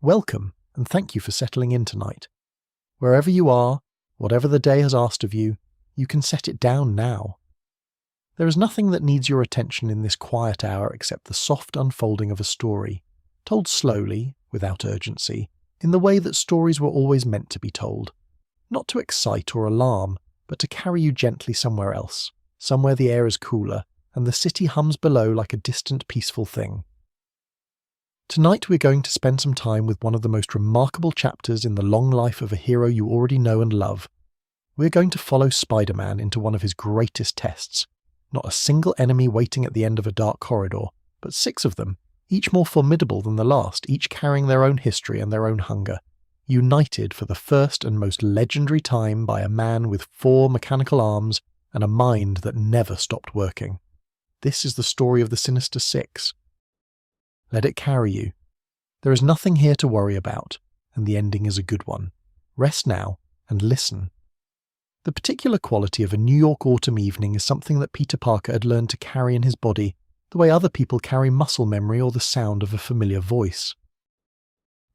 Welcome, and thank you for settling in tonight. Wherever you are, whatever the day has asked of you, you can set it down now. There is nothing that needs your attention in this quiet hour except the soft unfolding of a story, told slowly, without urgency, in the way that stories were always meant to be told, not to excite or alarm, but to carry you gently somewhere else, somewhere the air is cooler, and the city hums below like a distant peaceful thing. Tonight we're going to spend some time with one of the most remarkable chapters in the long life of a hero you already know and love. We're going to follow Spider-Man into one of his greatest tests. Not a single enemy waiting at the end of a dark corridor, but 6 of them, each more formidable than the last, each carrying their own history and their own hunger, united for the first and most legendary time by a man with 4 mechanical arms and a mind that never stopped working. This is the story of the Sinister Six. Let it carry you. There is nothing here to worry about, and the ending is a good one. Rest now and listen. The particular quality of a New York autumn evening is something that Peter Parker had learned to carry in his body, the way other people carry muscle memory or the sound of a familiar voice.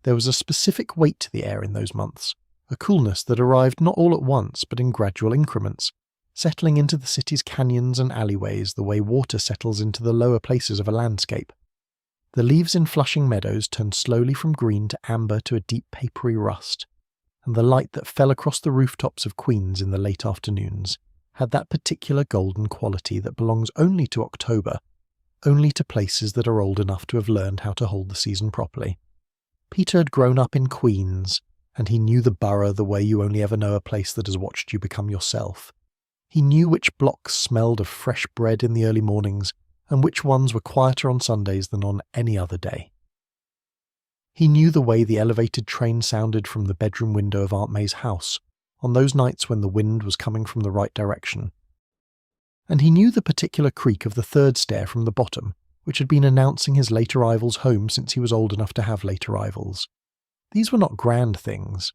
There was a specific weight to the air in those months, a coolness that arrived not all at once but in gradual increments, settling into the city's canyons and alleyways the way water settles into the lower places of a landscape. The leaves in flushing meadows turned slowly from green to amber to a deep papery rust, and the light that fell across the rooftops of Queens in the late afternoons had that particular golden quality that belongs only to October, only to places that are old enough to have learned how to hold the season properly. Peter had grown up in Queens, and he knew the borough the way you only ever know a place that has watched you become yourself. He knew which blocks smelled of fresh bread in the early mornings, and which ones were quieter on Sundays than on any other day. He knew the way the elevated train sounded from the bedroom window of Aunt May's house, on those nights when the wind was coming from the right direction. And he knew the particular creak of the 3rd stair from the bottom, which had been announcing his late arrivals home since he was old enough to have late arrivals. These were not grand things.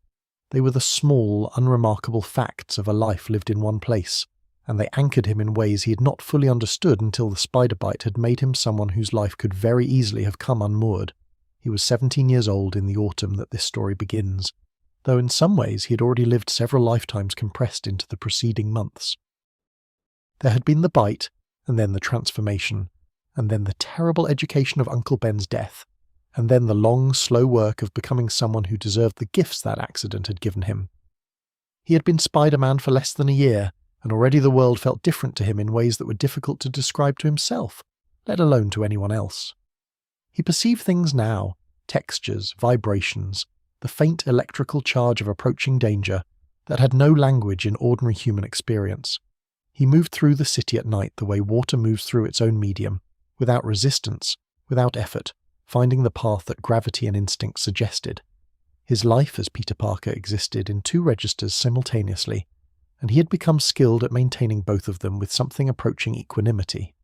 They were the small, unremarkable facts of a life lived in one place, and they anchored him in ways he had not fully understood until the spider bite had made him someone whose life could very easily have come unmoored. He was 17 years old in the autumn that this story begins, though in some ways he had already lived several lifetimes compressed into the preceding months. There had been the bite, and then the transformation, and then the terrible education of Uncle Ben's death, and then the long, slow work of becoming someone who deserved the gifts that accident had given him. He had been Spider-Man for less than a year, and already the world felt different to him in ways that were difficult to describe to himself, let alone to anyone else. He perceived things now, textures, vibrations, the faint electrical charge of approaching danger, that had no language in ordinary human experience. He moved through the city at night the way water moves through its own medium, without resistance, without effort, finding the path that gravity and instinct suggested. His life as Peter Parker existed in 2 registers simultaneously, and he had become skilled at maintaining both of them with something approaching equanimity.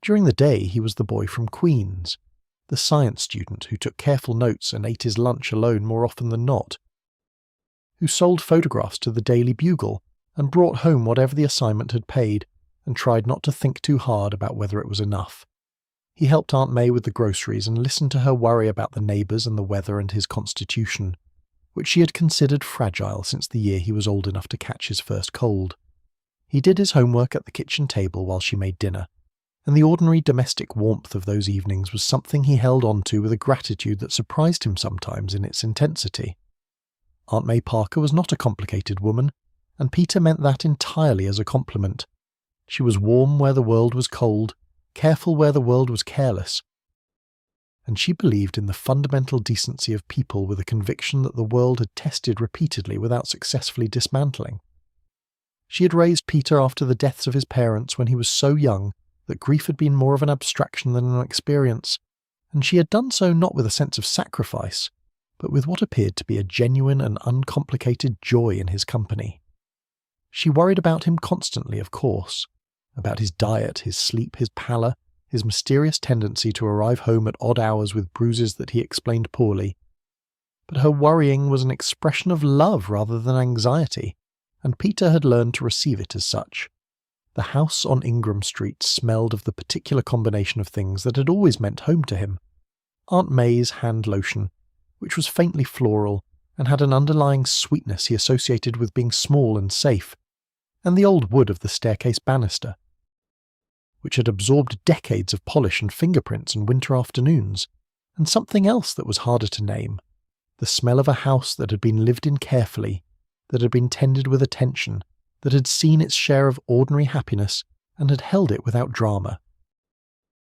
During the day he was the boy from Queens, the science student who took careful notes and ate his lunch alone more often than not, who sold photographs to the Daily Bugle and brought home whatever the assignment had paid, and tried not to think too hard about whether it was enough. He helped Aunt May with the groceries and listened to her worry about the neighbours and the weather and his constitution, which she had considered fragile since the year he was old enough to catch his first cold. He did his homework at the kitchen table while she made dinner, and the ordinary domestic warmth of those evenings was something he held on to with a gratitude that surprised him sometimes in its intensity. Aunt May Parker was not a complicated woman, and Peter meant that entirely as a compliment. She was warm where the world was cold, careful where the world was careless, and she believed in the fundamental decency of people with a conviction that the world had tested repeatedly without successfully dismantling. She had raised Peter after the deaths of his parents when he was so young that grief had been more of an abstraction than an experience, and she had done so not with a sense of sacrifice, but with what appeared to be a genuine and uncomplicated joy in his company. She worried about him constantly, of course, about his diet, his sleep, his pallor, his mysterious tendency to arrive home at odd hours with bruises that he explained poorly. But her worrying was an expression of love rather than anxiety, and Peter had learned to receive it as such. The house on Ingram Street smelled of the particular combination of things that had always meant home to him. Aunt May's hand lotion, which was faintly floral and had an underlying sweetness he associated with being small and safe, and the old wood of the staircase banister, which had absorbed decades of polish and fingerprints and winter afternoons, and something else that was harder to name, the smell of a house that had been lived in carefully, that had been tended with attention, that had seen its share of ordinary happiness and had held it without drama.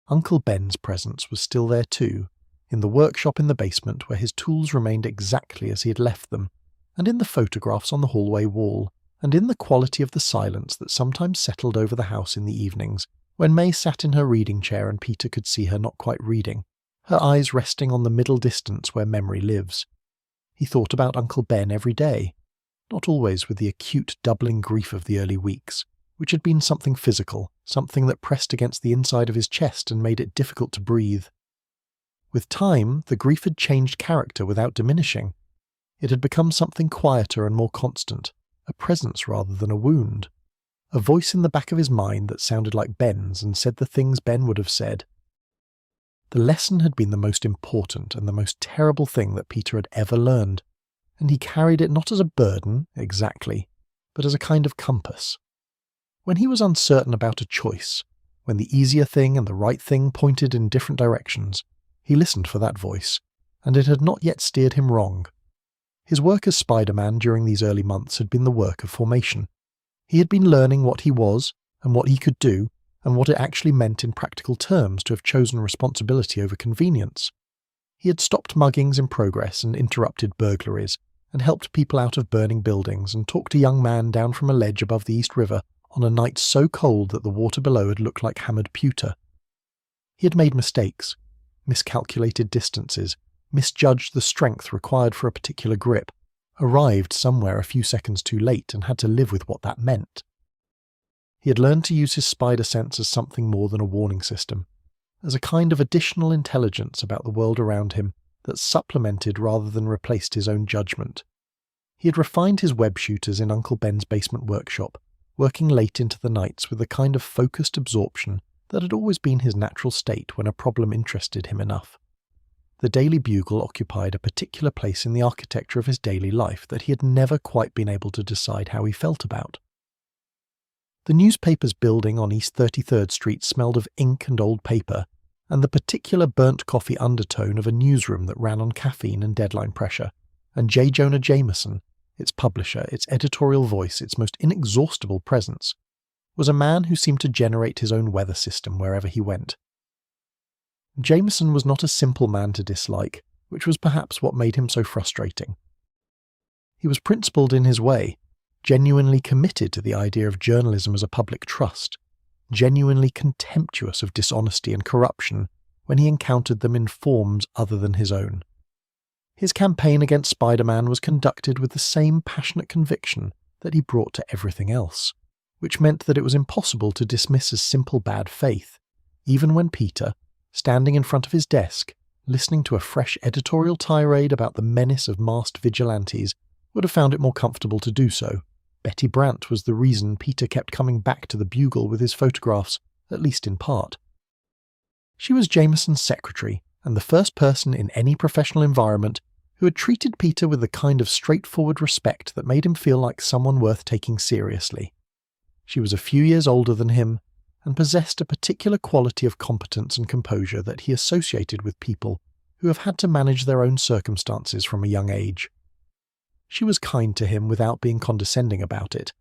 Uncle Ben's presence was still there too, in the workshop in the basement where his tools remained exactly as he had left them, and in the photographs on the hallway wall, and in the quality of the silence that sometimes settled over the house in the evenings, when May sat in her reading chair and Peter could see her not quite reading, her eyes resting on the middle distance where memory lives. He thought about Uncle Ben every day, not always with the acute doubling grief of the early weeks, which had been something physical, something that pressed against the inside of his chest and made it difficult to breathe. With time, the grief had changed character without diminishing. It had become something quieter and more constant, a presence rather than a wound. A voice in the back of his mind that sounded like Ben's and said the things Ben would have said. The lesson had been the most important and the most terrible thing that Peter had ever learned, and he carried it not as a burden, exactly, but as a kind of compass. When he was uncertain about a choice, when the easier thing and the right thing pointed in different directions, he listened for that voice, and it had not yet steered him wrong. His work as Spider-Man during these early months had been the work of formation. He had been learning what he was, and what he could do, and what it actually meant in practical terms to have chosen responsibility over convenience. He had stopped muggings in progress and interrupted burglaries, and helped people out of burning buildings and talked a young man down from a ledge above the East River on a night so cold that the water below had looked like hammered pewter. He had made mistakes, miscalculated distances, misjudged the strength required for a particular grip, arrived somewhere a few seconds too late and had to live with what that meant. He had learned to use his spider sense as something more than a warning system, as a kind of additional intelligence about the world around him that supplemented rather than replaced his own judgment. He had refined his web shooters in Uncle Ben's basement workshop, working late into the nights with a kind of focused absorption that had always been his natural state when a problem interested him enough. The Daily Bugle occupied a particular place in the architecture of his daily life that he had never quite been able to decide how he felt about. The newspaper's building on East 33rd Street smelled of ink and old paper, and the particular burnt coffee undertone of a newsroom that ran on caffeine and deadline pressure, and J. Jonah Jameson, its publisher, its editorial voice, its most inexhaustible presence, was a man who seemed to generate his own weather system wherever he went. Jameson was not a simple man to dislike, which was perhaps what made him so frustrating. He was principled in his way, genuinely committed to the idea of journalism as a public trust, genuinely contemptuous of dishonesty and corruption when he encountered them in forms other than his own. His campaign against Spider-Man was conducted with the same passionate conviction that he brought to everything else, which meant that it was impossible to dismiss as simple bad faith, even when Peter, standing in front of his desk, listening to a fresh editorial tirade about the menace of masked vigilantes, would have found it more comfortable to do so. Betty Brant was the reason Peter kept coming back to the Bugle with his photographs, at least in part. She was Jameson's secretary, and the first person in any professional environment who had treated Peter with the kind of straightforward respect that made him feel like someone worth taking seriously. She was a few years older than him, and possessed a particular quality of competence and composure that he associated with people who have had to manage their own circumstances from a young age. She was kind to him without being condescending about it,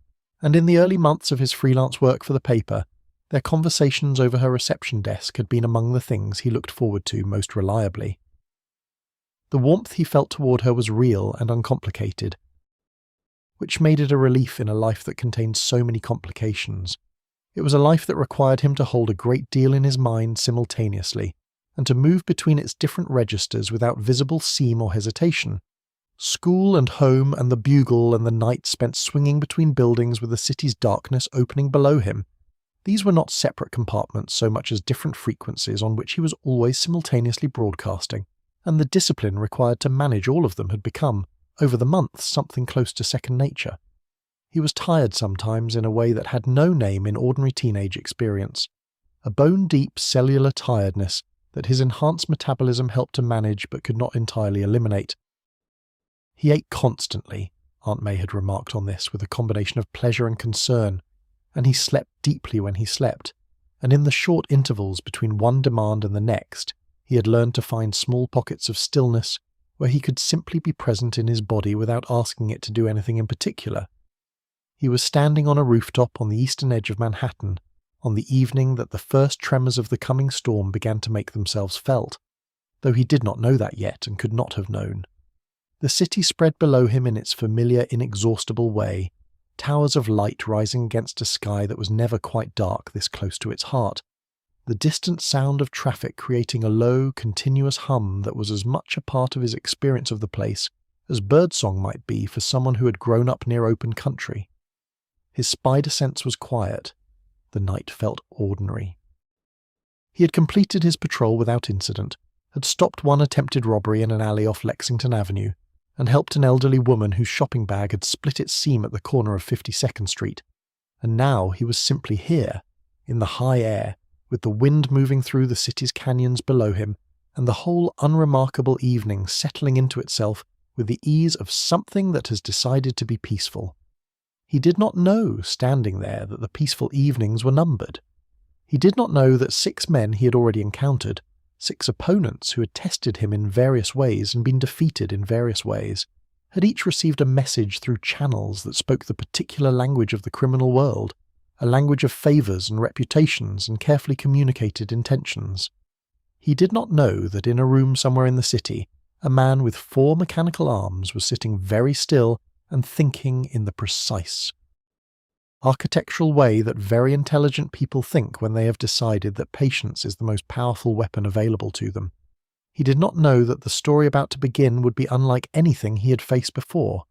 and in the early months of his freelance work for the paper, their conversations over her reception desk had been among the things he looked forward to most reliably. The warmth he felt toward her was real and uncomplicated, which made it a relief in a life that contained so many complications. It was a life that required him to hold a great deal in his mind simultaneously, and to move between its different registers without visible seam or hesitation. School and home and the Bugle and the night spent swinging between buildings with the city's darkness opening below him. These were not separate compartments so much as different frequencies on which he was always simultaneously broadcasting, and the discipline required to manage all of them had become, over the months, something close to second nature. He was tired sometimes in a way that had no name in ordinary teenage experience, a bone-deep cellular tiredness that his enhanced metabolism helped to manage but could not entirely eliminate, He ate constantly, Aunt May had remarked on this with a combination of pleasure and concern, and he slept deeply when he slept, and in the short intervals between one demand and the next, he had learned to find small pockets of stillness where he could simply be present in his body without asking it to do anything in particular. He was standing on a rooftop on the eastern edge of Manhattan on the evening that the first tremors of the coming storm began to make themselves felt, though he did not know that yet and could not have known. The city spread below him in its familiar, inexhaustible way, towers of light rising against a sky that was never quite dark this close to its heart, the distant sound of traffic creating a low, continuous hum that was as much a part of his experience of the place as birdsong might be for someone who had grown up near open country. His spider sense was quiet. The night felt ordinary. He had completed his patrol without incident, had stopped one attempted robbery in an alley off Lexington Avenue, and helped an elderly woman whose shopping bag had split its seam at the corner of 52nd Street. And now he was simply here, in the high air, with the wind moving through the city's canyons below him, and the whole unremarkable evening settling into itself with the ease of something that has decided to be peaceful. He did not know, standing there, that the peaceful evenings were numbered. He did not know that 6 men he had already encountered, 6 opponents who had tested him in various ways and been defeated in various ways, had each received a message through channels that spoke the particular language of the criminal world, a language of favours and reputations and carefully communicated intentions. He did not know that in a room somewhere in the city, a man with 4 mechanical arms was sitting very still and thinking in the precise, architectural way that very intelligent people think when they have decided that patience is the most powerful weapon available to them. He did not know that the story about to begin would be unlike anything he had faced before,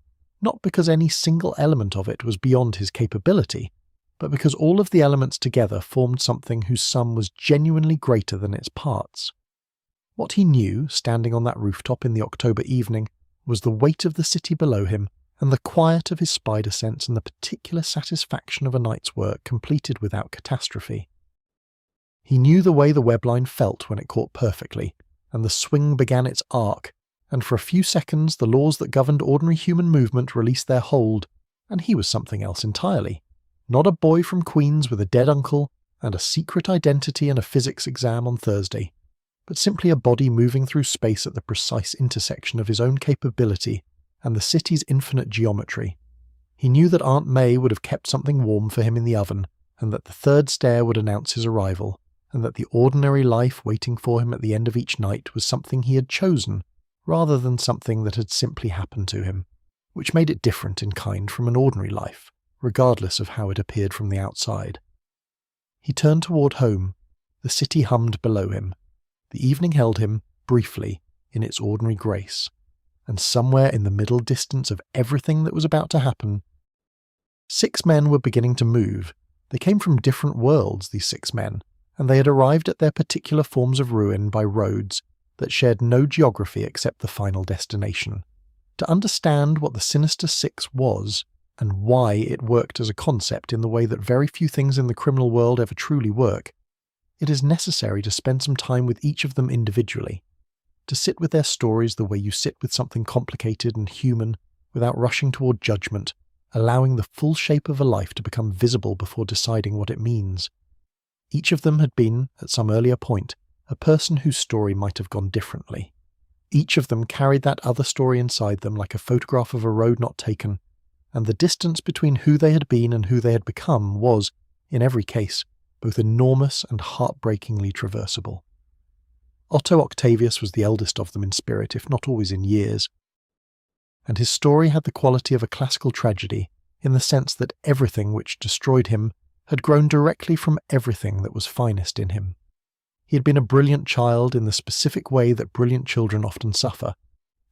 not because any single element of it was beyond his capability, but because all of the elements together formed something whose sum was genuinely greater than its parts. What he knew, standing on that rooftop in the October evening, was the weight of the city below him, and the quiet of his spider sense and the particular satisfaction of a night's work completed without catastrophe. He knew the way the webline felt when it caught perfectly, and the swing began its arc, and for a few seconds the laws that governed ordinary human movement released their hold, and he was something else entirely. Not a boy from Queens with a dead uncle and a secret identity and a physics exam on Thursday, but simply a body moving through space at the precise intersection of his own capability and the city's infinite geometry. He knew that Aunt May would have kept something warm for him in the oven, and that the third stair would announce his arrival, and that the ordinary life waiting for him at the end of each night was something he had chosen, rather than something that had simply happened to him, which made it different in kind from an ordinary life, regardless of how it appeared from the outside. He turned toward home. The city hummed below him. The evening held him, briefly, in its ordinary grace. And somewhere in the middle distance of everything that was about to happen, 6 men were beginning to move. They came from different worlds, these 6 men, and they had arrived at their particular forms of ruin by roads that shared no geography except the final destination. To understand what the Sinister Six was, and why it worked as a concept in the way that very few things in the criminal world ever truly work, it is necessary to spend some time with each of them individually, to sit with their stories the way you sit with something complicated and human, without rushing toward judgment, allowing the full shape of a life to become visible before deciding what it means. Each of them had been, at some earlier point, a person whose story might have gone differently. Each of them carried that other story inside them like a photograph of a road not taken, and the distance between who they had been and who they had become was, in every case, both enormous and heartbreakingly traversable. Otto Octavius was the eldest of them in spirit, if not always in years, and his story had the quality of a classical tragedy in the sense that everything which destroyed him had grown directly from everything that was finest in him. He had been a brilliant child in the specific way that brilliant children often suffer,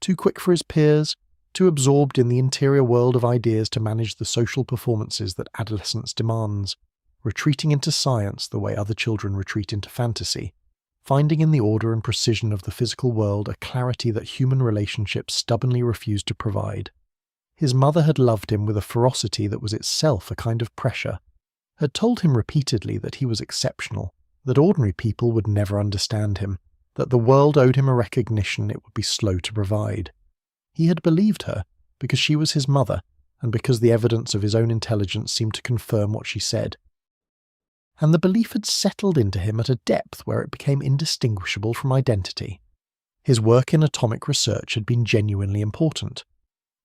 too quick for his peers, too absorbed in the interior world of ideas to manage the social performances that adolescence demands, retreating into science the way other children retreat into fantasy, finding in the order and precision of the physical world a clarity that human relationships stubbornly refused to provide. His mother had loved him with a ferocity that was itself a kind of pressure, had told him repeatedly that he was exceptional, that ordinary people would never understand him, that the world owed him a recognition it would be slow to provide. He had believed her because she was his mother and because the evidence of his own intelligence seemed to confirm what she said. And the belief had settled into him at a depth where it became indistinguishable from identity. His work in atomic research had been genuinely important.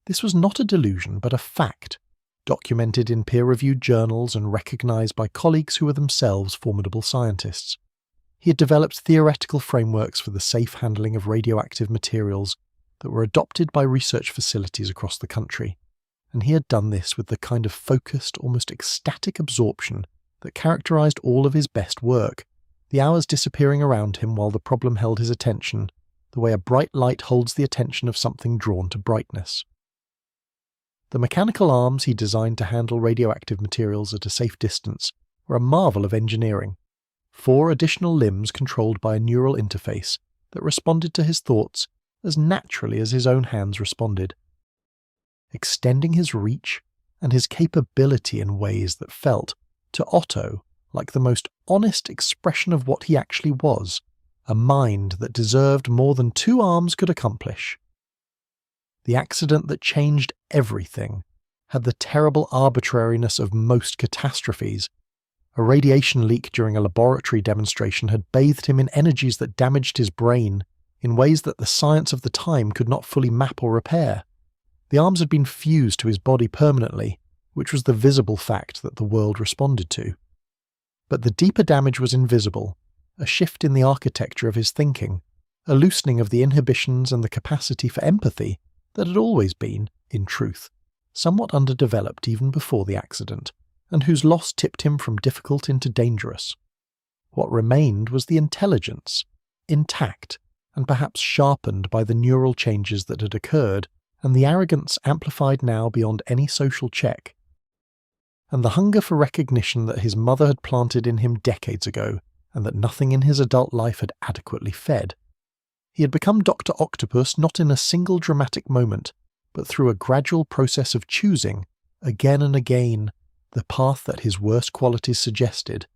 This was not a delusion but a fact, documented in peer-reviewed journals and recognised by colleagues who were themselves formidable scientists. He had developed theoretical frameworks for the safe handling of radioactive materials that were adopted by research facilities across the country, and he had done this with the kind of focused, almost ecstatic absorption that characterised all of his best work, the hours disappearing around him while the problem held his attention, the way a bright light holds the attention of something drawn to brightness. The mechanical arms he designed to handle radioactive materials at a safe distance were a marvel of engineering. 4 additional limbs controlled by a neural interface that responded to his thoughts as naturally as his own hands responded, extending his reach and his capability in ways that felt, to Otto, like the most honest expression of what he actually was, a mind that deserved more than 2 arms could accomplish. The accident that changed everything had the terrible arbitrariness of most catastrophes. A radiation leak during a laboratory demonstration had bathed him in energies that damaged his brain in ways that the science of the time could not fully map or repair. The arms had been fused to his body permanently, which was the visible fact that the world responded to. But the deeper damage was invisible, a shift in the architecture of his thinking, a loosening of the inhibitions and the capacity for empathy that had always been, in truth, somewhat underdeveloped even before the accident, and whose loss tipped him from difficult into dangerous. What remained was the intelligence, intact, and perhaps sharpened by the neural changes that had occurred, and the arrogance amplified now beyond any social check, and the hunger for recognition that his mother had planted in him decades ago, and that nothing in his adult life had adequately fed. He had become Dr. Octopus not in a single dramatic moment, but through a gradual process of choosing, again and again, the path that his worst qualities suggested,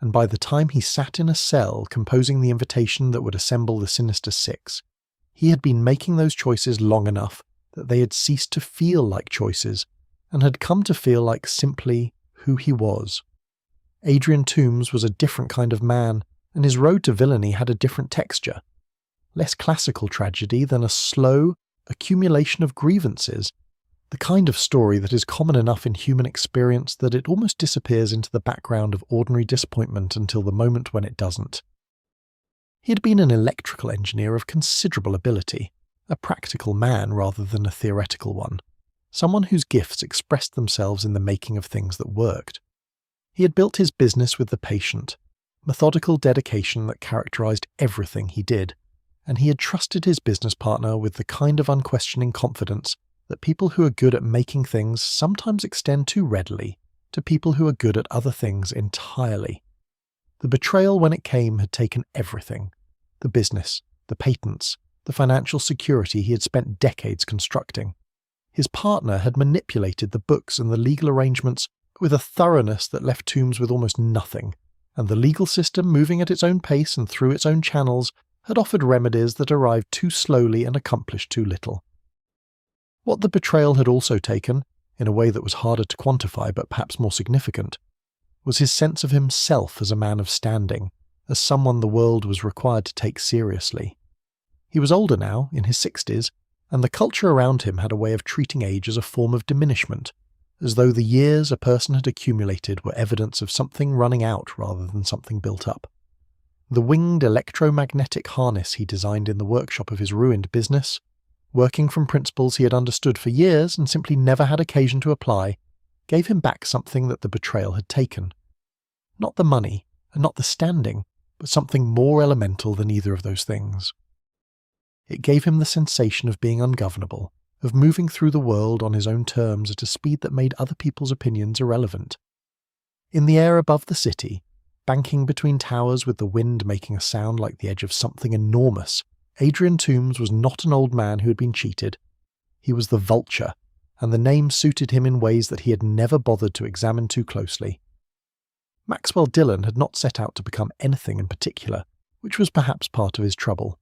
and by the time he sat in a cell composing the invitation that would assemble the Sinister Six, he had been making those choices long enough that they had ceased to feel like choices, and had come to feel like simply who he was. Adrian Toombs was a different kind of man, and his road to villainy had a different texture. Less classical tragedy than a slow accumulation of grievances, the kind of story that is common enough in human experience that it almost disappears into the background of ordinary disappointment until the moment when it doesn't. He had been an electrical engineer of considerable ability, a practical man rather than a theoretical one, someone whose gifts expressed themselves in the making of things that worked. He had built his business with the patient, methodical dedication that characterized everything he did, and he had trusted his business partner with the kind of unquestioning confidence that people who are good at making things sometimes extend too readily to people who are good at other things entirely. The betrayal when it came had taken everything: the business, the patents, the financial security he had spent decades constructing. His partner had manipulated the books and the legal arrangements with a thoroughness that left Toombs with almost nothing, and the legal system, moving at its own pace and through its own channels, had offered remedies that arrived too slowly and accomplished too little. What the betrayal had also taken, in a way that was harder to quantify but perhaps more significant, was his sense of himself as a man of standing, as someone the world was required to take seriously. He was older now, in his 60s, and the culture around him had a way of treating age as a form of diminishment, as though the years a person had accumulated were evidence of something running out rather than something built up. The winged electromagnetic harness he designed in the workshop of his ruined business, working from principles he had understood for years and simply never had occasion to apply, gave him back something that the betrayal had taken. Not the money, and not the standing, but something more elemental than either of those things. It gave him the sensation of being ungovernable, of moving through the world on his own terms at a speed that made other people's opinions irrelevant. In the air above the city, banking between towers with the wind making a sound like the edge of something enormous, Adrian Toombs was not an old man who had been cheated. He was the Vulture, and the name suited him in ways that he had never bothered to examine too closely. Maxwell Dillon had not set out to become anything in particular, which was perhaps part of his trouble.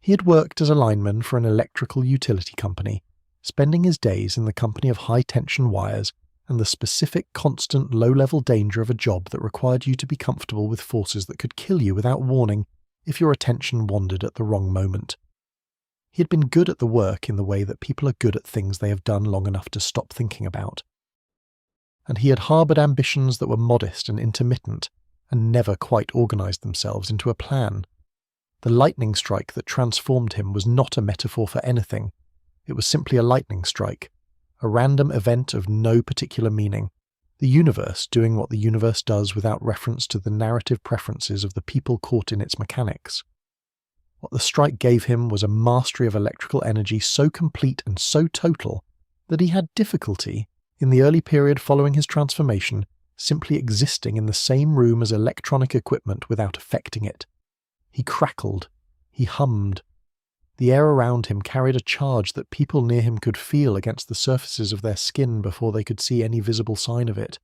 He had worked as a lineman for an electrical utility company, spending his days in the company of high-tension wires and the specific, constant, low-level danger of a job that required you to be comfortable with forces that could kill you without warning if your attention wandered at the wrong moment. He had been good at the work in the way that people are good at things they have done long enough to stop thinking about. And he had harboured ambitions that were modest and intermittent, and never quite organised themselves into a plan. The lightning strike that transformed him was not a metaphor for anything. It was simply a lightning strike, a random event of no particular meaning, the universe doing what the universe does without reference to the narrative preferences of the people caught in its mechanics. What the strike gave him was a mastery of electrical energy so complete and so total that he had difficulty, in the early period following his transformation, simply existing in the same room as electronic equipment without affecting it. He crackled. He hummed. The air around him carried a charge that people near him could feel against the surfaces of their skin before they could see any visible sign of it.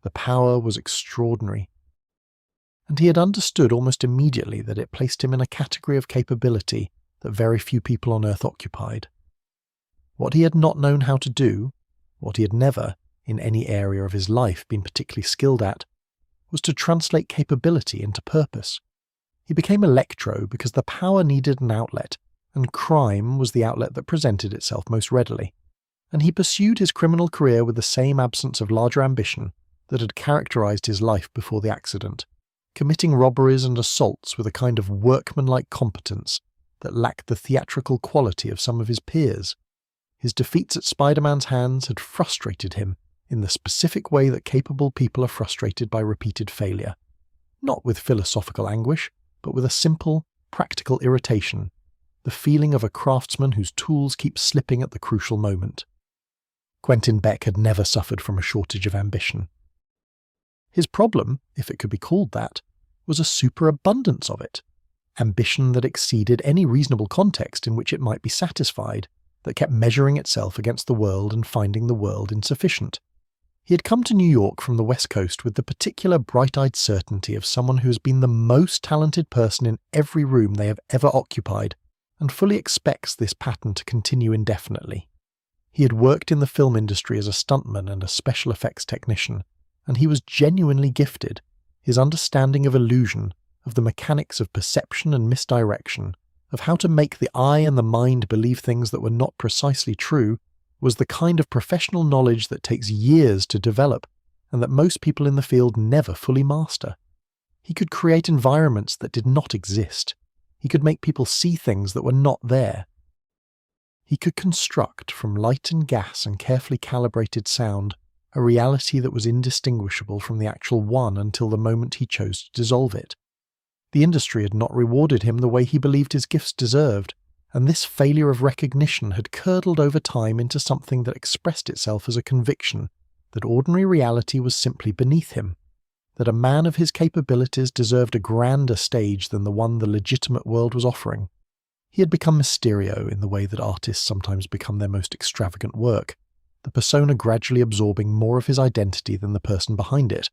The power was extraordinary. And he had understood almost immediately that it placed him in a category of capability that very few people on Earth occupied. What he had not known how to do, what he had never, in any area of his life, been particularly skilled at, was to translate capability into purpose. He became Electro because the power needed an outlet, and crime was the outlet that presented itself most readily. And he pursued his criminal career with the same absence of larger ambition that had characterized his life before the accident, committing robberies and assaults with a kind of workmanlike competence that lacked the theatrical quality of some of his peers. His defeats at Spider-Man's hands had frustrated him in the specific way that capable people are frustrated by repeated failure, not with philosophical anguish, but with a simple, practical irritation, the feeling of a craftsman whose tools keep slipping at the crucial moment. Quentin Beck had never suffered from a shortage of ambition. His problem, if it could be called that, was a superabundance of it, ambition that exceeded any reasonable context in which it might be satisfied, that kept measuring itself against the world and finding the world insufficient. He had come to New York from the West Coast with the particular bright-eyed certainty of someone who has been the most talented person in every room they have ever occupied, and fully expects this pattern to continue indefinitely. He had worked in the film industry as a stuntman and a special effects technician, and he was genuinely gifted. His understanding of illusion, of the mechanics of perception and misdirection, of how to make the eye and the mind believe things that were not precisely true, was the kind of professional knowledge that takes years to develop and that most people in the field never fully master. He could create environments that did not exist. He could make people see things that were not there. He could construct, from light and gas and carefully calibrated sound, a reality that was indistinguishable from the actual one until the moment he chose to dissolve it. The industry had not rewarded him the way he believed his gifts deserved, and this failure of recognition had curdled over time into something that expressed itself as a conviction that ordinary reality was simply beneath him, that a man of his capabilities deserved a grander stage than the one the legitimate world was offering. He had become Mysterio in the way that artists sometimes become their most extravagant work, the persona gradually absorbing more of his identity than the person behind it,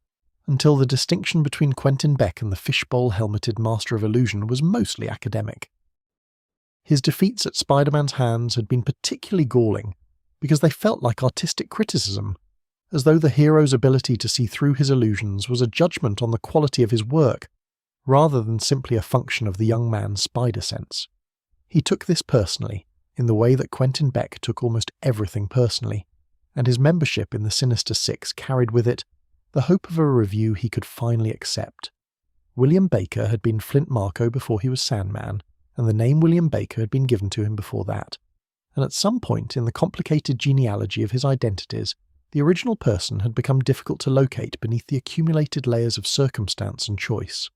until the distinction between Quentin Beck and the fishbowl-helmeted master of illusion was mostly academic. His defeats at Spider-Man's hands had been particularly galling because they felt like artistic criticism, as though the hero's ability to see through his illusions was a judgment on the quality of his work, rather than simply a function of the young man's spider sense. He took this personally, in the way that Quentin Beck took almost everything personally, and his membership in the Sinister Six carried with it the hope of a review he could finally accept. William Baker had been Flint Marko before he was Sandman, and the name William Baker had been given to him before that, and at some point in the complicated genealogy of his identities, the original person had become difficult to locate beneath the accumulated layers of circumstance and choice.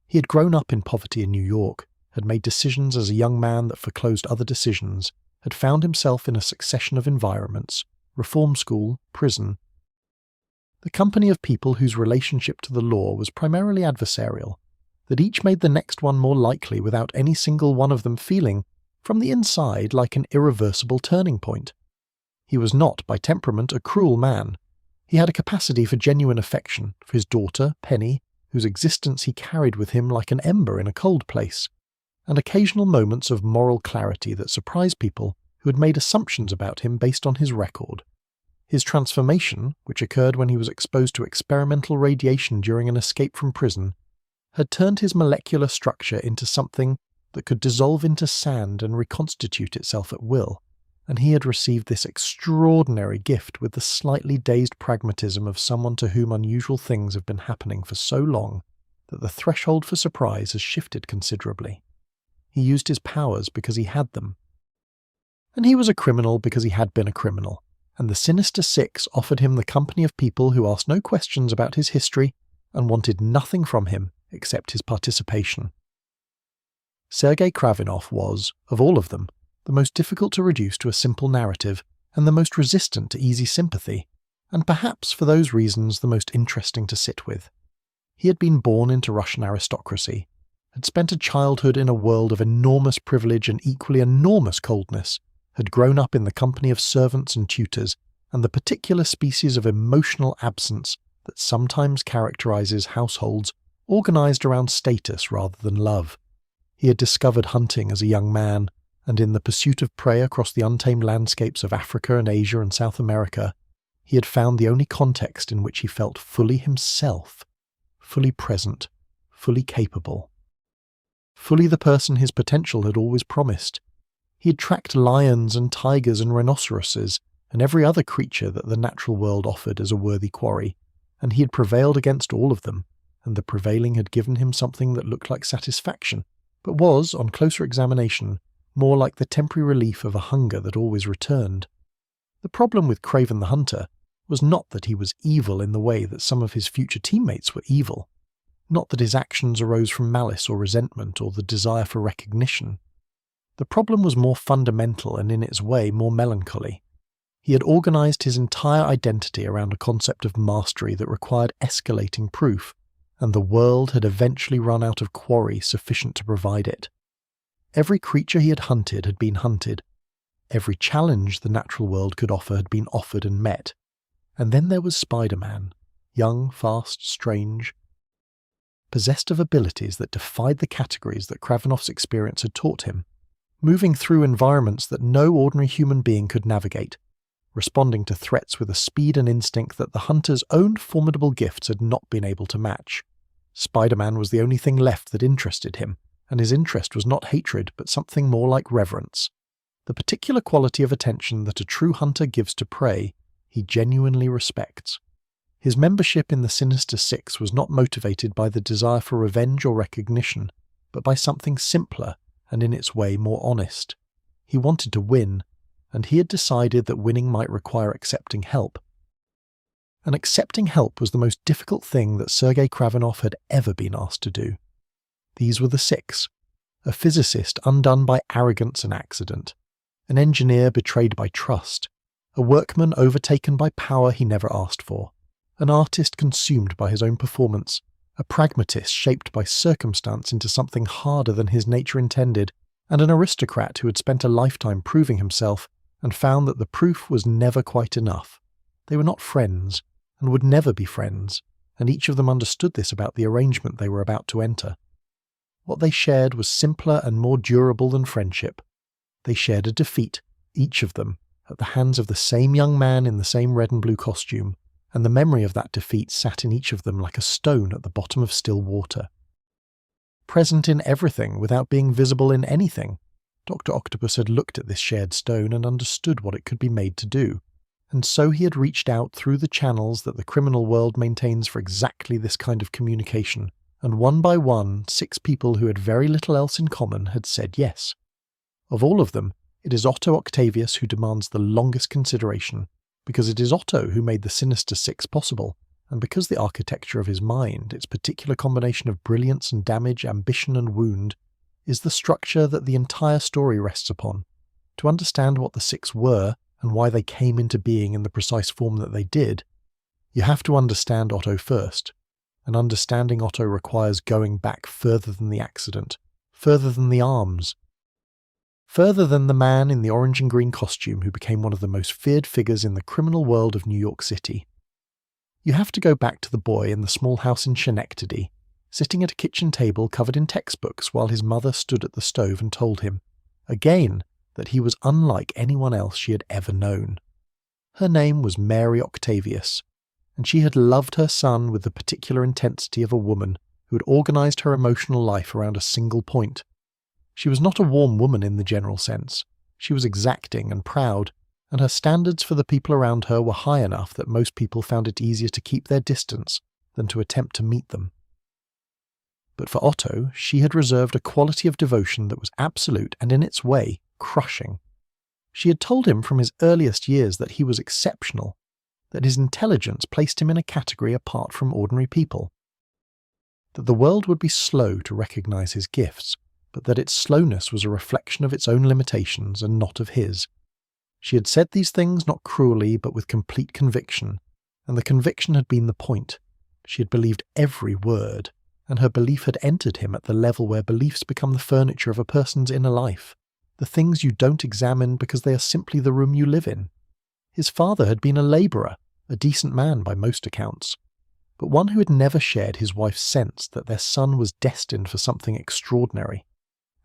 He had grown up in poverty in New York, had made decisions as a young man that foreclosed other decisions, had found himself in a succession of environments, reform school, prison. The company of people whose relationship to the law was primarily adversarial, that each made the next one more likely without any single one of them feeling, from the inside, like an irreversible turning point. He was not, by temperament, a cruel man. He had a capacity for genuine affection, for his daughter, Penny, whose existence he carried with him like an ember in a cold place, and occasional moments of moral clarity that surprised people who had made assumptions about him based on his record. His transformation, which occurred when he was exposed to experimental radiation during an escape from prison, had turned his molecular structure into something that could dissolve into sand and reconstitute itself at will, and he had received this extraordinary gift with the slightly dazed pragmatism of someone to whom unusual things have been happening for so long that the threshold for surprise has shifted considerably. He used his powers because he had them. And he was a criminal because he had been a criminal, and the Sinister Six offered him the company of people who asked no questions about his history and wanted nothing from him except his participation. Sergei Kravinov was, of all of them, the most difficult to reduce to a simple narrative and the most resistant to easy sympathy, and perhaps for those reasons the most interesting to sit with. He had been born into Russian aristocracy, had spent a childhood in a world of enormous privilege and equally enormous coldness, had grown up in the company of servants and tutors, and the particular species of emotional absence that sometimes characterizes households organized around status rather than love. He had discovered hunting as a young man, and in the pursuit of prey across the untamed landscapes of Africa and Asia and South America, he had found the only context in which he felt fully himself, fully present, fully capable. Fully the person his potential had always promised. He had tracked lions and tigers and rhinoceroses and every other creature that the natural world offered as a worthy quarry, and he had prevailed against all of them, and the prevailing had given him something that looked like satisfaction, but was, on closer examination, more like the temporary relief of a hunger that always returned. The problem with Kraven the Hunter was not that he was evil in the way that some of his future teammates were evil, not that his actions arose from malice or resentment or the desire for recognition. The problem was more fundamental and in its way more melancholy. He had organized his entire identity around a concept of mastery that required escalating proof, and the world had eventually run out of quarry sufficient to provide it. Every creature he had hunted had been hunted. Every challenge the natural world could offer had been offered and met. And then there was Spider-Man, young, fast, strange, possessed of abilities that defied the categories that Kravinov's experience had taught him, moving through environments that no ordinary human being could navigate, responding to threats with a speed and instinct that the hunter's own formidable gifts had not been able to match. Spider-Man was the only thing left that interested him, and his interest was not hatred but something more like reverence. The particular quality of attention that a true hunter gives to prey, he genuinely respects. His membership in the Sinister Six was not motivated by the desire for revenge or recognition, but by something simpler and in its way more honest. He wanted to win, and he had decided that winning might require accepting help. And accepting help was the most difficult thing that Sergei Kravinov had ever been asked to do. These were the Six: a physicist undone by arrogance and accident, an engineer betrayed by trust, a workman overtaken by power he never asked for, an artist consumed by his own performance, a pragmatist shaped by circumstance into something harder than his nature intended, and an aristocrat who had spent a lifetime proving himself and found that the proof was never quite enough. They were not friends, and would never be friends, and each of them understood this about the arrangement they were about to enter. What they shared was simpler and more durable than friendship. They shared a defeat, each of them, at the hands of the same young man in the same red and blue costume, and the memory of that defeat sat in each of them like a stone at the bottom of still water. Present in everything without being visible in anything, Dr. Octopus had looked at this shared stone and understood what it could be made to do, and so he had reached out through the channels that the criminal world maintains for exactly this kind of communication, and one by one, 6 people who had very little else in common had said yes. Of all of them, it is Otto Octavius who demands the longest consideration, because it is Otto who made the Sinister Six possible, and because the architecture of his mind, its particular combination of brilliance and damage, ambition and wound, is the structure that the entire story rests upon. To understand what the Six were, and why they came into being in the precise form that they did, you have to understand Otto first, and understanding Otto requires going back further than the accident, further than the arms, further than the man in the orange and green costume who became one of the most feared figures in the criminal world of New York City. You have to go back to the boy in the small house in Schenectady, sitting at a kitchen table covered in textbooks while his mother stood at the stove and told him, again, that he was unlike anyone else she had ever known. Her name was Mary Octavius, and she had loved her son with the particular intensity of a woman who had organised her emotional life around a single point. She was not a warm woman in the general sense. She was exacting and proud, and her standards for the people around her were high enough that most people found it easier to keep their distance than to attempt to meet them. But for Otto, she had reserved a quality of devotion that was absolute and, in its way, crushing. She had told him from his earliest years that he was exceptional, that his intelligence placed him in a category apart from ordinary people, that the world would be slow to recognise his gifts, but that its slowness was a reflection of its own limitations and not of his. She had said these things not cruelly but with complete conviction, and the conviction had been the point. She had believed every word, and her belief had entered him at the level where beliefs become the furniture of a person's inner life, the things you don't examine because they are simply the room you live in. His father had been a labourer, a decent man by most accounts, but one who had never shared his wife's sense that their son was destined for something extraordinary.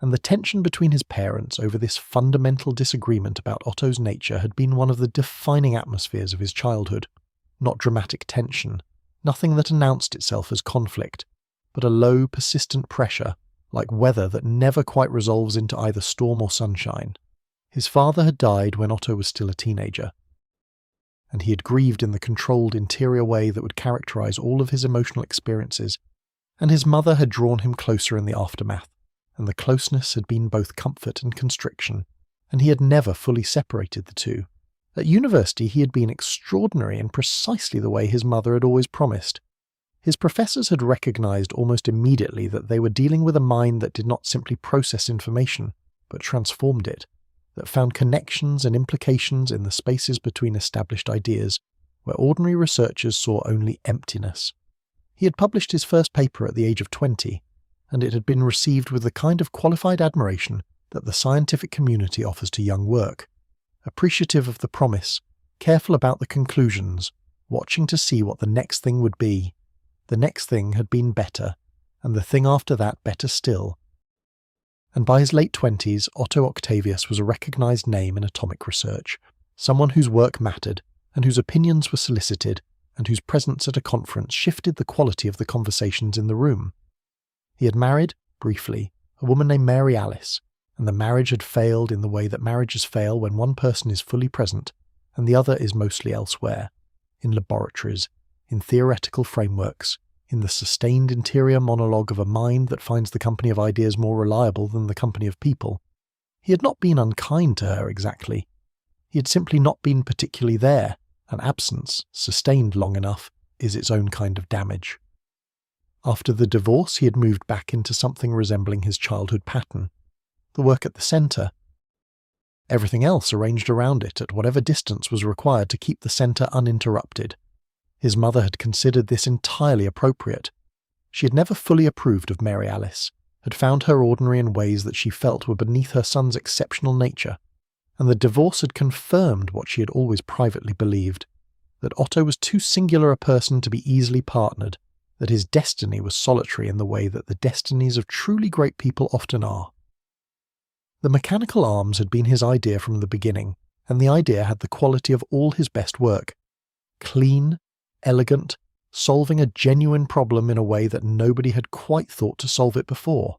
And the tension between his parents over this fundamental disagreement about Otto's nature had been one of the defining atmospheres of his childhood. Not dramatic tension, nothing that announced itself as conflict, but a low, persistent pressure, like weather that never quite resolves into either storm or sunshine. His father had died when Otto was still a teenager, and he had grieved in the controlled interior way that would characterize all of his emotional experiences, and his mother had drawn him closer in the aftermath, and the closeness had been both comfort and constriction, and he had never fully separated the two. At university he had been extraordinary in precisely the way his mother had always promised. His professors had recognized almost immediately that they were dealing with a mind that did not simply process information, but transformed it, that found connections and implications in the spaces between established ideas, where ordinary researchers saw only emptiness. He had published his first paper at the age of 20, and it had been received with the kind of qualified admiration that the scientific community offers to young work, appreciative of the promise, careful about the conclusions, watching to see what the next thing would be. The next thing had been better, and the thing after that better still. And by his late 20s, Otto Octavius was a recognised name in atomic research, someone whose work mattered, and whose opinions were solicited, and whose presence at a conference shifted the quality of the conversations in the room. He had married, briefly, a woman named Mary Alice, and the marriage had failed in the way that marriages fail when one person is fully present, and the other is mostly elsewhere, in laboratories, in theoretical frameworks, in the sustained interior monologue of a mind that finds the company of ideas more reliable than the company of people. He had not been unkind to her exactly. He had simply not been particularly there, and absence, sustained long enough, is its own kind of damage. After the divorce, he had moved back into something resembling his childhood pattern. The work at the centre. Everything else arranged around it at whatever distance was required to keep the centre uninterrupted. His mother had considered this entirely appropriate. She had never fully approved of Mary Alice, had found her ordinary in ways that she felt were beneath her son's exceptional nature, and the divorce had confirmed what she had always privately believed, that Otto was too singular a person to be easily partnered, that his destiny was solitary in the way that the destinies of truly great people often are. The mechanical arms had been his idea from the beginning, and the idea had the quality of all his best work. Clean, elegant, solving a genuine problem in a way that nobody had quite thought to solve it before.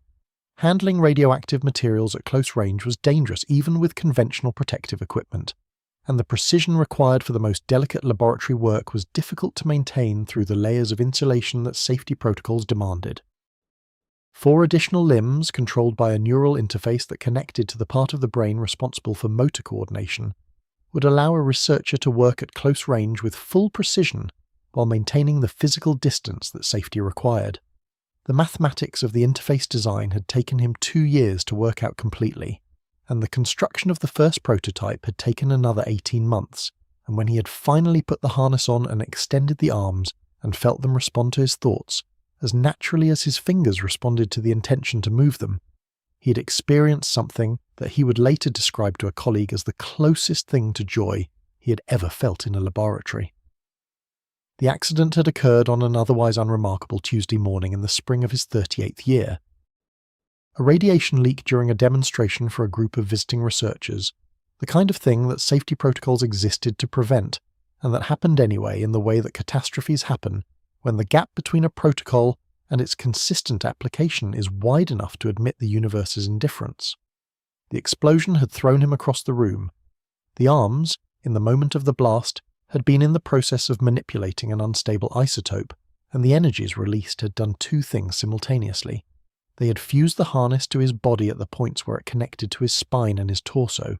Handling radioactive materials at close range was dangerous even with conventional protective equipment, and the precision required for the most delicate laboratory work was difficult to maintain through the layers of insulation that safety protocols demanded. 4 additional limbs, controlled by a neural interface that connected to the part of the brain responsible for motor coordination, would allow a researcher to work at close range with full precision while maintaining the physical distance that safety required. The mathematics of the interface design had taken him 2 years to work out completely, and the construction of the first prototype had taken another 18 months, and when he had finally put the harness on and extended the arms and felt them respond to his thoughts, as naturally as his fingers responded to the intention to move them, he had experienced something that he would later describe to a colleague as the closest thing to joy he had ever felt in a laboratory. The accident had occurred on an otherwise unremarkable Tuesday morning in the spring of his 38th year. A radiation leak during a demonstration for a group of visiting researchers, the kind of thing that safety protocols existed to prevent, and that happened anyway in the way that catastrophes happen when the gap between a protocol and its consistent application is wide enough to admit the universe's indifference. The explosion had thrown him across the room. The arms, in the moment of the blast, had been in the process of manipulating an unstable isotope, and the energies released had done two things simultaneously. They had fused the harness to his body at the points where it connected to his spine and his torso,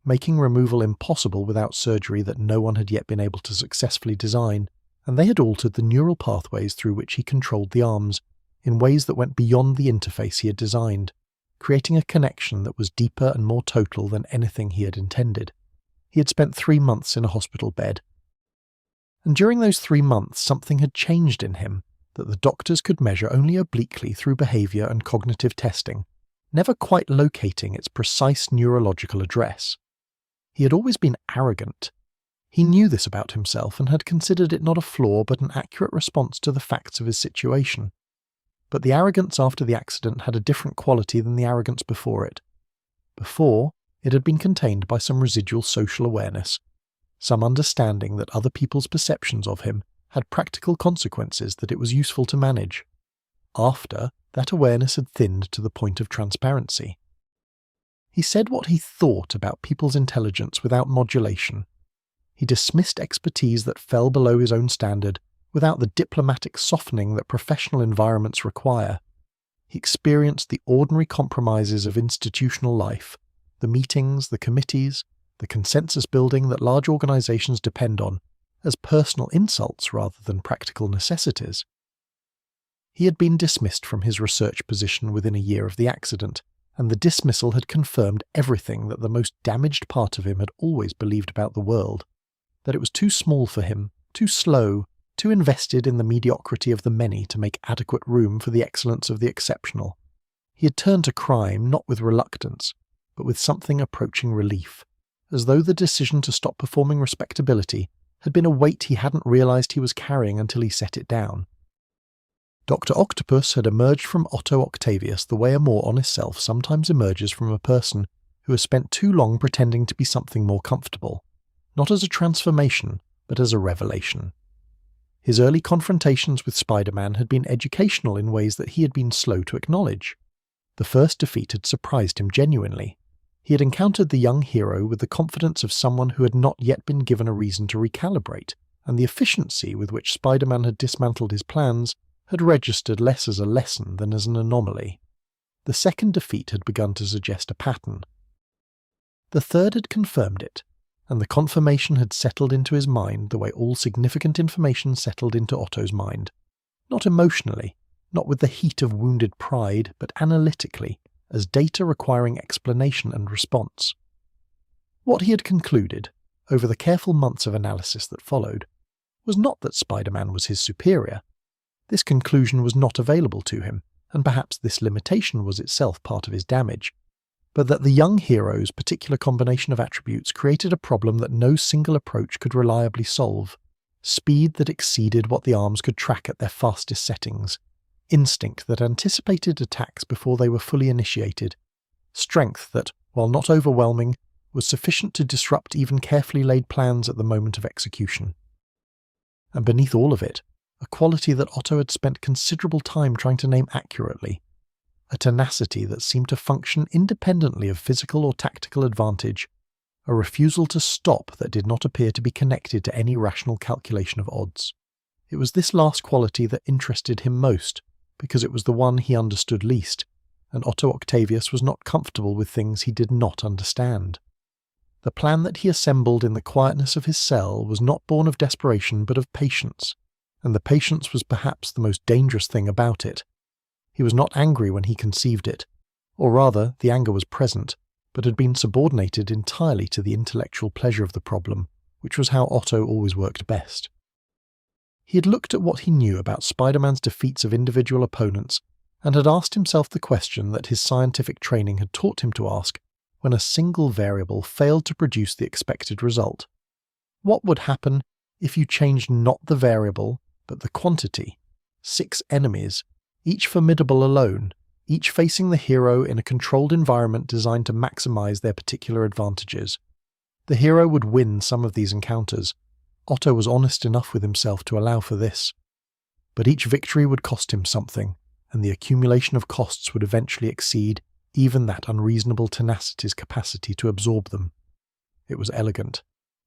making removal impossible without surgery that no one had yet been able to successfully design, and they had altered the neural pathways through which he controlled the arms in ways that went beyond the interface he had designed, creating a connection that was deeper and more total than anything he had intended. He had spent 3 months in a hospital bed. And during those 3 months something had changed in him that the doctors could measure only obliquely through behaviour and cognitive testing, never quite locating its precise neurological address. He had always been arrogant. He knew this about himself and had considered it not a flaw but an accurate response to the facts of his situation. But the arrogance after the accident had a different quality than the arrogance before it. Before, it had been contained by some residual social awareness, some understanding that other people's perceptions of him had practical consequences that it was useful to manage. After, that awareness had thinned to the point of transparency. He said what he thought about people's intelligence without modulation. He dismissed expertise that fell below his own standard without the diplomatic softening that professional environments require. He experienced the ordinary compromises of institutional life, the meetings, the committees, the consensus building that large organizations depend on, as personal insults rather than practical necessities. He had been dismissed from his research position within a year of the accident, and the dismissal had confirmed everything that the most damaged part of him had always believed about the world, that it was too small for him, too slow, too invested in the mediocrity of the many to make adequate room for the excellence of the exceptional. He had turned to crime not with reluctance, but with something approaching relief, as though the decision to stop performing respectability had been a weight he hadn't realized he was carrying until he set it down. Dr. Octopus had emerged from Otto Octavius the way a more honest self sometimes emerges from a person who has spent too long pretending to be something more comfortable, not as a transformation, but as a revelation. His early confrontations with Spider-Man had been educational in ways that he had been slow to acknowledge. The first defeat had surprised him genuinely. He had encountered the young hero with the confidence of someone who had not yet been given a reason to recalibrate, and the efficiency with which Spider-Man had dismantled his plans had registered less as a lesson than as an anomaly. The second defeat had begun to suggest a pattern. The third had confirmed it, and the confirmation had settled into his mind the way all significant information settled into Otto's mind. Not emotionally, not with the heat of wounded pride, but analytically, as data requiring explanation and response. What he had concluded, over the careful months of analysis that followed, was not that Spider-Man was his superior. This conclusion was not available to him, and perhaps this limitation was itself part of his damage, but that the young hero's particular combination of attributes created a problem that no single approach could reliably solve: speed that exceeded what the arms could track at their fastest settings, instinct that anticipated attacks before they were fully initiated, strength that, while not overwhelming, was sufficient to disrupt even carefully laid plans at the moment of execution. And beneath all of it, a quality that Otto had spent considerable time trying to name accurately, a tenacity that seemed to function independently of physical or tactical advantage, a refusal to stop that did not appear to be connected to any rational calculation of odds. It was this last quality that interested him most, because it was the one he understood least, and Otto Octavius was not comfortable with things he did not understand. The plan that he assembled in the quietness of his cell was not born of desperation but of patience, and the patience was perhaps the most dangerous thing about it. He was not angry when he conceived it, or rather, the anger was present, but had been subordinated entirely to the intellectual pleasure of the problem, which was how Otto always worked best. He had looked at what he knew about Spider-Man's defeats of individual opponents and had asked himself the question that his scientific training had taught him to ask when a single variable failed to produce the expected result. What would happen If you changed not the variable, but the quantity, 6 enemies, each formidable alone, each facing the hero in a controlled environment designed to maximize their particular advantages. The hero would win some of these encounters. Otto was honest enough with himself to allow for this. But each victory would cost him something, and the accumulation of costs would eventually exceed even that unreasonable tenacity's capacity to absorb them. It was elegant.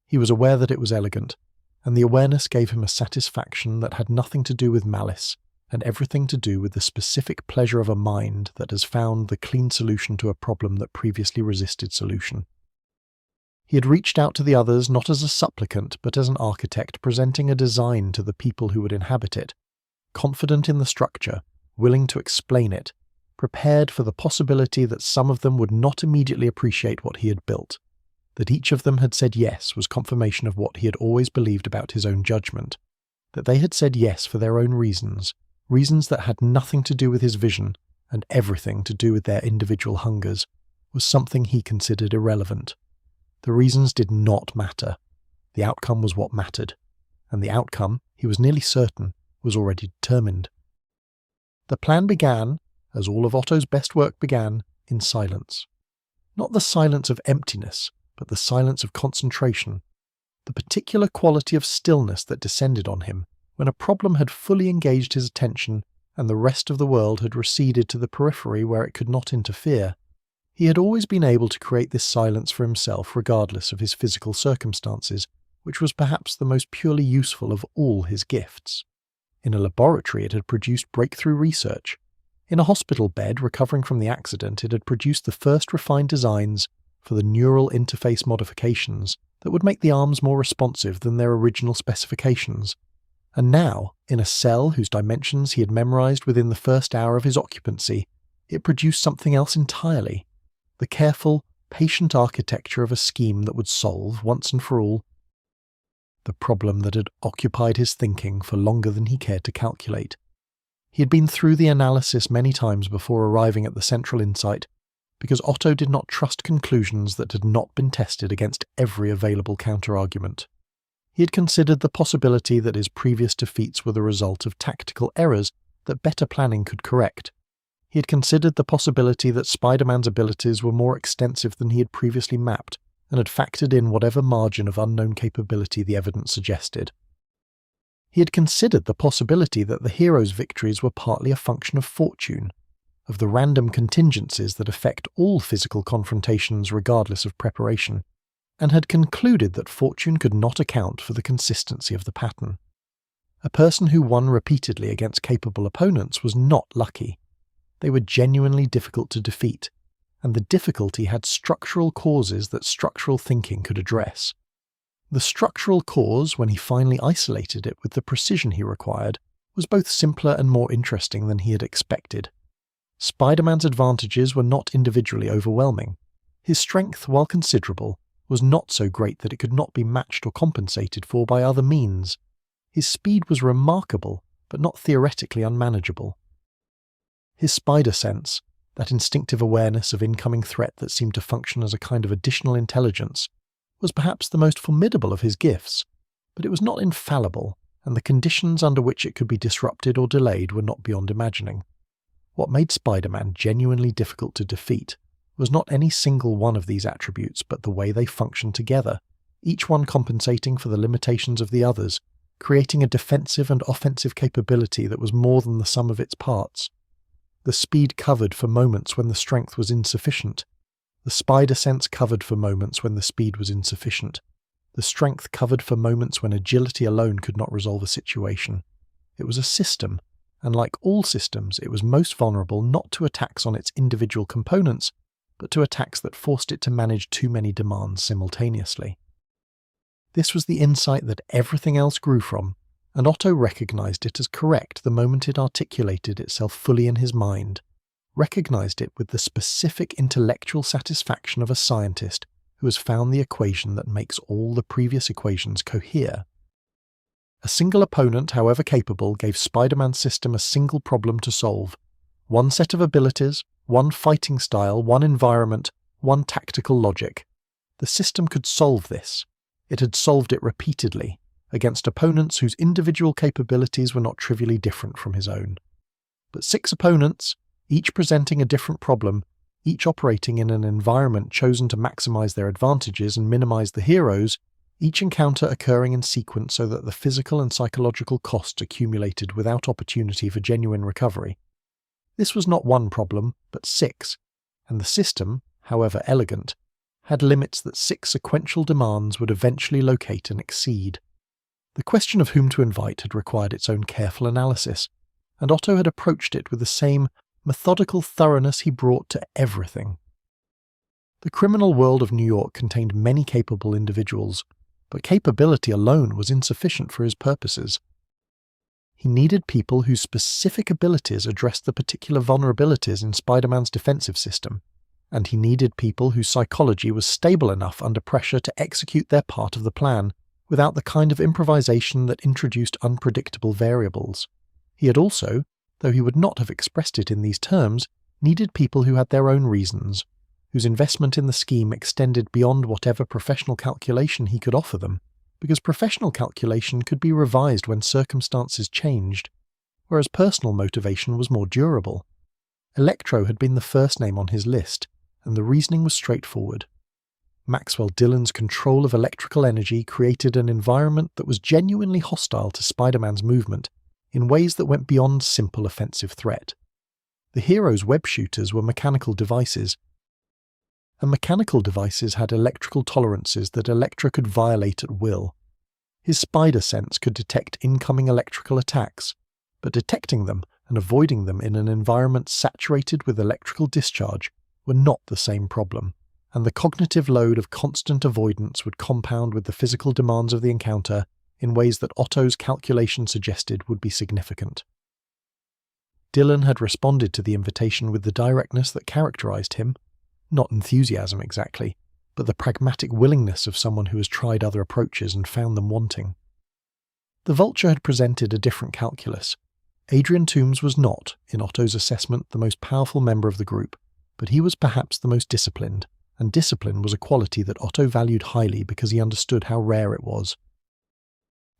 He was aware that it was elegant, and the awareness gave him a satisfaction that had nothing to do with malice, and everything to do with the specific pleasure of a mind that has found the clean solution to a problem that previously resisted solution. He had reached out to the others not as a supplicant but as an architect presenting a design to the people who would inhabit it, confident in the structure, willing to explain it, prepared for the possibility that some of them would not immediately appreciate what he had built. That each of them had said yes was confirmation of what he had always believed about his own judgment, that they had said yes for their own reasons, reasons that had nothing to do with his vision and everything to do with their individual hungers, was something he considered irrelevant. The reasons did not matter. The outcome was what mattered, and the outcome, he was nearly certain, was already determined. The plan began, as all of Otto's best work began, in silence. Not the silence of emptiness, but the silence of concentration, the particular quality of stillness that descended on him when a problem had fully engaged his attention and the rest of the world had receded to the periphery where it could not interfere. He had always been able to create this silence for himself regardless of his physical circumstances, which was perhaps the most purely useful of all his gifts. In a laboratory it had produced breakthrough research. In a hospital bed recovering from the accident it had produced the first refined designs for the neural interface modifications that would make the arms more responsive than their original specifications. And now, in a cell whose dimensions he had memorized within the first hour of his occupancy, it produced something else entirely. The careful, patient architecture of a scheme that would solve, once and for all, the problem that had occupied his thinking for longer than he cared to calculate. He had been through the analysis many times before arriving at the central insight, because Otto did not trust conclusions that had not been tested against every available counter-argument. He had considered the possibility that his previous defeats were the result of tactical errors that better planning could correct. He had considered the possibility that Spider-Man's abilities were more extensive than he had previously mapped, and had factored in whatever margin of unknown capability the evidence suggested. He had considered the possibility that the hero's victories were partly a function of fortune, of the random contingencies that affect all physical confrontations regardless of preparation, and had concluded that fortune could not account for the consistency of the pattern. A person who won repeatedly against capable opponents was not lucky. They were genuinely difficult to defeat, and the difficulty had structural causes that structural thinking could address. The structural cause, when he finally isolated it with the precision he required, was both simpler and more interesting than he had expected. Spider-Man's advantages were not individually overwhelming. His strength, while considerable, was not so great that it could not be matched or compensated for by other means. His speed was remarkable, but not theoretically unmanageable. His spider sense, that instinctive awareness of incoming threat that seemed to function as a kind of additional intelligence, was perhaps the most formidable of his gifts, but it was not infallible, and the conditions under which it could be disrupted or delayed were not beyond imagining. What made Spider-Man genuinely difficult to defeat was not any single one of these attributes, but the way they functioned together, each one compensating for the limitations of the others, creating a defensive and offensive capability that was more than the sum of its parts. The speed covered for moments when the strength was insufficient. The spider sense covered for moments when the speed was insufficient. The strength covered for moments when agility alone could not resolve a situation. It was a system, and like all systems, it was most vulnerable not to attacks on its individual components, but to attacks that forced it to manage too many demands simultaneously. This was the insight that everything else grew from, and Otto recognized it as correct the moment it articulated itself fully in his mind, recognized it with the specific intellectual satisfaction of a scientist who has found the equation that makes all the previous equations cohere. A single opponent, however capable, gave Spider-Man's system a single problem to solve. One set of abilities, one fighting style, one environment, one tactical logic. The system could solve this. It had solved it repeatedly, against opponents whose individual capabilities were not trivially different from his own. But 6 opponents, each presenting a different problem, each operating in an environment chosen to maximize their advantages and minimize the heroes, each encounter occurring in sequence so that the physical and psychological costs accumulated without opportunity for genuine recovery. This was not one problem, but 6, and the system, however elegant, had limits that 6 sequential demands would eventually locate and exceed. The question of whom to invite had required its own careful analysis, and Otto had approached it with the same methodical thoroughness he brought to everything. The criminal world of New York contained many capable individuals, but capability alone was insufficient for his purposes. He needed people whose specific abilities addressed the particular vulnerabilities in Spider-Man's defensive system, and he needed people whose psychology was stable enough under pressure to execute their part of the plan, without the kind of improvisation that introduced unpredictable variables. He had also, though he would not have expressed it in these terms, needed people who had their own reasons, whose investment in the scheme extended beyond whatever professional calculation he could offer them, because professional calculation could be revised when circumstances changed, whereas personal motivation was more durable. Electro had been the first name on his list, and the reasoning was straightforward. Maxwell Dillon's control of electrical energy created an environment that was genuinely hostile to Spider-Man's movement in ways that went beyond simple offensive threat. The hero's web shooters were mechanical devices, and mechanical devices had electrical tolerances that Electro could violate at will. His spider sense could detect incoming electrical attacks, but detecting them and avoiding them in an environment saturated with electrical discharge were not the same problem, and the cognitive load of constant avoidance would compound with the physical demands of the encounter in ways that Otto's calculation suggested would be significant. Dillon had responded to the invitation with the directness that characterized him, not enthusiasm exactly, but the pragmatic willingness of someone who has tried other approaches and found them wanting. The Vulture had presented a different calculus. Adrian Toombs was not, in Otto's assessment, the most powerful member of the group, but he was perhaps the most disciplined, and discipline was a quality that Otto valued highly because he understood how rare it was.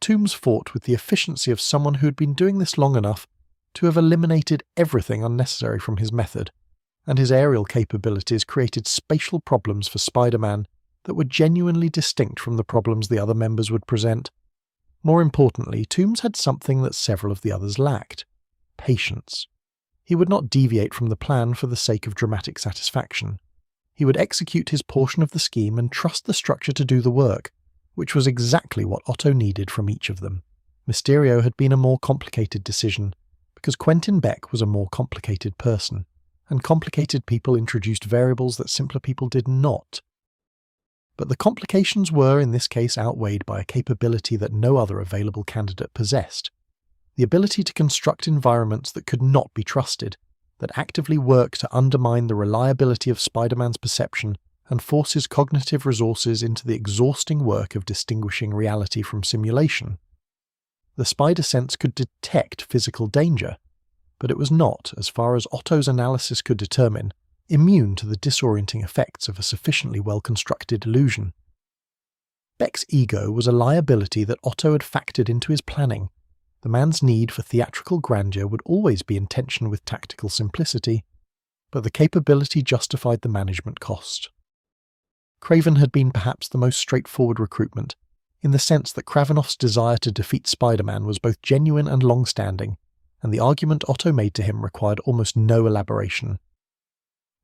Toombs fought with the efficiency of someone who had been doing this long enough to have eliminated everything unnecessary from his method, and his aerial capabilities created spatial problems for Spider-Man that were genuinely distinct from the problems the other members would present. More importantly, Toombs had something that several of the others lacked: patience. He would not deviate from the plan for the sake of dramatic satisfaction. He would execute his portion of the scheme and trust the structure to do the work, which was exactly what Otto needed from each of them. Mysterio had been a more complicated decision, because Quentin Beck was a more complicated person, and complicated people introduced variables that simpler people did not. But the complications were, in this case, outweighed by a capability that no other available candidate possessed: the ability to construct environments that could not be trusted, that actively work to undermine the reliability of Spider-Man's perception and force his cognitive resources into the exhausting work of distinguishing reality from simulation. The spider sense could detect physical danger, but it was not, as far as Otto's analysis could determine, immune to the disorienting effects of a sufficiently well-constructed illusion. Beck's ego was a liability that Otto had factored into his planning. The man's need for theatrical grandeur would always be in tension with tactical simplicity, but the capability justified the management cost. Kraven had been perhaps the most straightforward recruitment, in the sense that Kravinoff's desire to defeat Spider-Man was both genuine and long-standing, and the argument Otto made to him required almost no elaboration.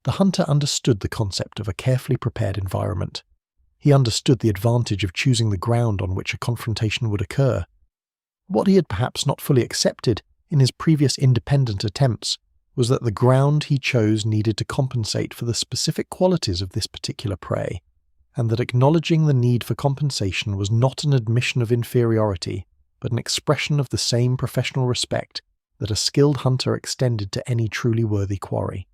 The Hunter understood the concept of a carefully prepared environment. He understood the advantage of choosing the ground on which a confrontation would occur. What he had perhaps not fully accepted in his previous independent attempts was that the ground he chose needed to compensate for the specific qualities of this particular prey, and that acknowledging the need for compensation was not an admission of inferiority, but an expression of the same professional respect that a skilled hunter extended to any truly worthy quarry.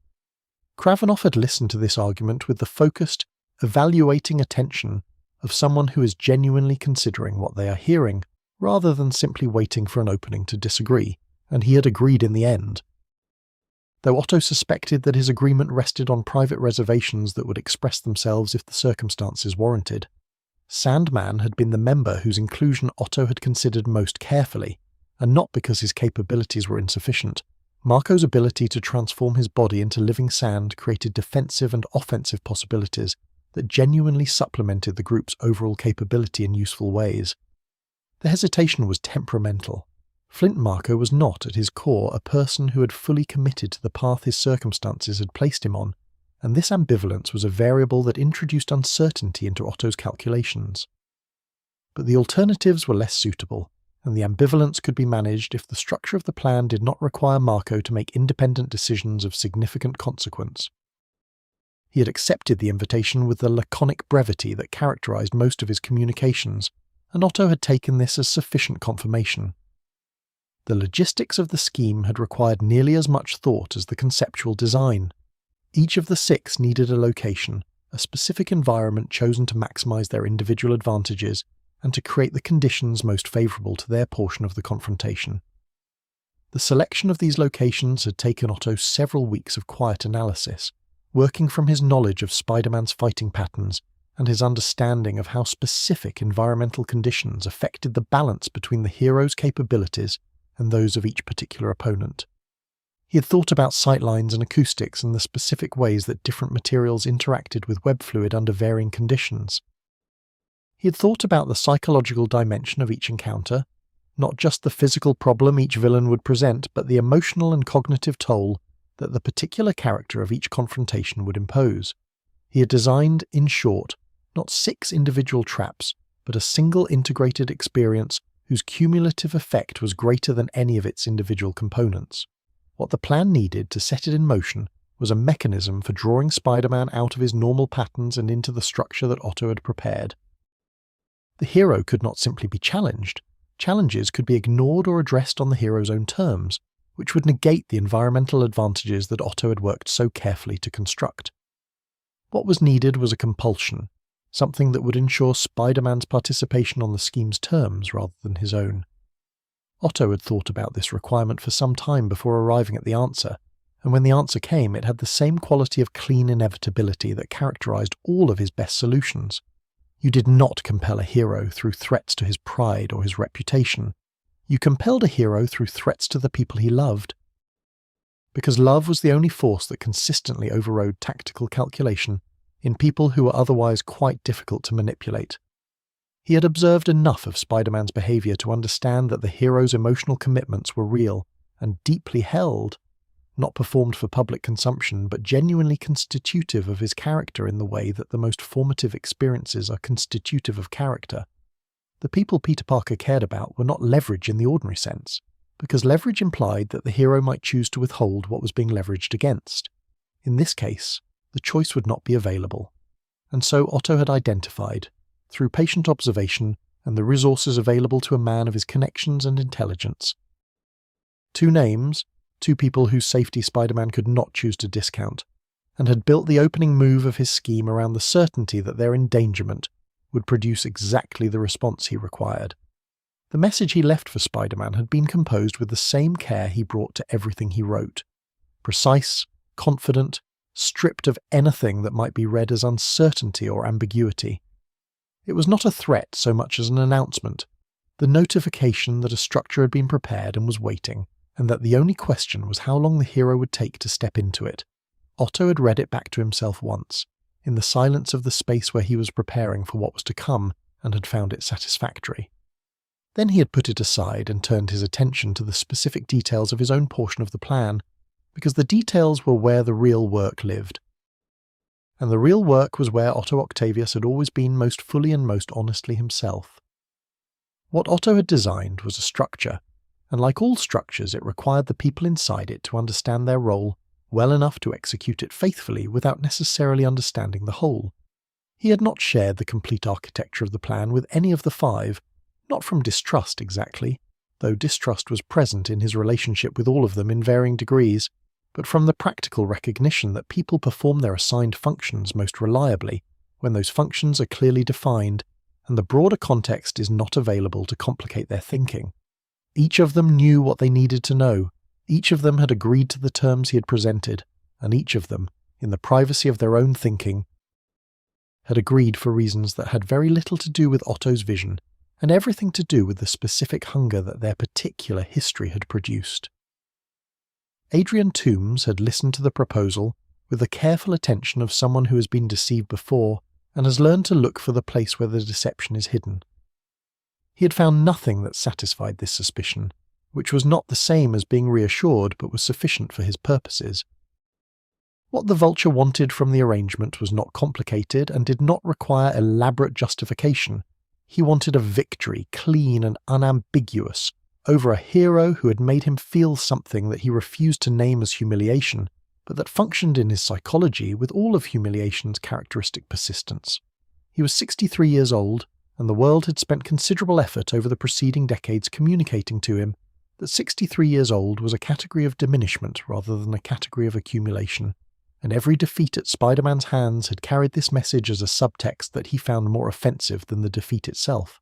Kravinoff had listened to this argument with the focused, evaluating attention of someone who is genuinely considering what they are hearing, rather than simply waiting for an opening to disagree, and he had agreed in the end. Though Otto suspected that his agreement rested on private reservations that would express themselves if the circumstances warranted, Sandman had been the member whose inclusion Otto had considered most carefully, and not because his capabilities were insufficient. Marco's ability to transform his body into living sand created defensive and offensive possibilities that genuinely supplemented the group's overall capability in useful ways. The hesitation was temperamental. Flint Marco was not, at his core, a person who had fully committed to the path his circumstances had placed him on, and this ambivalence was a variable that introduced uncertainty into Otto's calculations. But the alternatives were less suitable, and the ambivalence could be managed if the structure of the plan did not require Marco to make independent decisions of significant consequence. He had accepted the invitation with the laconic brevity that characterized most of his communications, and Otto had taken this as sufficient confirmation. The logistics of the scheme had required nearly as much thought as the conceptual design. Each of the six needed a location, a specific environment chosen to maximize their individual advantages and to create the conditions most favorable to their portion of the confrontation. The selection of these locations had taken Otto several weeks of quiet analysis, working from his knowledge of Spider-Man's fighting patterns and his understanding of how specific environmental conditions affected the balance between the hero's capabilities and those of each particular opponent. He had thought about sightlines and acoustics and the specific ways that different materials interacted with web fluid under varying conditions. He had thought about the psychological dimension of each encounter, not just the physical problem each villain would present, but the emotional and cognitive toll that the particular character of each confrontation would impose. He had designed, in short, not 6 individual traps, but a single integrated experience whose cumulative effect was greater than any of its individual components. What the plan needed to set it in motion was a mechanism for drawing Spider-Man out of his normal patterns and into the structure that Otto had prepared. The hero could not simply be challenged. Challenges could be ignored or addressed on the hero's own terms, which would negate the environmental advantages that Otto had worked so carefully to construct. What was needed was a compulsion, something that would ensure Spider-Man's participation on the scheme's terms rather than his own. Otto had thought about this requirement for some time before arriving at the answer, and when the answer came, it had the same quality of clean inevitability that characterized all of his best solutions. You did not compel a hero through threats to his pride or his reputation. You compelled a hero through threats to the people he loved. Because love was the only force that consistently overrode tactical calculation in people who were otherwise quite difficult to manipulate. He had observed enough of Spider-Man's behavior to understand that the hero's emotional commitments were real and deeply held, not performed for public consumption, but genuinely constitutive of his character in the way that the most formative experiences are constitutive of character. The people Peter Parker cared about were not leverage in the ordinary sense, because leverage implied that the hero might choose to withhold what was being leveraged against. In this case, the choice would not be available, and so Otto had identified, through patient observation and the resources available to a man of his connections and intelligence, 2 names, 2 people whose safety Spider-Man could not choose to discount, and had built the opening move of his scheme around the certainty that their endangerment would produce exactly the response he required. The message he left for Spider-Man had been composed with the same care he brought to everything he wrote. Precise, confident, stripped of anything that might be read as uncertainty or ambiguity. It was not a threat so much as an announcement, the notification that a structure had been prepared and was waiting, and that the only question was how long the hero would take to step into it. Otto had read it back to himself once, in the silence of the space where he was preparing for what was to come, and had found it satisfactory. Then he had put it aside and turned his attention to the specific details of his own portion of the plan, because the details were where the real work lived. And the real work was where Otto Octavius had always been most fully and most honestly himself. What Otto had designed was a structure, and like all structures it required the people inside it to understand their role well enough to execute it faithfully without necessarily understanding the whole. He had not shared the complete architecture of the plan with any of the 5, not from distrust exactly, though distrust was present in his relationship with all of them in varying degrees, but from the practical recognition that people perform their assigned functions most reliably when those functions are clearly defined and the broader context is not available to complicate their thinking. Each of them knew what they needed to know, each of them had agreed to the terms he had presented, and each of them, in the privacy of their own thinking, had agreed for reasons that had very little to do with Otto's vision and everything to do with the specific hunger that their particular history had produced. Adrian Toombs had listened to the proposal with the careful attention of someone who has been deceived before and has learned to look for the place where the deception is hidden. He had found nothing that satisfied this suspicion, which was not the same as being reassured but was sufficient for his purposes. What the Vulture wanted from the arrangement was not complicated and did not require elaborate justification. He wanted a victory, clean and unambiguous, over a hero who had made him feel something that he refused to name as humiliation, but that functioned in his psychology with all of humiliation's characteristic persistence. He was 63 years old, and the world had spent considerable effort over the preceding decades communicating to him that 63 years old was a category of diminishment rather than a category of accumulation, and every defeat at Spider-Man's hands had carried this message as a subtext that he found more offensive than the defeat itself.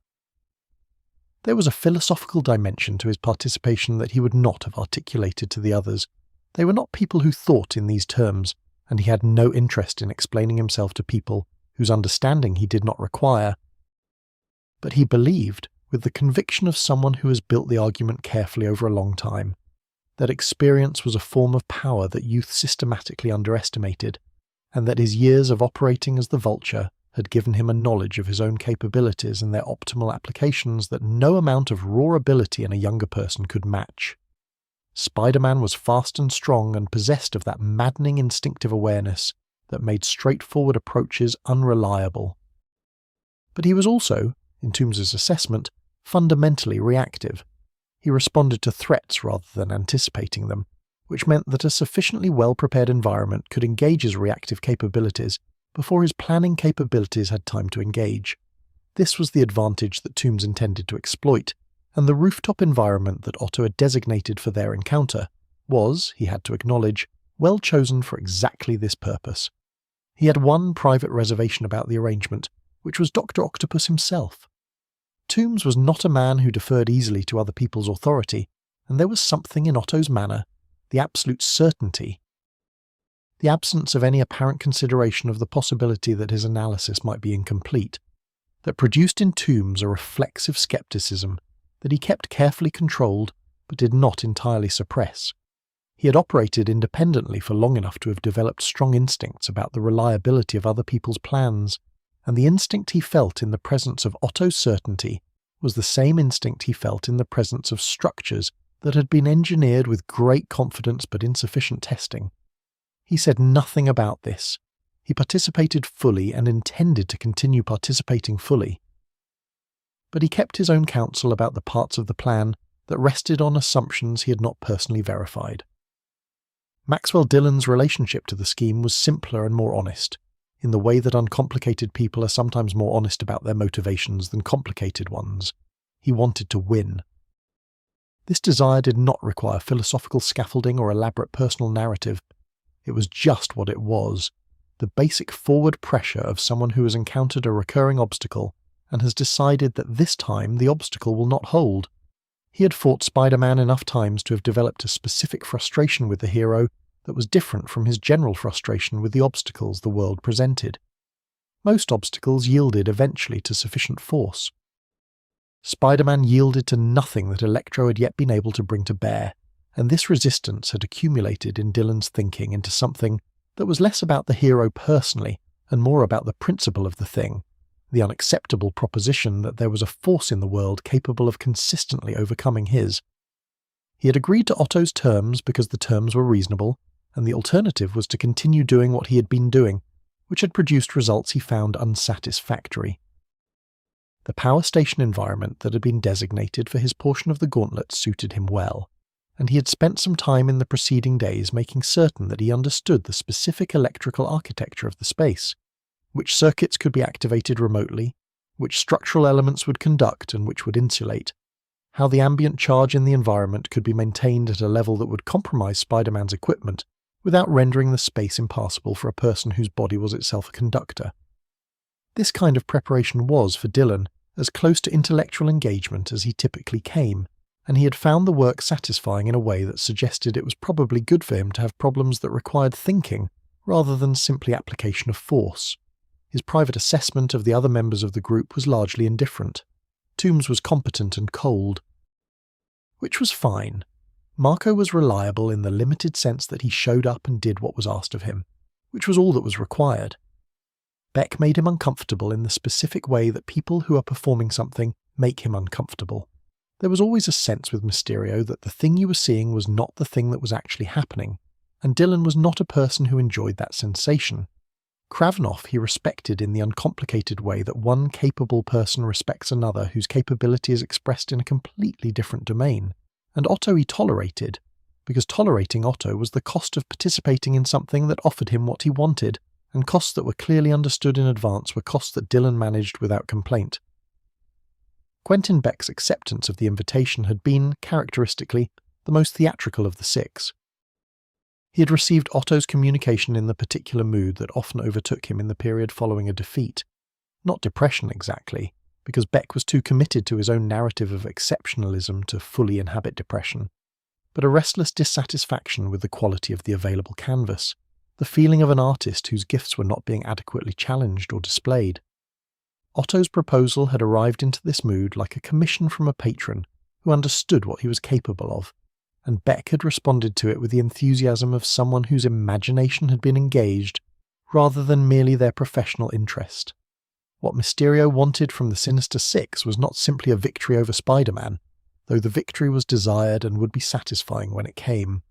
There was a philosophical dimension to his participation that he would not have articulated to the others. They were not people who thought in these terms, and he had no interest in explaining himself to people whose understanding he did not require. But he believed, with the conviction of someone who has built the argument carefully over a long time, that experience was a form of power that youth systematically underestimated, and that his years of operating as the Vulture had given him a knowledge of his own capabilities and their optimal applications that no amount of raw ability in a younger person could match. Spider-Man was fast and strong and possessed of that maddening instinctive awareness that made straightforward approaches unreliable. But he was also, in Toombs' assessment, fundamentally reactive. He responded to threats rather than anticipating them, which meant that a sufficiently well-prepared environment could engage his reactive capabilities before his planning capabilities had time to engage. This was the advantage that Toombs intended to exploit, and the rooftop environment that Otto had designated for their encounter was, he had to acknowledge, well chosen for exactly this purpose. He had one private reservation about the arrangement, which was Dr. Octopus himself. Toombs was not a man who deferred easily to other people's authority, and there was something in Otto's manner, the absolute certainty, the absence of any apparent consideration of the possibility that his analysis might be incomplete, that produced in Toombs a reflexive skepticism that he kept carefully controlled but did not entirely suppress. He had operated independently for long enough to have developed strong instincts about the reliability of other people's plans, and the instinct he felt in the presence of Otto's certainty was the same instinct he felt in the presence of structures that had been engineered with great confidence but insufficient testing. He said nothing about this. He participated fully and intended to continue participating fully. But he kept his own counsel about the parts of the plan that rested on assumptions he had not personally verified. Maxwell Dillon's relationship to the scheme was simpler and more honest, in the way that uncomplicated people are sometimes more honest about their motivations than complicated ones. He wanted to win. This desire did not require philosophical scaffolding or elaborate personal narrative. It was just what it was, the basic forward pressure of someone who has encountered a recurring obstacle and has decided that this time the obstacle will not hold. He had fought Spider-Man enough times to have developed a specific frustration with the hero that was different from his general frustration with the obstacles the world presented. Most obstacles yielded eventually to sufficient force. Spider-Man yielded to nothing that Electro had yet been able to bring to bear, and this resistance had accumulated in Dillon's thinking into something that was less about the hero personally and more about the principle of the thing, the unacceptable proposition that there was a force in the world capable of consistently overcoming his. He had agreed to Otto's terms because the terms were reasonable, and the alternative was to continue doing what he had been doing, which had produced results he found unsatisfactory. The power station environment that had been designated for his portion of the gauntlet suited him well, and he had spent some time in the preceding days making certain that he understood the specific electrical architecture of the space, which circuits could be activated remotely, which structural elements would conduct and which would insulate, how the ambient charge in the environment could be maintained at a level that would compromise Spider-Man's equipment without rendering the space impassable for a person whose body was itself a conductor. This kind of preparation was, for Dillon, as close to intellectual engagement as he typically came, and he had found the work satisfying in a way that suggested it was probably good for him to have problems that required thinking rather than simply application of force. His private assessment of the other members of the group was largely indifferent. Toombs was competent and cold. Which was fine. Marco was reliable in the limited sense that he showed up and did what was asked of him, which was all that was required. Beck made him uncomfortable in the specific way that people who are performing something make him uncomfortable. There was always a sense with Mysterio that the thing you were seeing was not the thing that was actually happening, and Dylan was not a person who enjoyed that sensation. Kravinoff he respected in the uncomplicated way that one capable person respects another whose capability is expressed in a completely different domain, and Otto he tolerated, because tolerating Otto was the cost of participating in something that offered him what he wanted, and costs that were clearly understood in advance were costs that Dylan managed without complaint. Quentin Beck's acceptance of the invitation had been, characteristically, the most theatrical of the six. He had received Otto's communication in the particular mood that often overtook him in the period following a defeat. Not depression exactly, because Beck was too committed to his own narrative of exceptionalism to fully inhabit depression, but a restless dissatisfaction with the quality of the available canvas, the feeling of an artist whose gifts were not being adequately challenged or displayed. Otto's proposal had arrived into this mood like a commission from a patron who understood what he was capable of, and Beck had responded to it with the enthusiasm of someone whose imagination had been engaged rather than merely their professional interest. What Mysterio wanted from the Sinister Six was not simply a victory over Spider-Man, though the victory was desired and would be satisfying when it came.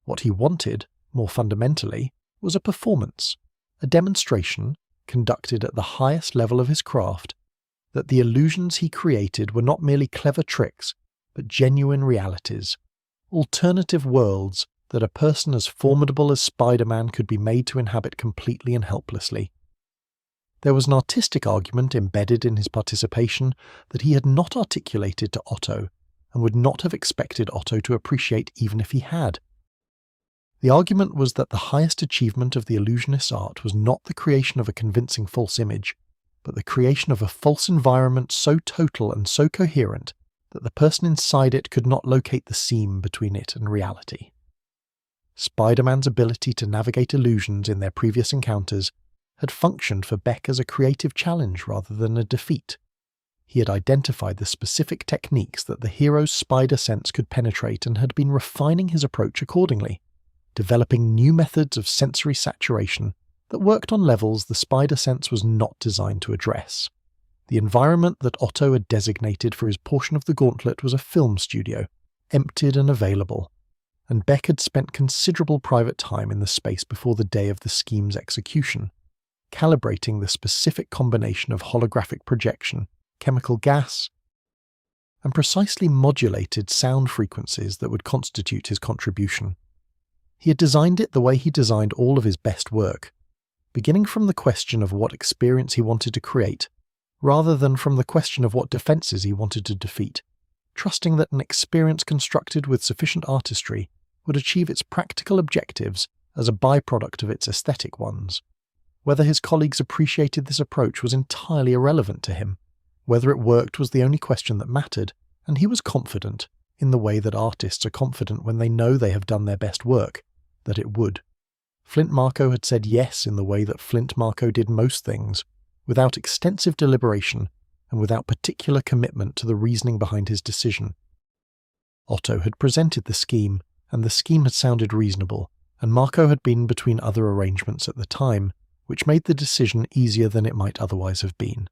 What he wanted, more fundamentally, was a performance, a demonstration, conducted at the highest level of his craft, that the illusions he created were not merely clever tricks, but genuine realities, alternative worlds that a person as formidable as Spider-Man could be made to inhabit completely and helplessly. There was an artistic argument embedded in his participation that he had not articulated to Otto, and would not have expected Otto to appreciate even if he had. The argument was that the highest achievement of the illusionist's art was not the creation of a convincing false image, but the creation of a false environment so total and so coherent that the person inside it could not locate the seam between it and reality. Spider-Man's ability to navigate illusions in their previous encounters had functioned for Beck as a creative challenge rather than a defeat. He had identified the specific techniques that the hero's spider sense could penetrate and had been refining his approach accordingly, developing new methods of sensory saturation that worked on levels the spider sense was not designed to address. The environment that Otto had designated for his portion of the gauntlet was a film studio, emptied and available, and Beck had spent considerable private time in the space before the day of the scheme's execution, calibrating the specific combination of holographic projection, chemical gas, and precisely modulated sound frequencies that would constitute his contribution. He had designed it the way he designed all of his best work, beginning from the question of what experience he wanted to create, rather than from the question of what defenses he wanted to defeat, trusting that an experience constructed with sufficient artistry would achieve its practical objectives as a byproduct of its aesthetic ones. Whether his colleagues appreciated this approach was entirely irrelevant to him. Whether it worked was the only question that mattered, and he was confident, in the way that artists are confident when they know they have done their best work, that it would. Flint Marko had said yes in the way that Flint Marko did most things, without extensive deliberation and without particular commitment to the reasoning behind his decision. Otto had presented the scheme, and the scheme had sounded reasonable, and Marko had been between other arrangements at the time, which made the decision easier than it might otherwise have been.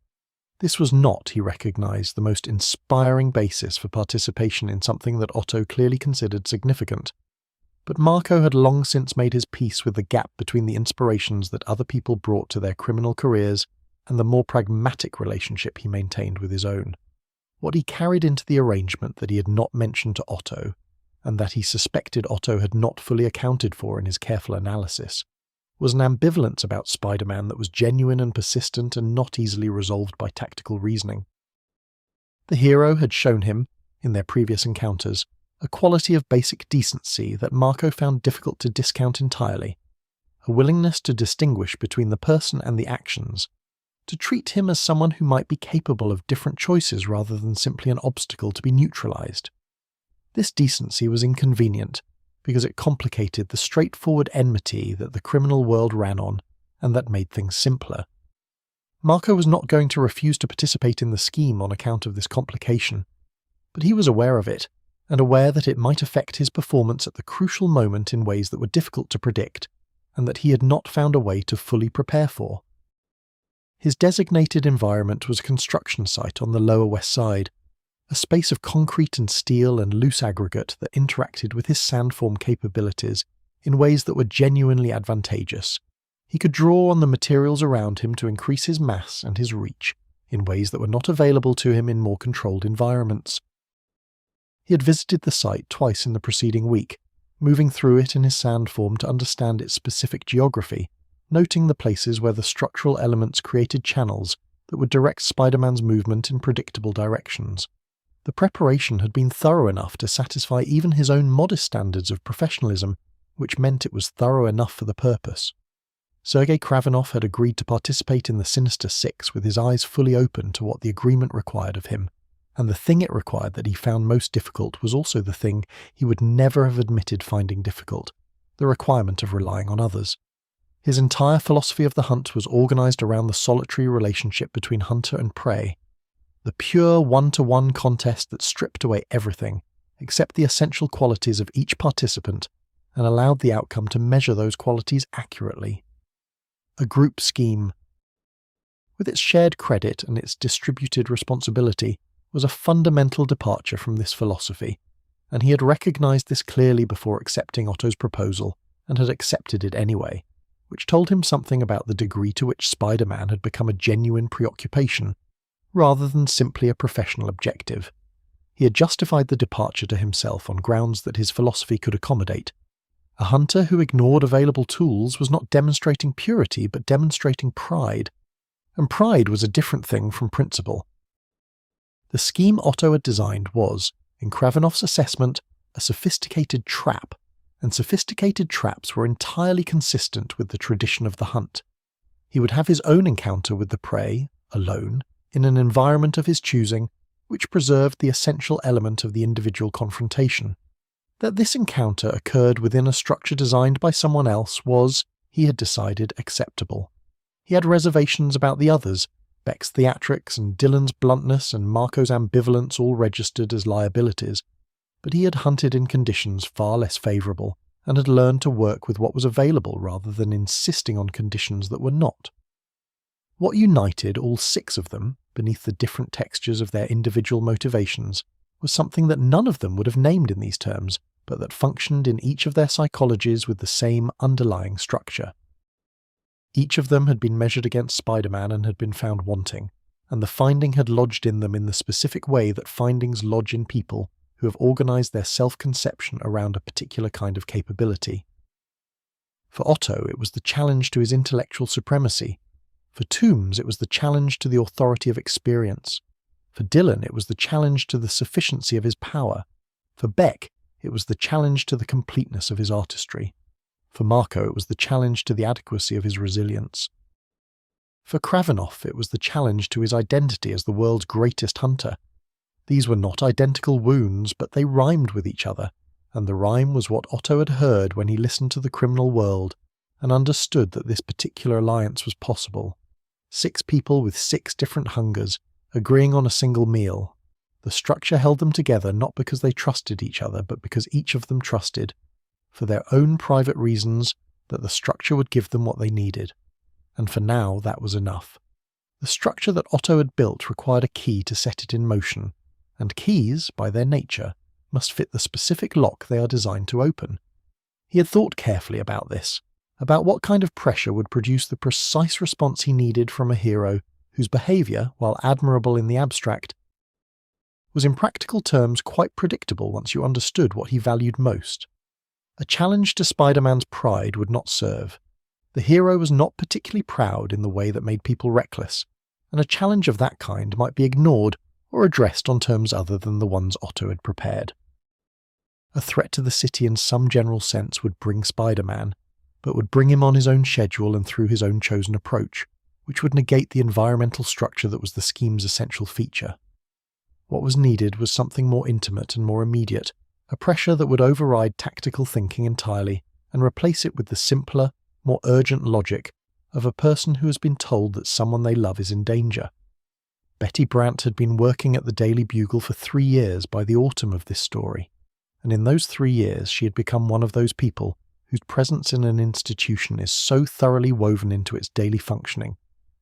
This was not, he recognized, the most inspiring basis for participation in something that Otto clearly considered significant, but Marko had long since made his peace with the gap between the inspirations that other people brought to their criminal careers and the more pragmatic relationship he maintained with his own. What he carried into the arrangement that he had not mentioned to Otto, and that he suspected Otto had not fully accounted for in his careful analysis, was an ambivalence about Spider-Man that was genuine and persistent and not easily resolved by tactical reasoning. The hero had shown him, in their previous encounters, a quality of basic decency that Marko found difficult to discount entirely, a willingness to distinguish between the person and the actions, to treat him as someone who might be capable of different choices rather than simply an obstacle to be neutralized. This decency was inconvenient, because it complicated the straightforward enmity that the criminal world ran on, and that made things simpler. Marco was not going to refuse to participate in the scheme on account of this complication, but he was aware of it, and aware that it might affect his performance at the crucial moment in ways that were difficult to predict, and that he had not found a way to fully prepare for. His designated environment was a construction site on the Lower West Side, a space of concrete and steel and loose aggregate that interacted with his sandform capabilities in ways that were genuinely advantageous. He could draw on the materials around him to increase his mass and his reach in ways that were not available to him in more controlled environments. He had visited the site twice in the preceding week, moving through it in his sandform to understand its specific geography, noting the places where the structural elements created channels that would direct Spider-Man's movement in predictable directions. The preparation had been thorough enough to satisfy even his own modest standards of professionalism, which meant it was thorough enough for the purpose. Sergei Kravinoff had agreed to participate in the Sinister Six with his eyes fully open to what the agreement required of him, and the thing it required that he found most difficult was also the thing he would never have admitted finding difficult, the requirement of relying on others. His entire philosophy of the hunt was organised around the solitary relationship between hunter and prey, the pure one-to-one contest that stripped away everything, except the essential qualities of each participant, and allowed the outcome to measure those qualities accurately. A group scheme, with its shared credit and its distributed responsibility, was a fundamental departure from this philosophy, and he had recognised this clearly before accepting Otto's proposal, and had accepted it anyway, which told him something about the degree to which Spider-Man had become a genuine preoccupation, rather than simply a professional objective. He had justified the departure to himself on grounds that his philosophy could accommodate. A hunter who ignored available tools was not demonstrating purity but demonstrating pride, and pride was a different thing from principle. The scheme Otto had designed was, in Kravinoff's assessment, a sophisticated trap, and sophisticated traps were entirely consistent with the tradition of the hunt. He would have his own encounter with the prey, alone, in an environment of his choosing, which preserved the essential element of the individual confrontation. That this encounter occurred within a structure designed by someone else was, he had decided, acceptable. He had reservations about the others, Beck's theatrics and Dylan's bluntness and Marco's ambivalence all registered as liabilities, but he had hunted in conditions far less favourable, and had learned to work with what was available rather than insisting on conditions that were not. What united all six of them, beneath the different textures of their individual motivations, was something that none of them would have named in these terms, but that functioned in each of their psychologies with the same underlying structure. Each of them had been measured against Spider-Man and had been found wanting, and the finding had lodged in them in the specific way that findings lodge in people who have organised their self-conception around a particular kind of capability. For Otto, it was the challenge to his intellectual supremacy. For Toombs, it was the challenge to the authority of experience. For Dylan, it was the challenge to the sufficiency of his power. For Beck, it was the challenge to the completeness of his artistry. For Marco, it was the challenge to the adequacy of his resilience. For Kravinoff, it was the challenge to his identity as the world's greatest hunter. These were not identical wounds, but they rhymed with each other, and the rhyme was what Otto had heard when he listened to the criminal world and understood that this particular alliance was possible. 6 people with 6 different hungers, agreeing on a single meal. The structure held them together not because they trusted each other, but because each of them trusted, for their own private reasons, that the structure would give them what they needed. And for now, that was enough. The structure that Otto had built required a key to set it in motion, and keys, by their nature, must fit the specific lock they are designed to open. He had thought carefully about this, about what kind of pressure would produce the precise response he needed from a hero whose behaviour, while admirable in the abstract, was in practical terms quite predictable once you understood what he valued most. A challenge to Spider-Man's pride would not serve. The hero was not particularly proud in the way that made people reckless, and a challenge of that kind might be ignored or addressed on terms other than the ones Otto had prepared. A threat to the city in some general sense would bring Spider-Man, but would bring him on his own schedule and through his own chosen approach, which would negate the environmental structure that was the scheme's essential feature. What was needed was something more intimate and more immediate, a pressure that would override tactical thinking entirely and replace it with the simpler, more urgent logic of a person who has been told that someone they love is in danger. Betty Brant had been working at the Daily Bugle for 3 years by the autumn of this story, and in those 3 years she had become one of those people whose presence in an institution is so thoroughly woven into its daily functioning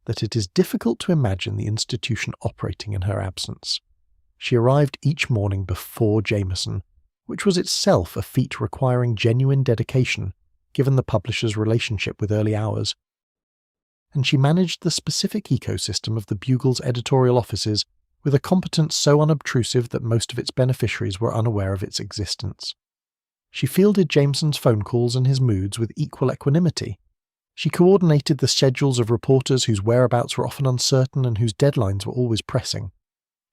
that it is difficult to imagine the institution operating in her absence. She arrived each morning before Jameson, which was itself a feat requiring genuine dedication given the publisher's relationship with Early Hours, and she managed the specific ecosystem of the Bugle's editorial offices with a competence so unobtrusive that most of its beneficiaries were unaware of its existence. She fielded Jameson's phone calls and his moods with equal equanimity. She coordinated the schedules of reporters whose whereabouts were often uncertain and whose deadlines were always pressing.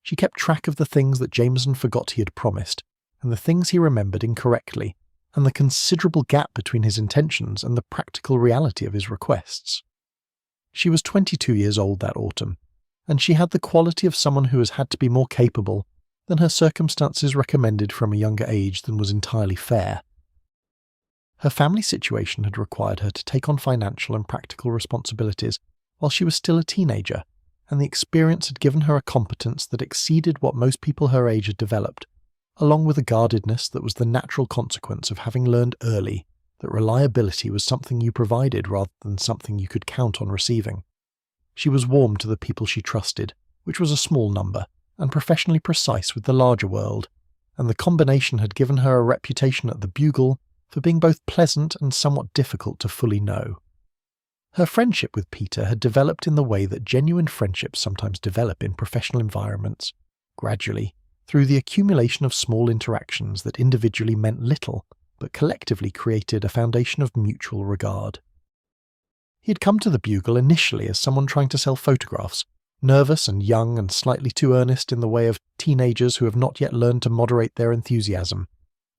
She kept track of the things that Jameson forgot he had promised, and the things he remembered incorrectly, and the considerable gap between his intentions and the practical reality of his requests. She was 22 years old that autumn, and she had the quality of someone who has had to be more capable than her circumstances recommended from a younger age than was entirely fair. Her family situation had required her to take on financial and practical responsibilities while she was still a teenager, and the experience had given her a competence that exceeded what most people her age had developed, along with a guardedness that was the natural consequence of having learned early that reliability was something you provided rather than something you could count on receiving. She was warm to the people she trusted, which was a small number, and professionally precise with the larger world, and the combination had given her a reputation at the Bugle for being both pleasant and somewhat difficult to fully know. Her friendship with Peter had developed in the way that genuine friendships sometimes develop in professional environments, gradually, through the accumulation of small interactions that individually meant little, but collectively created a foundation of mutual regard. He had come to the Bugle initially as someone trying to sell photographs, nervous and young and slightly too earnest in the way of teenagers who have not yet learned to moderate their enthusiasm,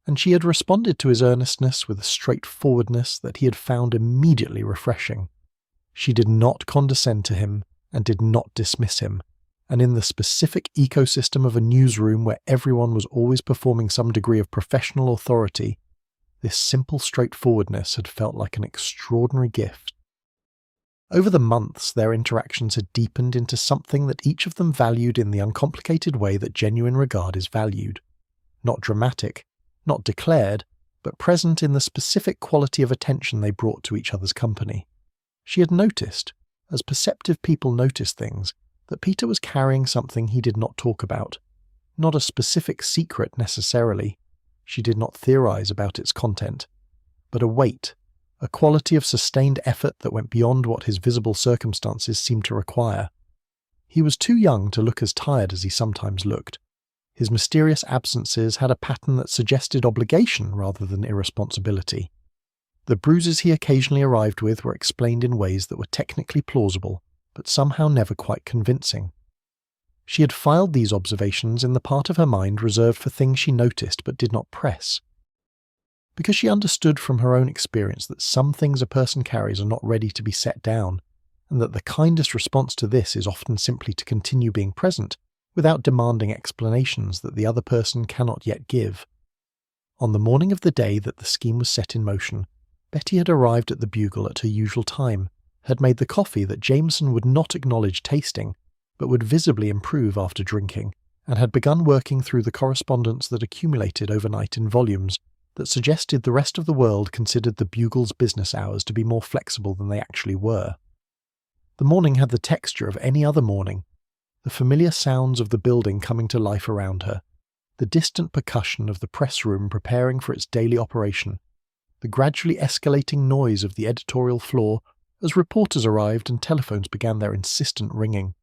and she had responded to his earnestness with a straightforwardness that he had found immediately refreshing. She did not condescend to him and did not dismiss him, and in the specific ecosystem of a newsroom where everyone was always performing some degree of professional authority, this simple straightforwardness had felt like an extraordinary gift. Over the months, their interactions had deepened into something that each of them valued in the uncomplicated way that genuine regard is valued. Not dramatic, not declared, but present in the specific quality of attention they brought to each other's company. She had noticed, as perceptive people notice things, that Peter was carrying something he did not talk about. Not a specific secret necessarily. She did not theorize about its content, but a weight, a quality of sustained effort that went beyond what his visible circumstances seemed to require. He was too young to look as tired as he sometimes looked. His mysterious absences had a pattern that suggested obligation rather than irresponsibility. The bruises he occasionally arrived with were explained in ways that were technically plausible, but somehow never quite convincing. She had filed these observations in the part of her mind reserved for things she noticed but did not press. Because she understood from her own experience that some things a person carries are not ready to be set down, and that the kindest response to this is often simply to continue being present, without demanding explanations that the other person cannot yet give. On the morning of the day that the scheme was set in motion, Betty had arrived at the Bugle at her usual time, had made the coffee that Jameson would not acknowledge tasting, but would visibly improve after drinking, and had begun working through the correspondence that accumulated overnight in volumes that suggested the rest of the world considered the Bugle's business hours to be more flexible than they actually were. The morning had the texture of any other morning, the familiar sounds of the building coming to life around her, the distant percussion of the press room preparing for its daily operation, the gradually escalating noise of the editorial floor as reporters arrived and telephones began their insistent ringing.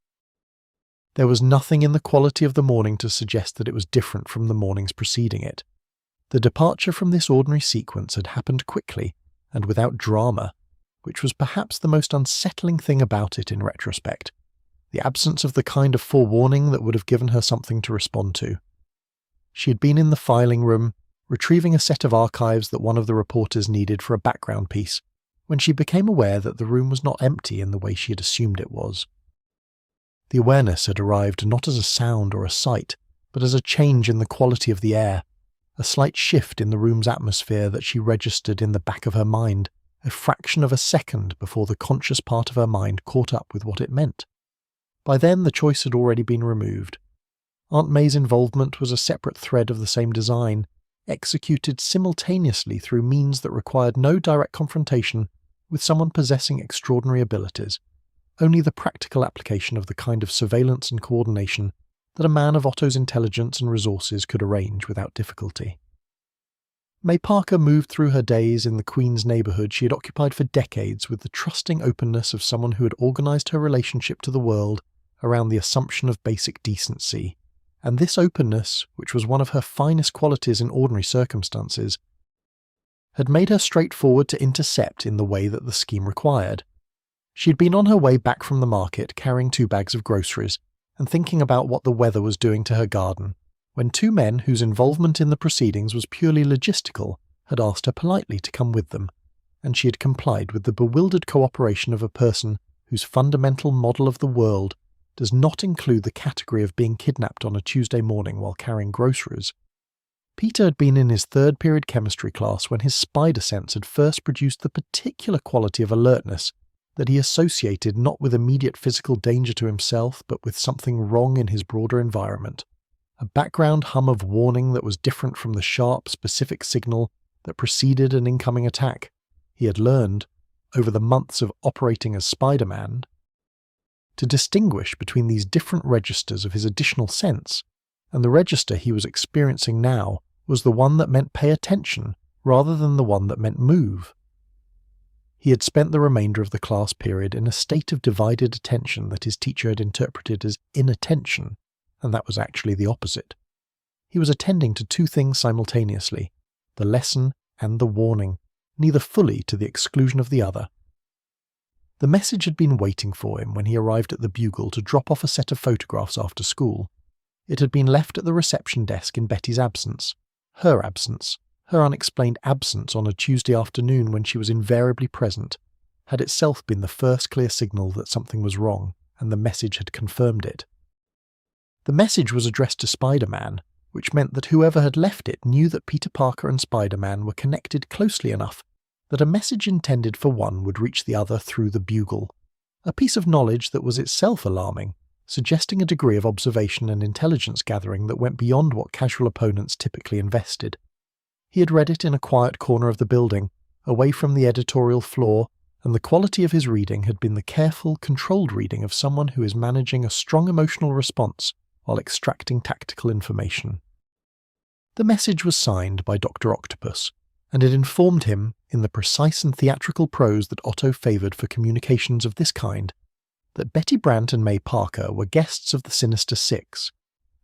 There was nothing in the quality of the morning to suggest that it was different from the mornings preceding it. The departure from this ordinary sequence had happened quickly and without drama, which was perhaps the most unsettling thing about it in retrospect, the absence of the kind of forewarning that would have given her something to respond to. She had been in the filing room, retrieving a set of archives that one of the reporters needed for a background piece, when she became aware that the room was not empty in the way she had assumed it was. The awareness had arrived not as a sound or a sight, but as a change in the quality of the air, a slight shift in the room's atmosphere that she registered in the back of her mind, a fraction of a second before the conscious part of her mind caught up with what it meant. By then, the choice had already been removed. Aunt May's involvement was a separate thread of the same design, executed simultaneously through means that required no direct confrontation with someone possessing extraordinary abilities, only the practical application of the kind of surveillance and coordination that a man of Otto's intelligence and resources could arrange without difficulty. May Parker moved through her days in the Queens neighbourhood she had occupied for decades with the trusting openness of someone who had organised her relationship to the world around the assumption of basic decency, and this openness, which was one of her finest qualities in ordinary circumstances, had made her straightforward to intercept in the way that the scheme required. She had been on her way back from the market carrying 2 bags of groceries and thinking about what the weather was doing to her garden, when 2 men whose involvement in the proceedings was purely logistical had asked her politely to come with them, and she had complied with the bewildered cooperation of a person whose fundamental model of the world does not include the category of being kidnapped on a Tuesday morning while carrying groceries. Peter had been in his 3rd period chemistry class when his spider sense had first produced the particular quality of alertness that he associated not with immediate physical danger to himself but with something wrong in his broader environment, a background hum of warning that was different from the sharp, specific signal that preceded an incoming attack. He had learned, over the months of operating as Spider-Man, to distinguish between these different registers of his additional sense, and the register he was experiencing now was the one that meant pay attention rather than the one that meant move. He had spent the remainder of the class period in a state of divided attention that his teacher had interpreted as inattention, and that was actually the opposite. He was attending to 2 things simultaneously, the lesson and the warning, neither fully to the exclusion of the other. The message had been waiting for him when he arrived at the Bugle to drop off a set of photographs after school. It had been left at the reception desk in Betty's absence, her unexplained absence on a Tuesday afternoon when she was invariably present, had itself been the first clear signal that something was wrong, and the message had confirmed it. The message was addressed to Spider-Man, which meant that whoever had left it knew that Peter Parker and Spider-Man were connected closely enough that a message intended for one would reach the other through the Bugle, a piece of knowledge that was itself alarming, suggesting a degree of observation and intelligence gathering that went beyond what casual opponents typically invested. He had read it in a quiet corner of the building, away from the editorial floor, and the quality of his reading had been the careful, controlled reading of someone who is managing a strong emotional response while extracting tactical information. The message was signed by Dr. Octopus, and it informed him, in the precise and theatrical prose that Otto favoured for communications of this kind, that Betty Brant and May Parker were guests of the Sinister Six,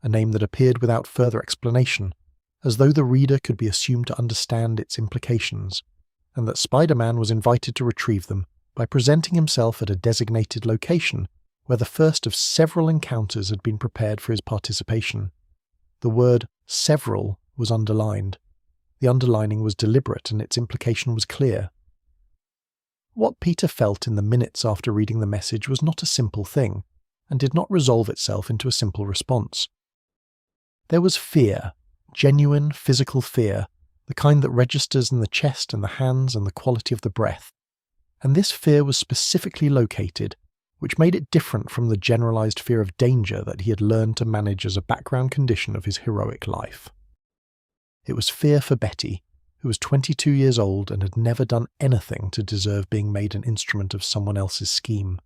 a name that appeared without further explanation, as though the reader could be assumed to understand its implications, and that Spider-Man was invited to retrieve them by presenting himself at a designated location where the first of several encounters had been prepared for his participation. The word "several" was underlined. The underlining was deliberate and its implication was clear. What Peter felt in the minutes after reading the message was not a simple thing, and did not resolve itself into a simple response. There was fear, genuine physical fear, the kind that registers in the chest and the hands and the quality of the breath, and this fear was specifically located, which made it different from the generalized fear of danger that he had learned to manage as a background condition of his heroic life. It was fear for Betty, who was 22 years old and had never done anything to deserve being made an instrument of someone else's scheme.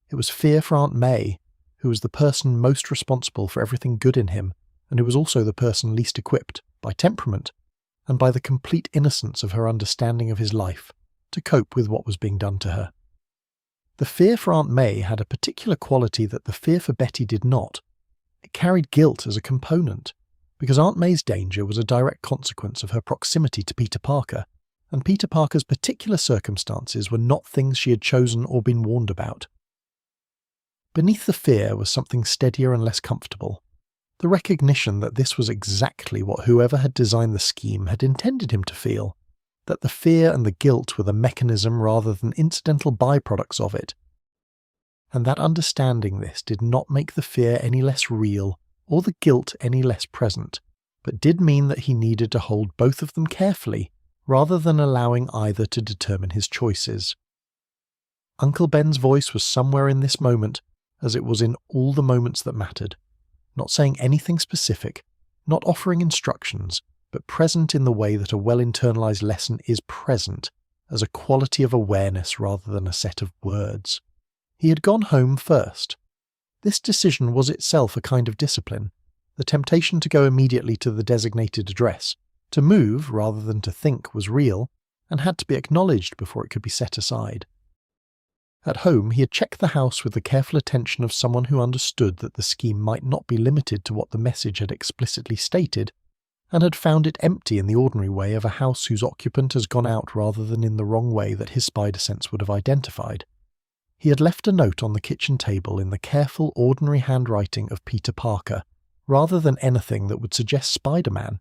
It was fear for Aunt May, who was the person most responsible for everything good in him, and who was also the person least equipped, by temperament, and by the complete innocence of her understanding of his life, to cope with what was being done to her. The fear for Aunt May had a particular quality that the fear for Betty did not. It carried guilt as a component, because Aunt May's danger was a direct consequence of her proximity to Peter Parker, and Peter Parker's particular circumstances were not things she had chosen or been warned about. Beneath the fear was something steadier and less comfortable, the recognition that this was exactly what whoever had designed the scheme had intended him to feel, that the fear and the guilt were the mechanism rather than incidental byproducts of it, and that understanding this did not make the fear any less real or the guilt any less present, but did mean that he needed to hold both of them carefully rather than allowing either to determine his choices. Uncle Ben's voice was somewhere in this moment, as it was in all the moments that mattered, not saying anything specific, not offering instructions, but present in the way that a well-internalized lesson is present, as a quality of awareness rather than a set of words. He had gone home first. This decision was itself a kind of discipline. The temptation to go immediately to the designated address, to move rather than to think, was real, and had to be acknowledged before it could be set aside. At home, he had checked the house with the careful attention of someone who understood that the scheme might not be limited to what the message had explicitly stated, and had found it empty in the ordinary way of a house whose occupant has gone out rather than in the wrong way that his spider sense would have identified. He had left a note on the kitchen table in the careful, ordinary handwriting of Peter Parker, rather than anything that would suggest Spider-Man,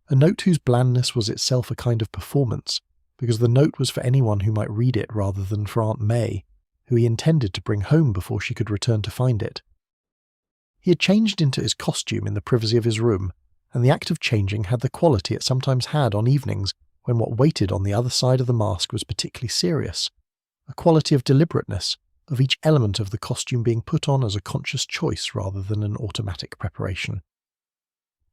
a note whose blandness was itself a kind of performance, because the note was for anyone who might read it rather than for Aunt May, who he intended to bring home before she could return to find it. He had changed into his costume in the privacy of his room, and the act of changing had the quality it sometimes had on evenings when what waited on the other side of the mask was particularly serious, a quality of deliberateness, of each element of the costume being put on as a conscious choice rather than an automatic preparation.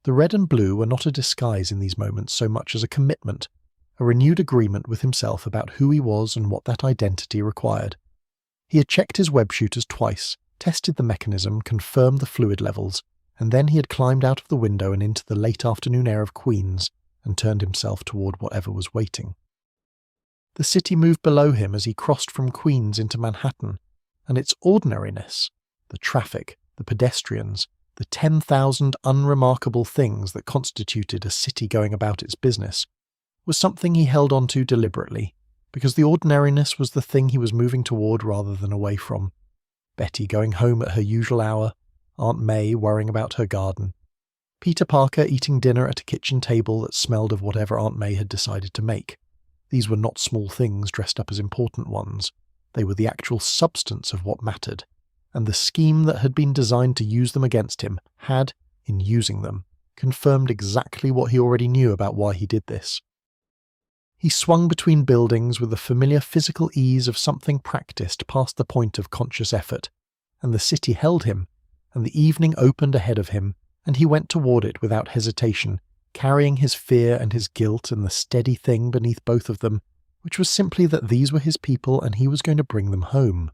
The red and blue were not a disguise in these moments so much as a commitment, a renewed agreement with himself about who he was and what that identity required. He had checked his web shooters twice, tested the mechanism, confirmed the fluid levels, and then he had climbed out of the window and into the late afternoon air of Queens and turned himself toward whatever was waiting. The city moved below him as he crossed from Queens into Manhattan, and its ordinariness, the traffic, the pedestrians, the 10,000 unremarkable things that constituted a city going about its business, was something he held on to deliberately, because the ordinariness was the thing he was moving toward rather than away from. Betty going home at her usual hour, Aunt May worrying about her garden, Peter Parker eating dinner at a kitchen table that smelled of whatever Aunt May had decided to make. These were not small things dressed up as important ones. They were the actual substance of what mattered, and the scheme that had been designed to use them against him had, in using them, confirmed exactly what he already knew about why he did this. He swung between buildings with the familiar physical ease of something practiced past the point of conscious effort, and the city held him, and the evening opened ahead of him, and he went toward it without hesitation, carrying his fear and his guilt and the steady thing beneath both of them, which was simply that these were his people and he was going to bring them home.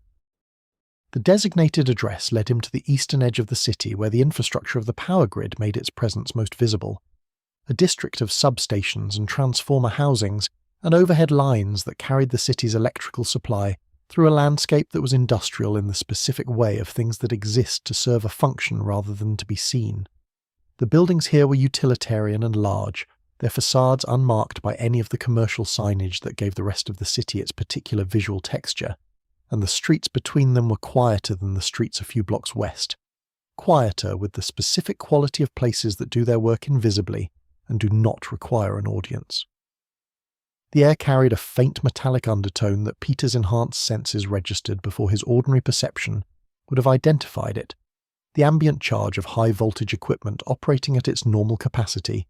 The designated address led him to the eastern edge of the city where the infrastructure of the power grid made its presence most visible. A district of substations and transformer housings and overhead lines that carried the city's electrical supply through a landscape that was industrial in the specific way of things that exist to serve a function rather than to be seen. The buildings here were utilitarian and large, their facades unmarked by any of the commercial signage that gave the rest of the city its particular visual texture, and the streets between them were quieter than the streets a few blocks west, quieter with the specific quality of places that do their work invisibly and do not require an audience. The air carried a faint metallic undertone that Peter's enhanced senses registered before his ordinary perception would have identified it, the ambient charge of high-voltage equipment operating at its normal capacity,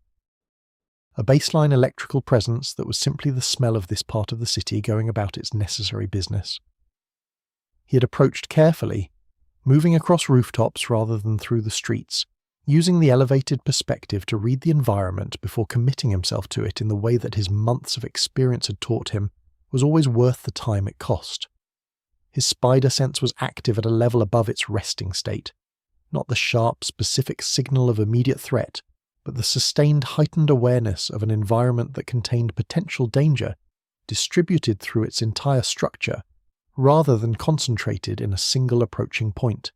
a baseline electrical presence that was simply the smell of this part of the city going about its necessary business. He had approached carefully, moving across rooftops rather than through the streets, using the elevated perspective to read the environment before committing himself to it in the way that his months of experience had taught him was always worth the time it cost. His spider sense was active at a level above its resting state, not the sharp, specific signal of immediate threat, but the sustained heightened awareness of an environment that contained potential danger, distributed through its entire structure, rather than concentrated in a single approaching point.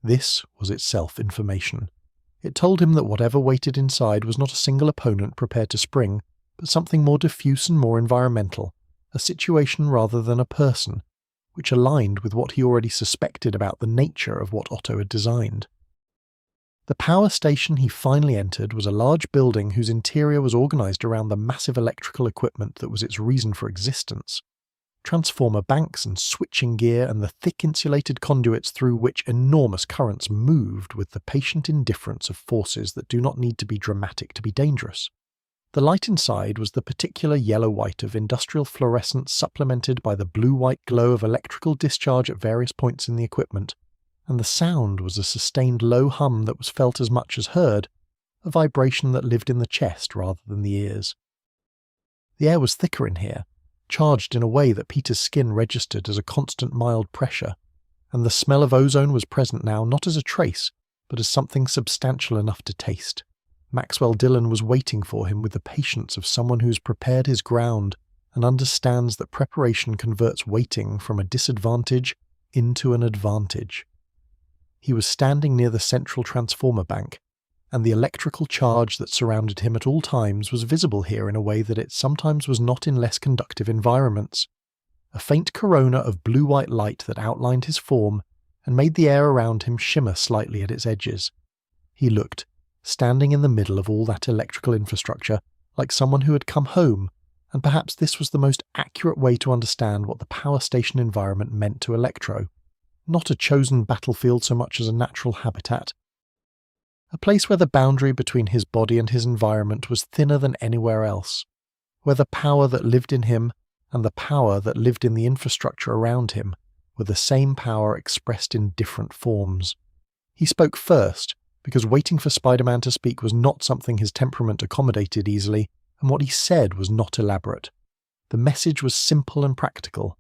This was itself information. It told him that whatever waited inside was not a single opponent prepared to spring, but something more diffuse and more environmental, a situation rather than a person, which aligned with what he already suspected about the nature of what Otto had designed. The power station he finally entered was a large building whose interior was organized around the massive electrical equipment that was its reason for existence. Transformer banks and switching gear and the thick insulated conduits through which enormous currents moved with the patient indifference of forces that do not need to be dramatic to be dangerous. The light inside was the particular yellow-white of industrial fluorescence supplemented by the blue-white glow of electrical discharge at various points in the equipment, and the sound was a sustained low hum that was felt as much as heard, a vibration that lived in the chest rather than the ears. The air was thicker in here, charged in a way that Peter's skin registered as a constant mild pressure, and the smell of ozone was present now not as a trace, but as something substantial enough to taste. Maxwell Dillon was waiting for him with the patience of someone who's prepared his ground and understands that preparation converts waiting from a disadvantage into an advantage. He was standing near the central transformer bank, and the electrical charge that surrounded him at all times was visible here in a way that it sometimes was not in less conductive environments. A faint corona of blue-white light that outlined his form and made the air around him shimmer slightly at its edges. He looked, standing in the middle of all that electrical infrastructure, like someone who had come home, and perhaps this was the most accurate way to understand what the power station environment meant to Electro. Not a chosen battlefield so much as a natural habitat. A place where the boundary between his body and his environment was thinner than anywhere else, where the power that lived in him and the power that lived in the infrastructure around him were the same power expressed in different forms. He spoke first, because waiting for Spider-Man to speak was not something his temperament accommodated easily, and what he said was not elaborate. The message was simple and practical,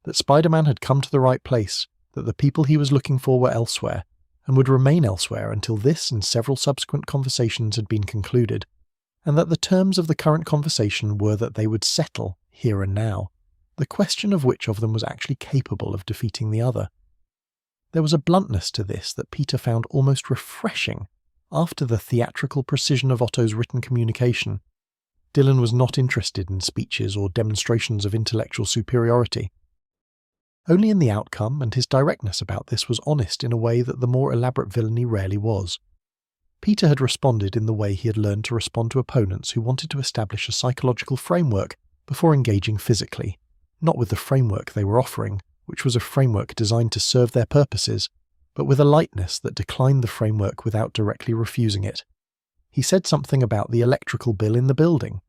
that Spider-Man had come to the right place, that the people he was looking for were elsewhere, and would remain elsewhere until this and several subsequent conversations had been concluded, and that the terms of the current conversation were that they would settle here and now, the question of which of them was actually capable of defeating the other. There was a bluntness to this that Peter found almost refreshing after the theatrical precision of Otto's written communication. Dillon was not interested in speeches or demonstrations of intellectual superiority. Only in the outcome, and his directness about this was honest in a way that the more elaborate villainy rarely was. Peter had responded in the way he had learned to respond to opponents who wanted to establish a psychological framework before engaging physically, not with the framework they were offering, which was a framework designed to serve their purposes, but with a lightness that declined the framework without directly refusing it. He said something about the electrical bill in the building,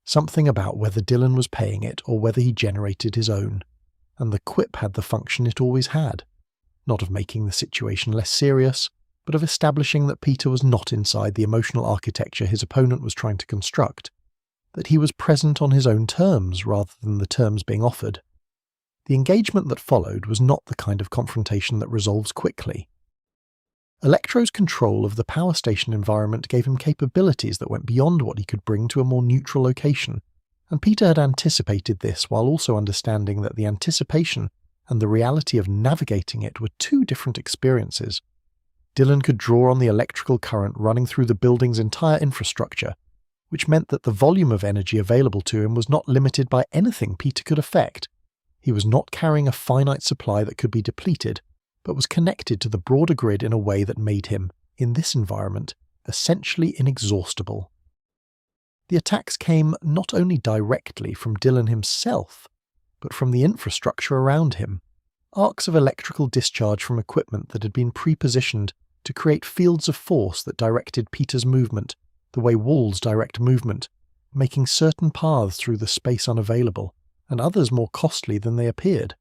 something about whether Dillon was paying it or whether he generated his own, and the quip had the function it always had, not of making the situation less serious, but of establishing that Peter was not inside the emotional architecture his opponent was trying to construct, that he was present on his own terms rather than the terms being offered. The engagement that followed was not the kind of confrontation that resolves quickly. Electro's control of the power station environment gave him capabilities that went beyond what he could bring to a more neutral location, and Peter had anticipated this while also understanding that the anticipation and the reality of navigating it were two different experiences. Dillon could draw on the electrical current running through the building's entire infrastructure, which meant that the volume of energy available to him was not limited by anything Peter could affect. He was not carrying a finite supply that could be depleted, but was connected to the broader grid in a way that made him, in this environment, essentially inexhaustible. The attacks came not only directly from Dillon himself, but from the infrastructure around him, arcs of electrical discharge from equipment that had been pre-positioned to create fields of force that directed Peter's movement, the way walls direct movement, making certain paths through the space unavailable, and others more costly than they appeared.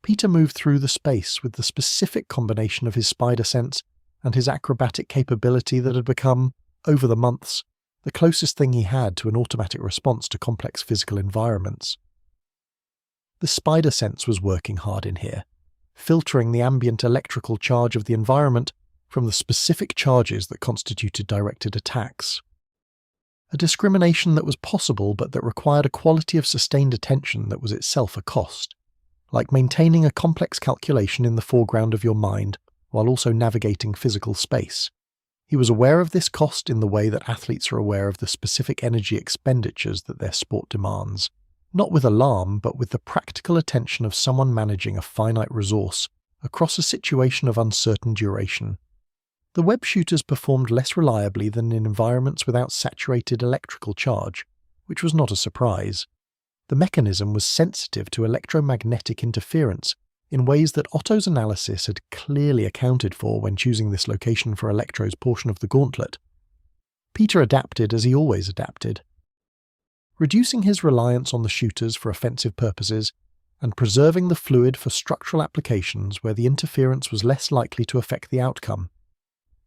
Peter moved through the space with the specific combination of his spider sense and his acrobatic capability that had become, over the months, the closest thing he had to an automatic response to complex physical environments. The spider sense was working hard in here, filtering the ambient electrical charge of the environment from the specific charges that constituted directed attacks. A discrimination that was possible but that required a quality of sustained attention that was itself a cost, like maintaining a complex calculation in the foreground of your mind while also navigating physical space. He was aware of this cost in the way that athletes are aware of the specific energy expenditures that their sport demands, not with alarm but with the practical attention of someone managing a finite resource across a situation of uncertain duration. The web shooters performed less reliably than in environments without saturated electrical charge, which was not a surprise. The mechanism was sensitive to electromagnetic interference in ways that Otto's analysis had clearly accounted for when choosing this location for Electro's portion of the gauntlet. Peter adapted as he always adapted, reducing his reliance on the shooters for offensive purposes and preserving the fluid for structural applications where the interference was less likely to affect the outcome,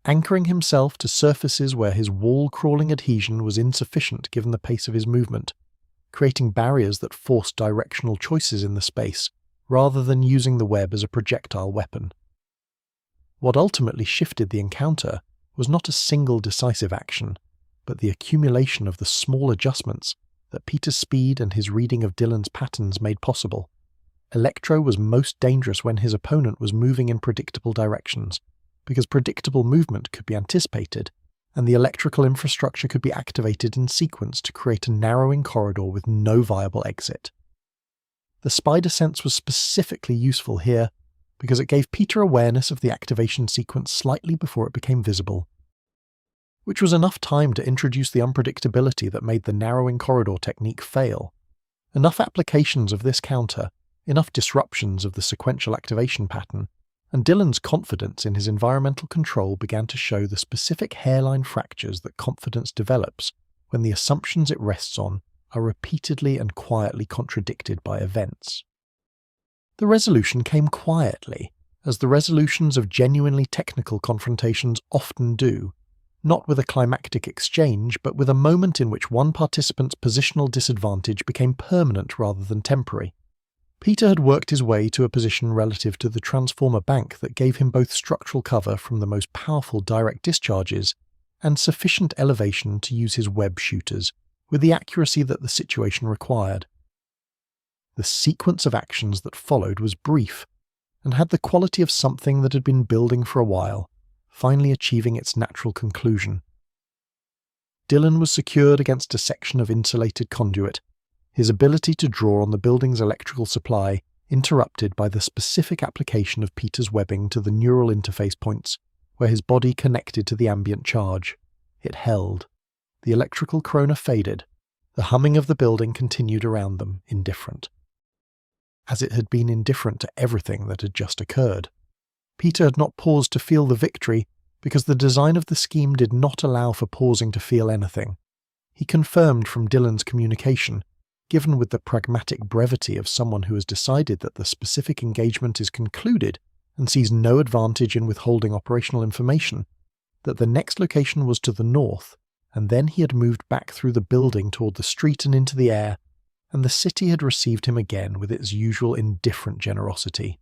anchoring himself to surfaces where his wall-crawling adhesion was insufficient given the pace of his movement, creating barriers that forced directional choices in the space, rather than using the web as a projectile weapon. What ultimately shifted the encounter was not a single decisive action, but the accumulation of the small adjustments that Peter's speed and his reading of Dylan's patterns made possible. Electro was most dangerous when his opponent was moving in predictable directions, because predictable movement could be anticipated, and the electrical infrastructure could be activated in sequence to create a narrowing corridor with no viable exit. The spider sense was specifically useful here, because it gave Peter awareness of the activation sequence slightly before it became visible, which was enough time to introduce the unpredictability that made the narrowing corridor technique fail. Enough applications of this counter, enough disruptions of the sequential activation pattern, and Dylan's confidence in his environmental control began to show the specific hairline fractures that confidence develops when the assumptions it rests on are repeatedly and quietly contradicted by events. The resolution came quietly, as the resolutions of genuinely technical confrontations often do, not with a climactic exchange, but with a moment in which one participant's positional disadvantage became permanent rather than temporary. Peter had worked his way to a position relative to the transformer bank that gave him both structural cover from the most powerful direct discharges and sufficient elevation to use his web shooters with the accuracy that the situation required. The sequence of actions that followed was brief and had the quality of something that had been building for a while, finally achieving its natural conclusion. Dylan was secured against a section of insulated conduit, his ability to draw on the building's electrical supply interrupted by the specific application of Peter's webbing to the neural interface points, where his body connected to the ambient charge. It held. The electrical corona faded. The humming of the building continued around them, indifferent. As it had been indifferent to everything that had just occurred. Peter had not paused to feel the victory, because the design of the scheme did not allow for pausing to feel anything. He confirmed from Dylan's communication, given with the pragmatic brevity of someone who has decided that the specific engagement is concluded and sees no advantage in withholding operational information, that the next location was to the north, and then he had moved back through the building toward the street and into the air, and the city had received him again with its usual indifferent generosity.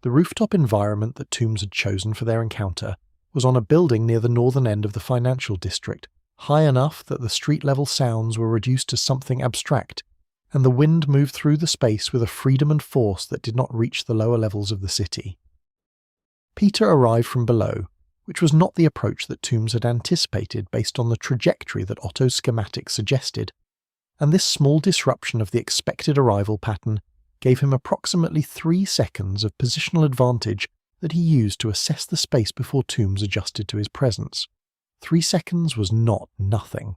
The rooftop environment that Toombs had chosen for their encounter was on a building near the northern end of the financial district, high enough that the street-level sounds were reduced to something abstract, and the wind moved through the space with a freedom and force that did not reach the lower levels of the city. Peter arrived from below, which was not the approach that Toombs had anticipated based on the trajectory that Otto's schematic suggested, and this small disruption of the expected arrival pattern gave him approximately 3 seconds of positional advantage that he used to assess the space before Toombs adjusted to his presence. 3 seconds was not nothing.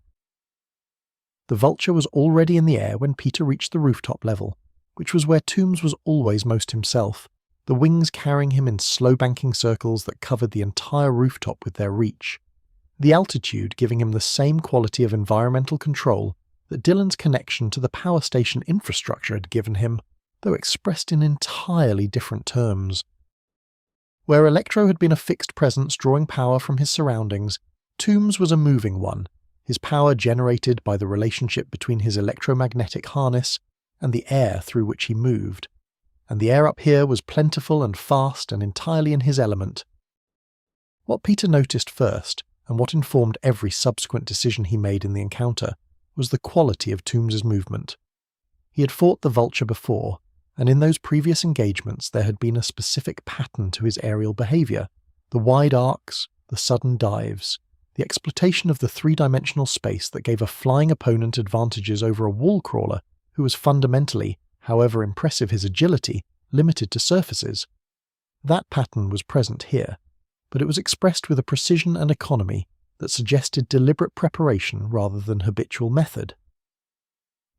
The Vulture was already in the air when Peter reached the rooftop level, which was where Toombs was always most himself, the wings carrying him in slow banking circles that covered the entire rooftop with their reach, the altitude giving him the same quality of environmental control that Dylan's connection to the power station infrastructure had given him, though expressed in entirely different terms. Where Electro had been a fixed presence drawing power from his surroundings, Toombs was a moving one, his power generated by the relationship between his electromagnetic harness and the air through which he moved, and the air up here was plentiful and fast and entirely in his element. What Peter noticed first, and what informed every subsequent decision he made in the encounter, was the quality of Toombs's movement. He had fought the Vulture before, and in those previous engagements there had been a specific pattern to his aerial behaviour, the wide arcs, the sudden dives, the exploitation of the three-dimensional space that gave a flying opponent advantages over a wall crawler who was fundamentally, however impressive his agility, limited to surfaces. That pattern was present here, but it was expressed with a precision and economy that suggested deliberate preparation rather than habitual method.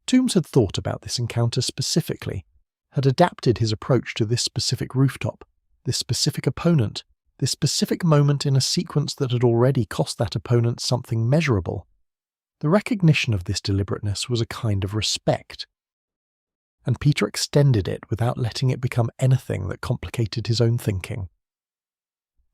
Toombs had thought about this encounter specifically, had adapted his approach to this specific rooftop, this specific opponent, this specific moment in a sequence that had already cost that opponent something measurable. The recognition of this deliberateness was a kind of respect, and Peter extended it without letting it become anything that complicated his own thinking.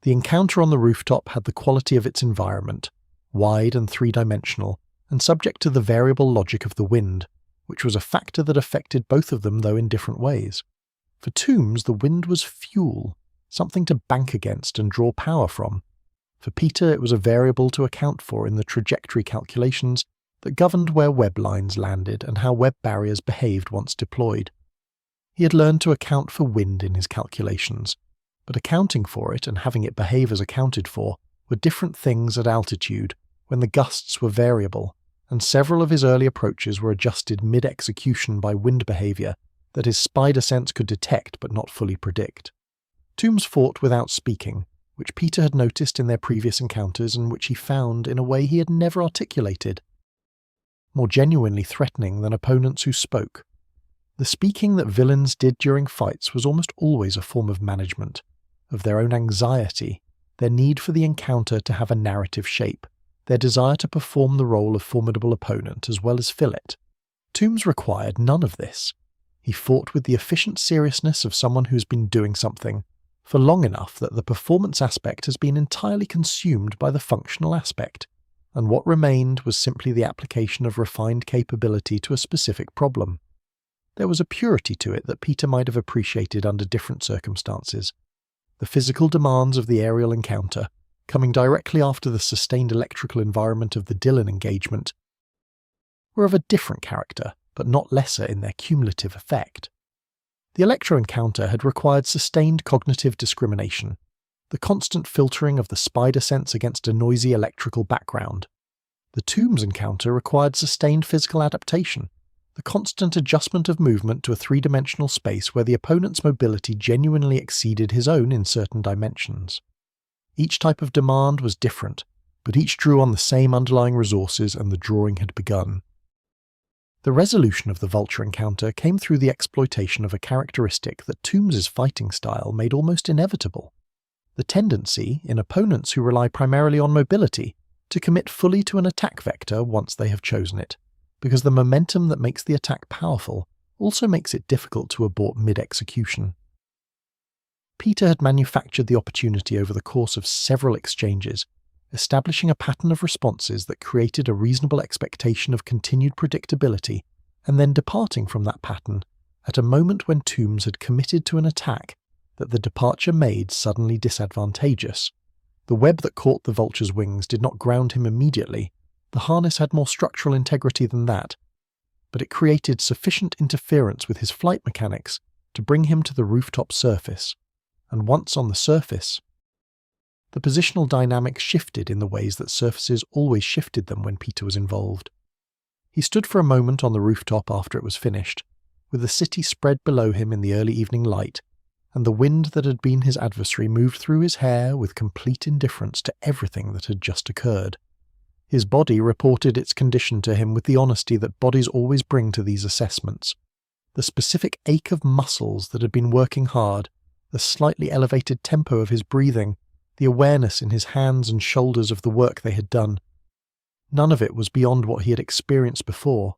The encounter on the rooftop had the quality of its environment, wide and three-dimensional, and subject to the variable logic of the wind, which was a factor that affected both of them though in different ways. For Toombs, the wind was fuel, something to bank against and draw power from. For Peter, it was a variable to account for in the trajectory calculations that governed where web lines landed and how web barriers behaved once deployed. He had learned to account for wind in his calculations, but accounting for it and having it behave as accounted for were different things at altitude, when the gusts were variable, and several of his early approaches were adjusted mid-execution by wind behaviour that his spider sense could detect but not fully predict. Toombs fought without speaking, which Peter had noticed in their previous encounters and which he found in a way he had never articulated, more genuinely threatening than opponents who spoke. The speaking that villains did during fights was almost always a form of management, of their own anxiety, their need for the encounter to have a narrative shape, their desire to perform the role of formidable opponent as well as fill it. Toombs required none of this. He fought with the efficient seriousness of someone who's been doing something for long enough that the performance aspect has been entirely consumed by the functional aspect, and what remained was simply the application of refined capability to a specific problem. There was a purity to it that Peter might have appreciated under different circumstances. The physical demands of the aerial encounter, coming directly after the sustained electrical environment of the Dylan engagement, were of a different character, but not lesser in their cumulative effect. The Electro encounter had required sustained cognitive discrimination, the constant filtering of the spider sense against a noisy electrical background. The Toombs encounter required sustained physical adaptation, the constant adjustment of movement to a three-dimensional space where the opponent's mobility genuinely exceeded his own in certain dimensions. Each type of demand was different, but each drew on the same underlying resources and the drawing had begun. The resolution of the Vulture encounter came through the exploitation of a characteristic that Toombs's fighting style made almost inevitable: the tendency, in opponents who rely primarily on mobility, to commit fully to an attack vector once they have chosen it, because the momentum that makes the attack powerful also makes it difficult to abort mid-execution. Peter had manufactured the opportunity over the course of several exchanges, establishing a pattern of responses that created a reasonable expectation of continued predictability, and then departing from that pattern at a moment when Toombs had committed to an attack that the departure made suddenly disadvantageous. The web that caught the Vulture's wings did not ground him immediately. The harness had more structural integrity than that, but it created sufficient interference with his flight mechanics to bring him to the rooftop surface, and once on the surface, the positional dynamics shifted in the ways that surfaces always shifted them when Peter was involved. He stood for a moment on the rooftop after it was finished, with the city spread below him in the early evening light, and the wind that had been his adversary moved through his hair with complete indifference to everything that had just occurred. His body reported its condition to him with the honesty that bodies always bring to these assessments. The specific ache of muscles that had been working hard, the slightly elevated tempo of his breathing, the awareness in his hands and shoulders of the work they had done. None of it was beyond what he had experienced before.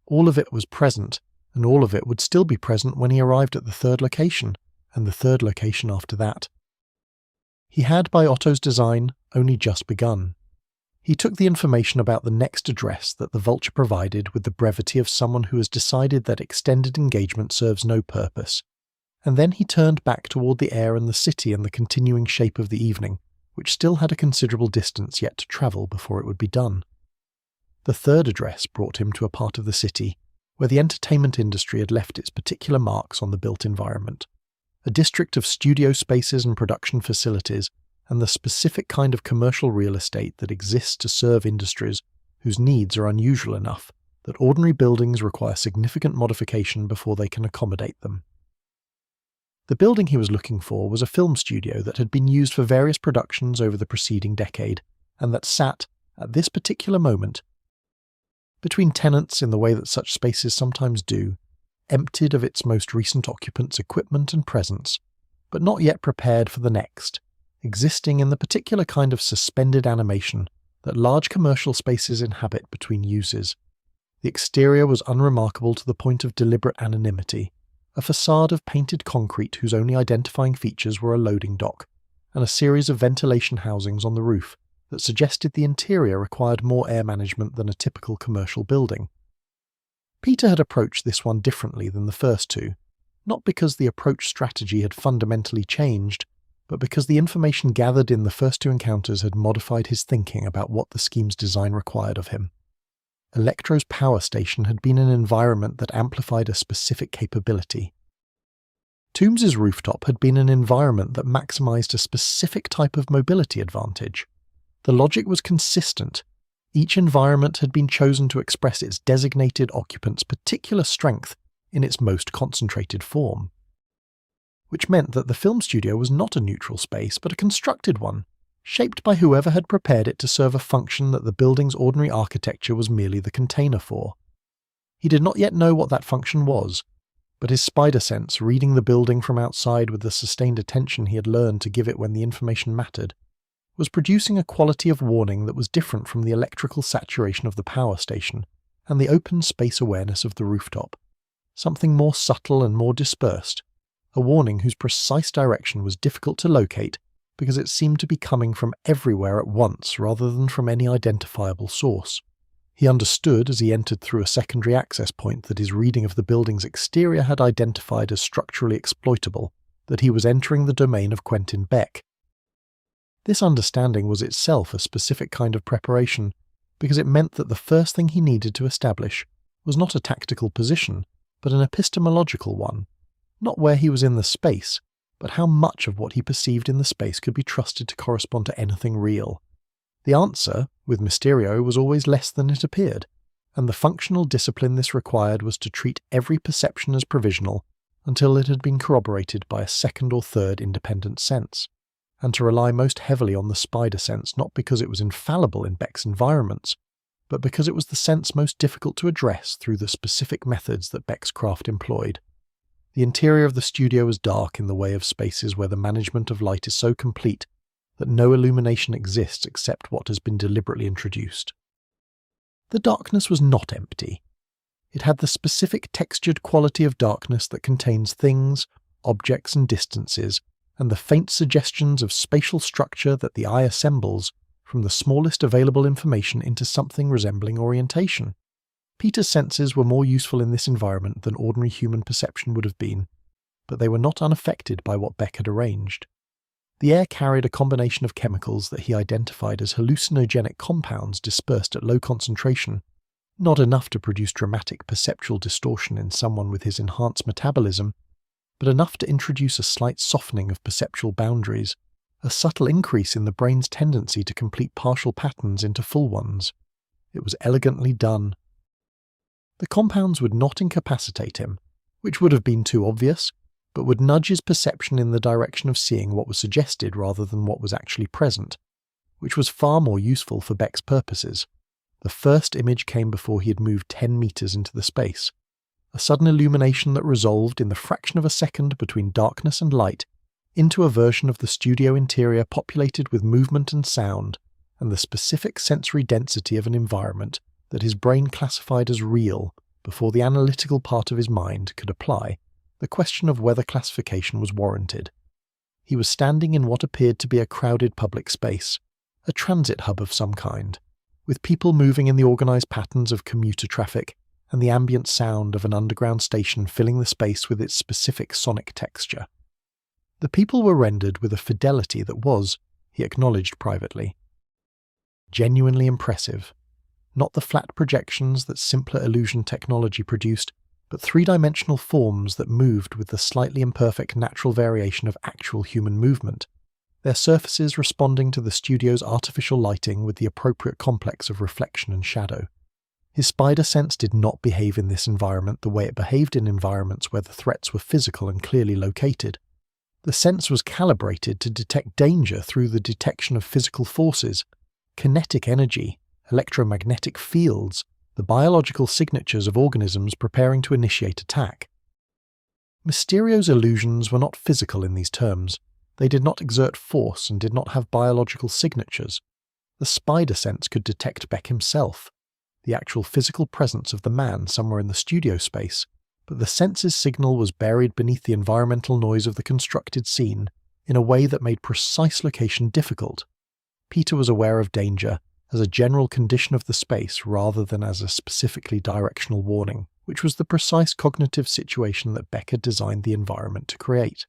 All of it was present, and all of it would still be present when he arrived at the third location, and the third location after that. He had, by Otto's design, only just begun. He took the information about the next address that the Vulture provided with the brevity of someone who has decided that extended engagement serves no purpose, and then he turned back toward the air and the city and the continuing shape of the evening, which still had a considerable distance yet to travel before it would be done. The third address brought him to a part of the city where the entertainment industry had left its particular marks on the built environment, a district of studio spaces and production facilities, and the specific kind of commercial real estate that exists to serve industries whose needs are unusual enough that ordinary buildings require significant modification before they can accommodate them. The building he was looking for was a film studio that had been used for various productions over the preceding decade, and that sat, at this particular moment, between tenants in the way that such spaces sometimes do, emptied of its most recent occupants' equipment and presence, but not yet prepared for the next, existing in the particular kind of suspended animation that large commercial spaces inhabit between uses. The exterior was unremarkable to the point of deliberate anonymity, a facade of painted concrete whose only identifying features were a loading dock, and a series of ventilation housings on the roof that suggested the interior required more air management than a typical commercial building. Peter had approached this one differently than the first two, not because the approach strategy had fundamentally changed, but because the information gathered in the first two encounters had modified his thinking about what the scheme's design required of him. Electro's power station had been an environment that amplified a specific capability. Tombs's rooftop had been an environment that maximized a specific type of mobility advantage. The logic was consistent. Each environment had been chosen to express its designated occupant's particular strength in its most concentrated form. Which meant that the film studio was not a neutral space, but a constructed one, shaped by whoever had prepared it to serve a function that the building's ordinary architecture was merely the container for. He did not yet know what that function was, but his spider sense, reading the building from outside with the sustained attention he had learned to give it when the information mattered, was producing a quality of warning that was different from the electrical saturation of the power station and the open space awareness of the rooftop. Something more subtle and more dispersed, a warning whose precise direction was difficult to locate because it seemed to be coming from everywhere at once rather than from any identifiable source. He understood as he entered through a secondary access point that his reading of the building's exterior had identified as structurally exploitable, that he was entering the domain of Quentin Beck. This understanding was itself a specific kind of preparation, because it meant that the first thing he needed to establish was not a tactical position, but an epistemological one, not where he was in the space, but how much of what he perceived in the space could be trusted to correspond to anything real. The answer, with Mysterio, was always less than it appeared, and the functional discipline this required was to treat every perception as provisional until it had been corroborated by a second or third independent sense, and to rely most heavily on the spider sense not because it was infallible in Beck's environments, but because it was the sense most difficult to address through the specific methods that Beck's craft employed. The interior of the studio was dark in the way of spaces where the management of light is so complete that no illumination exists except what has been deliberately introduced. The darkness was not empty. It had the specific textured quality of darkness that contains things, objects and distances, and the faint suggestions of spatial structure that the eye assembles from the smallest available information into something resembling orientation. Peter's senses were more useful in this environment than ordinary human perception would have been, but they were not unaffected by what Beck had arranged. The air carried a combination of chemicals that he identified as hallucinogenic compounds dispersed at low concentration, not enough to produce dramatic perceptual distortion in someone with his enhanced metabolism, but enough to introduce a slight softening of perceptual boundaries, a subtle increase in the brain's tendency to complete partial patterns into full ones. It was elegantly done. The compounds would not incapacitate him, which would have been too obvious, but would nudge his perception in the direction of seeing what was suggested rather than what was actually present, which was far more useful for Beck's purposes. The first image came before he had moved 10 meters into the space, a sudden illumination that resolved in the fraction of a second between darkness and light into a version of the studio interior populated with movement and sound and the specific sensory density of an environment that his brain classified as real before the analytical part of his mind could apply the question of whether classification was warranted. He was standing in what appeared to be a crowded public space, a transit hub of some kind, with people moving in the organised patterns of commuter traffic and the ambient sound of an underground station filling the space with its specific sonic texture. The people were rendered with a fidelity that was, he acknowledged privately, genuinely impressive. Not the flat projections that simpler illusion technology produced, but three-dimensional forms that moved with the slightly imperfect natural variation of actual human movement, their surfaces responding to the studio's artificial lighting with the appropriate complex of reflection and shadow. His spider sense did not behave in this environment the way it behaved in environments where the threats were physical and clearly located. The sense was calibrated to detect danger through the detection of physical forces, kinetic energy, electromagnetic fields, the biological signatures of organisms preparing to initiate attack. Mysterio's illusions were not physical in these terms. They did not exert force and did not have biological signatures. The spider sense could detect Beck himself, the actual physical presence of the man somewhere in the studio space, but the sense's signal was buried beneath the environmental noise of the constructed scene in a way that made precise location difficult. Peter was aware of danger as a general condition of the space rather than as a specifically directional warning, which was the precise cognitive situation that Beck had designed the environment to create.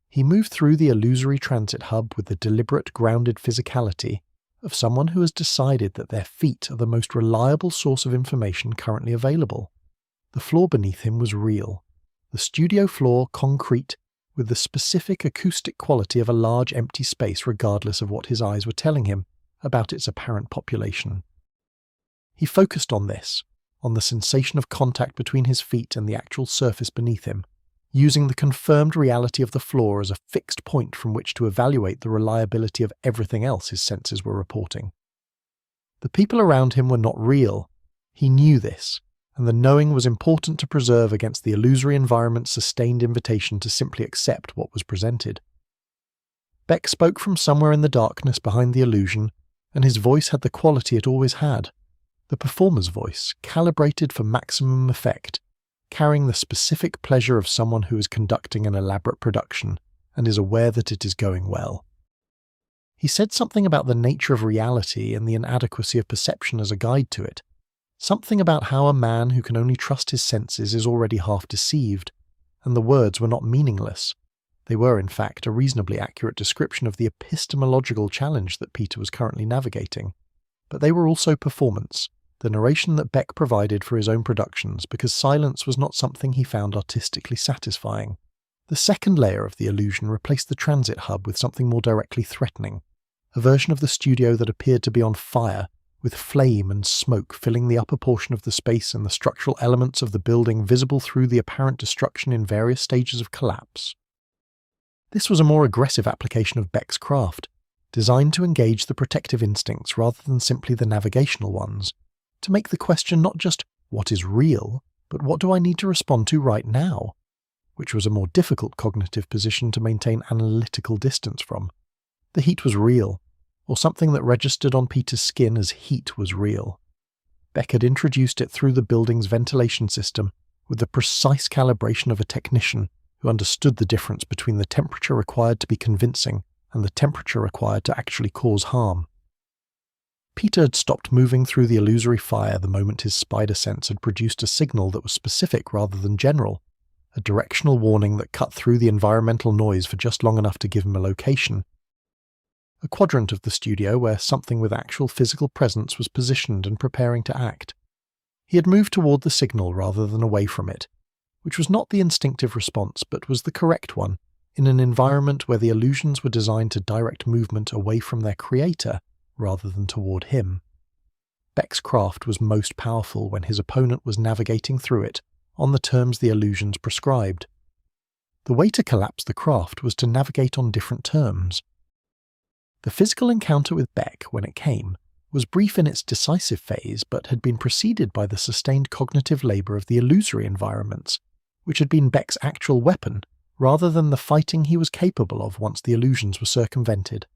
He moved through the illusory transit hub with the deliberate, grounded physicality of someone who has decided that their feet are the most reliable source of information currently available. The floor beneath him was real. The studio floor concrete, with the specific acoustic quality of a large empty space regardless of what his eyes were telling him about its apparent population. He focused on this, on the sensation of contact between his feet and the actual surface beneath him, using the confirmed reality of the floor as a fixed point from which to evaluate the reliability of everything else his senses were reporting. The people around him were not real. He knew this, and the knowing was important to preserve against the illusory environment's sustained invitation to simply accept what was presented. Beck spoke from somewhere in the darkness behind the illusion, and his voice had the quality it always had, the performer's voice, calibrated for maximum effect, carrying the specific pleasure of someone who is conducting an elaborate production and is aware that it is going well. He said something about the nature of reality and the inadequacy of perception as a guide to it, something about how a man who can only trust his senses is already half deceived, and the words were not meaningless. They were, in fact, a reasonably accurate description of the epistemological challenge that Peter was currently navigating. But they were also performance, the narration that Beck provided for his own productions, because silence was not something he found artistically satisfying. The second layer of the illusion replaced the transit hub with something more directly threatening, a version of the studio that appeared to be on fire, with flame and smoke filling the upper portion of the space and the structural elements of the building visible through the apparent destruction in various stages of collapse. This was a more aggressive application of Beck's craft, designed to engage the protective instincts rather than simply the navigational ones, to make the question not just what is real, but what do I need to respond to right now, which was a more difficult cognitive position to maintain analytical distance from. The heat was real, or something that registered on Peter's skin as heat was real. Beck had introduced it through the building's ventilation system with the precise calibration of a technician who understood the difference between the temperature required to be convincing and the temperature required to actually cause harm. Peter had stopped moving through the illusory fire the moment his spider sense had produced a signal that was specific rather than general, a directional warning that cut through the environmental noise for just long enough to give him a location. A quadrant of the studio where something with actual physical presence was positioned and preparing to act. He had moved toward the signal rather than away from it, which was not the instinctive response but was the correct one, in an environment where the illusions were designed to direct movement away from their creator rather than toward him. Beck's craft was most powerful when his opponent was navigating through it on the terms the illusions prescribed. The way to collapse the craft was to navigate on different terms. The physical encounter with Beck, when it came, was brief in its decisive phase but had been preceded by the sustained cognitive labour of the illusory environments, which had been Beck's actual weapon, rather than the fighting he was capable of once the illusions were circumvented.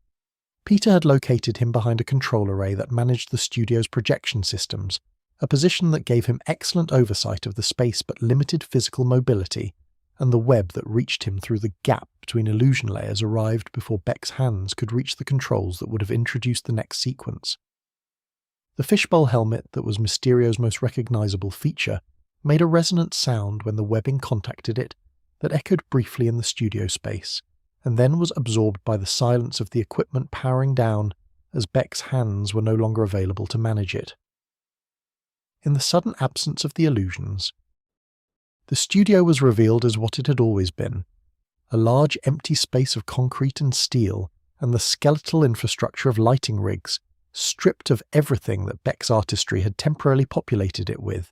Peter had located him behind a control array that managed the studio's projection systems, a position that gave him excellent oversight of the space but limited physical mobility, and the web that reached him through the gap between illusion layers arrived before Beck's hands could reach the controls that would have introduced the next sequence. The fishbowl helmet that was Mysterio's most recognizable feature made a resonant sound when the webbing contacted it that echoed briefly in the studio space, and then was absorbed by the silence of the equipment powering down as Beck's hands were no longer available to manage it. In the sudden absence of the illusions, the studio was revealed as what it had always been, a large empty space of concrete and steel and the skeletal infrastructure of lighting rigs, stripped of everything that Beck's artistry had temporarily populated it with.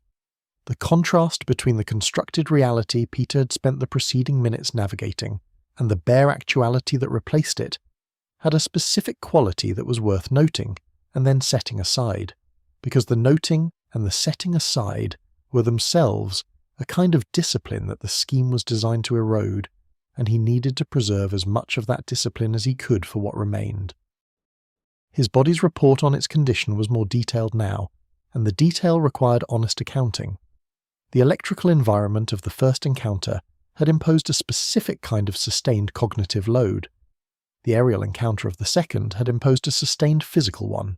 The contrast between the constructed reality Peter had spent the preceding minutes navigating and the bare actuality that replaced it had a specific quality that was worth noting and then setting aside, because the noting and the setting aside were themselves a kind of discipline that the scheme was designed to erode, and he needed to preserve as much of that discipline as he could for what remained. His body's report on its condition was more detailed now, and the detail required honest accounting. The electrical environment of the first encounter had imposed a specific kind of sustained cognitive load. The aerial encounter of the second had imposed a sustained physical one.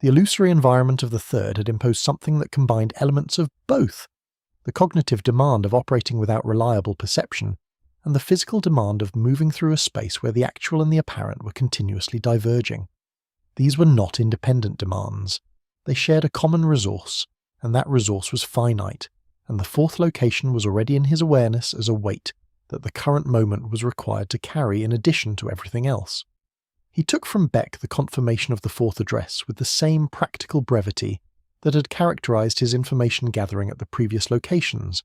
The illusory environment of the third had imposed something that combined elements of both: the cognitive demand of operating without reliable perception, and the physical demand of moving through a space where the actual and the apparent were continuously diverging. These were not independent demands. They shared a common resource, and that resource was finite, and the fourth location was already in his awareness as a weight that the current moment was required to carry in addition to everything else. He took from Beck the confirmation of the fourth address with the same practical brevity that had characterized his information gathering at the previous locations,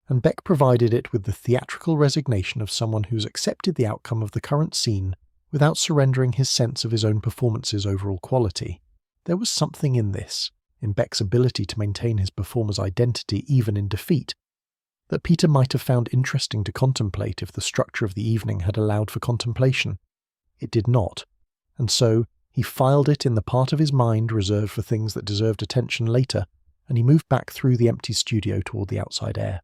and Beck provided it with the theatrical resignation of someone who's accepted the outcome of the current scene without surrendering his sense of his own performance's overall quality. There was something in this, in Beck's ability to maintain his performer's identity even in defeat, that Peter might have found interesting to contemplate if the structure of the evening had allowed for contemplation. It did not, and so he filed it in the part of his mind reserved for things that deserved attention later, and he moved back through the empty studio toward the outside air.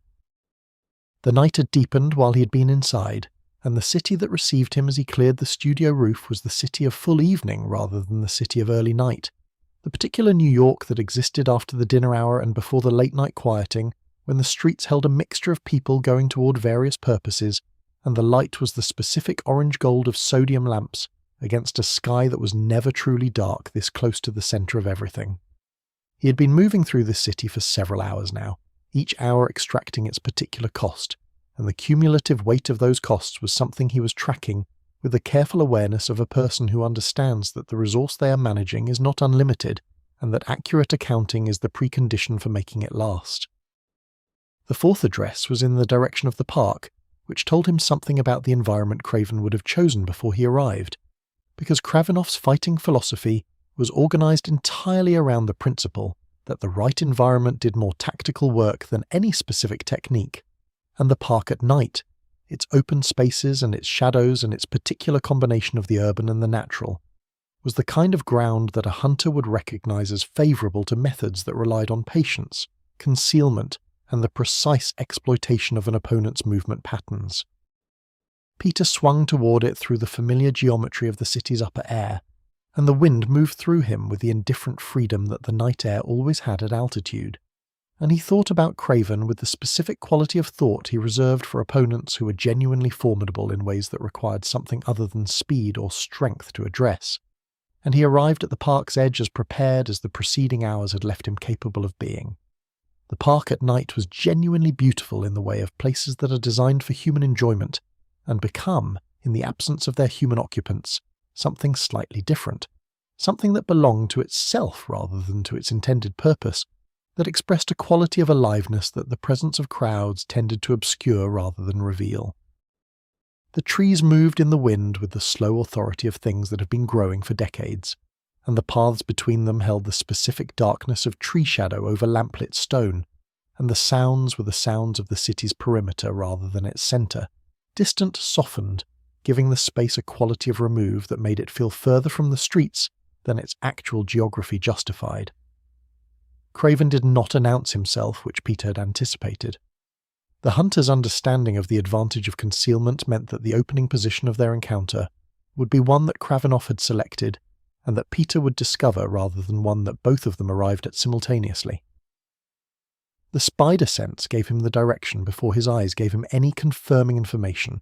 The night had deepened while he had been inside, and the city that received him as he cleared the studio roof was the city of full evening rather than the city of early night. The particular New York that existed after the dinner hour and before the late-night quieting, when the streets held a mixture of people going toward various purposes, and the light was the specific orange-gold of sodium lamps against a sky that was never truly dark this close to the centre of everything. He had been moving through this city for several hours now, each hour extracting its particular cost, and the cumulative weight of those costs was something he was tracking with the careful awareness of a person who understands that the resource they are managing is not unlimited, and that accurate accounting is the precondition for making it last. The fourth address was in the direction of the park, which told him something about the environment Kraven would have chosen before he arrived, because Kravinoff's fighting philosophy was organized entirely around the principle that the right environment did more tactical work than any specific technique, and the park at night, its open spaces and its shadows and its particular combination of the urban and the natural, was the kind of ground that a hunter would recognize as favorable to methods that relied on patience, concealment, and the precise exploitation of an opponent's movement patterns. Peter swung toward it through the familiar geometry of the city's upper air, and the wind moved through him with the indifferent freedom that the night air always had at altitude, and he thought about Kraven with the specific quality of thought he reserved for opponents who were genuinely formidable in ways that required something other than speed or strength to address, and he arrived at the park's edge as prepared as the preceding hours had left him capable of being. The park at night was genuinely beautiful in the way of places that are designed for human enjoyment, and become, in the absence of their human occupants, something slightly different, something that belonged to itself rather than to its intended purpose, that expressed a quality of aliveness that the presence of crowds tended to obscure rather than reveal. The trees moved in the wind with the slow authority of things that have been growing for decades, and the paths between them held the specific darkness of tree shadow over lamplit stone, and the sounds were the sounds of the city's perimeter rather than its centre, distant, softened, giving the space a quality of remove that made it feel further from the streets than its actual geography justified. Kraven did not announce himself, which Peter had anticipated. The hunter's understanding of the advantage of concealment meant that the opening position of their encounter would be one that Kravinoff had selected, and that Peter would discover rather than one that both of them arrived at simultaneously. The spider sense gave him the direction before his eyes gave him any confirming information,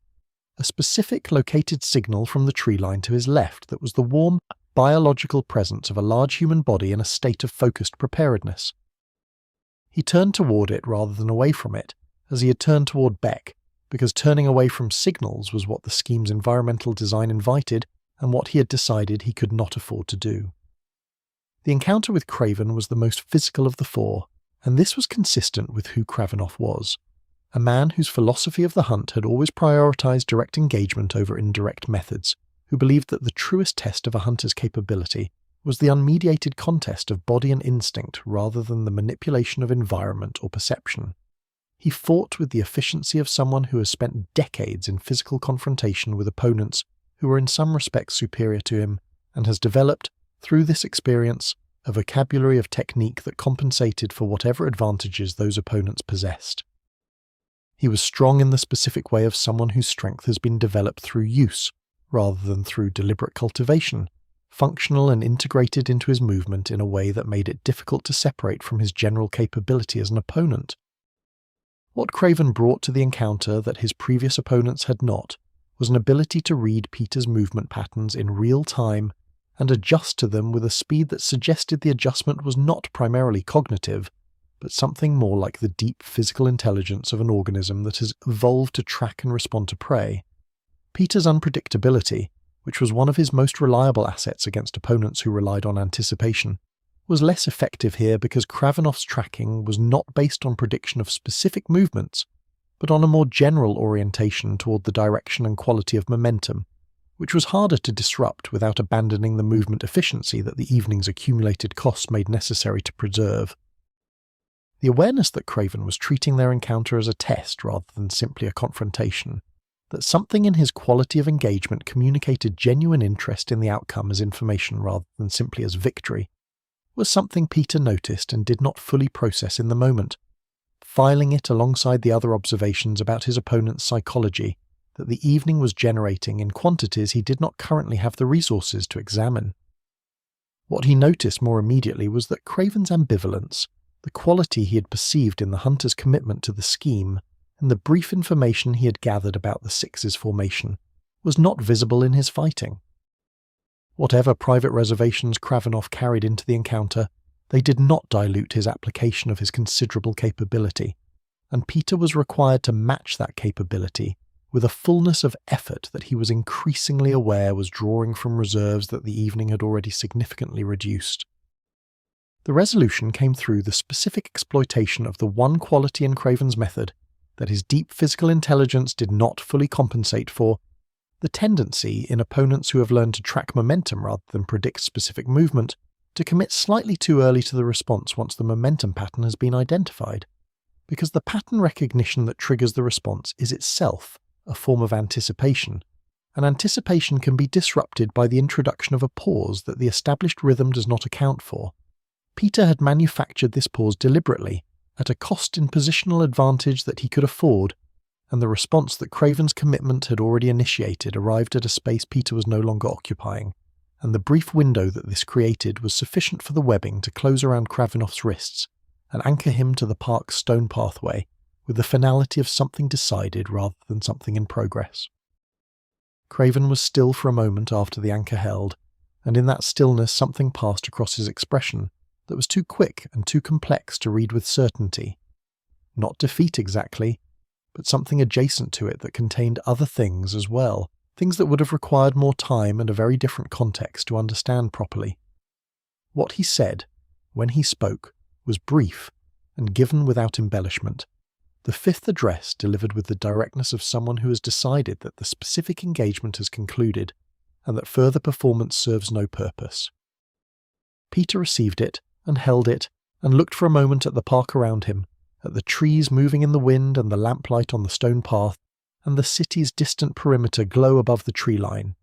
a specific located signal from the tree line to his left that was the warm, biological presence of a large human body in a state of focused preparedness. He turned toward it rather than away from it, as he had turned toward Beck, because turning away from signals was what the scheme's environmental design invited and what he had decided he could not afford to do. The encounter with Kraven was the most physical of the four, and this was consistent with who Kravinoff was, a man whose philosophy of the hunt had always prioritized direct engagement over indirect methods, who believed that the truest test of a hunter's capability was the unmediated contest of body and instinct rather than the manipulation of environment or perception. He fought with the efficiency of someone who has spent decades in physical confrontation with opponents who were in some respects superior to him and has developed, through this experience, a vocabulary of technique that compensated for whatever advantages those opponents possessed. He was strong in the specific way of someone whose strength has been developed through use, rather than through deliberate cultivation, functional and integrated into his movement in a way that made it difficult to separate from his general capability as an opponent. What Kraven brought to the encounter that his previous opponents had not was an ability to read Peter's movement patterns in real time and adjust to them with a speed that suggested the adjustment was not primarily cognitive, but something more like the deep physical intelligence of an organism that has evolved to track and respond to prey. Peter's unpredictability, which was one of his most reliable assets against opponents who relied on anticipation, was less effective here because Kravenov's tracking was not based on prediction of specific movements, but on a more general orientation toward the direction and quality of momentum, which was harder to disrupt without abandoning the movement efficiency that the evening's accumulated costs made necessary to preserve. The awareness that Kraven was treating their encounter as a test rather than simply a confrontation, that something in his quality of engagement communicated genuine interest in the outcome as information rather than simply as victory, was something Peter noticed and did not fully process in the moment, filing it alongside the other observations about his opponent's psychology that the evening was generating in quantities he did not currently have the resources to examine. What he noticed more immediately was that Kraven's ambivalence, the quality he had perceived in the hunter's commitment to the scheme, and the brief information he had gathered about the Six's formation, was not visible in his fighting. Whatever private reservations Kravenov carried into the encounter, they did not dilute his application of his considerable capability, and Peter was required to match that capability with a fullness of effort that he was increasingly aware was drawing from reserves that the evening had already significantly reduced. The resolution came through the specific exploitation of the one quality in Kraven's method that his deep physical intelligence did not fully compensate for, the tendency in opponents who have learned to track momentum rather than predict specific movement to commit slightly too early to the response once the momentum pattern has been identified, because the pattern recognition that triggers the response is itself a form of anticipation, and anticipation can be disrupted by the introduction of a pause that the established rhythm does not account for. Peter had manufactured this pause deliberately, at a cost in positional advantage that he could afford, and the response that Kraven's commitment had already initiated arrived at a space Peter was no longer occupying, and the brief window that this created was sufficient for the webbing to close around Kravenov's wrists and anchor him to the park's stone pathway with the finality of something decided rather than something in progress. Kraven was still for a moment after the anchor held, and in that stillness something passed across his expression that was too quick and too complex to read with certainty. Not defeat exactly, but something adjacent to it that contained other things as well, things that would have required more time and a very different context to understand properly. What he said, when he spoke, was brief and given without embellishment, the fifth address delivered with the directness of someone who has decided that the specific engagement has concluded and that further performance serves no purpose. Peter received it and held it and looked for a moment at the park around him, at the trees moving in the wind and the lamplight on the stone path, and the city's distant perimeter glow above the tree line,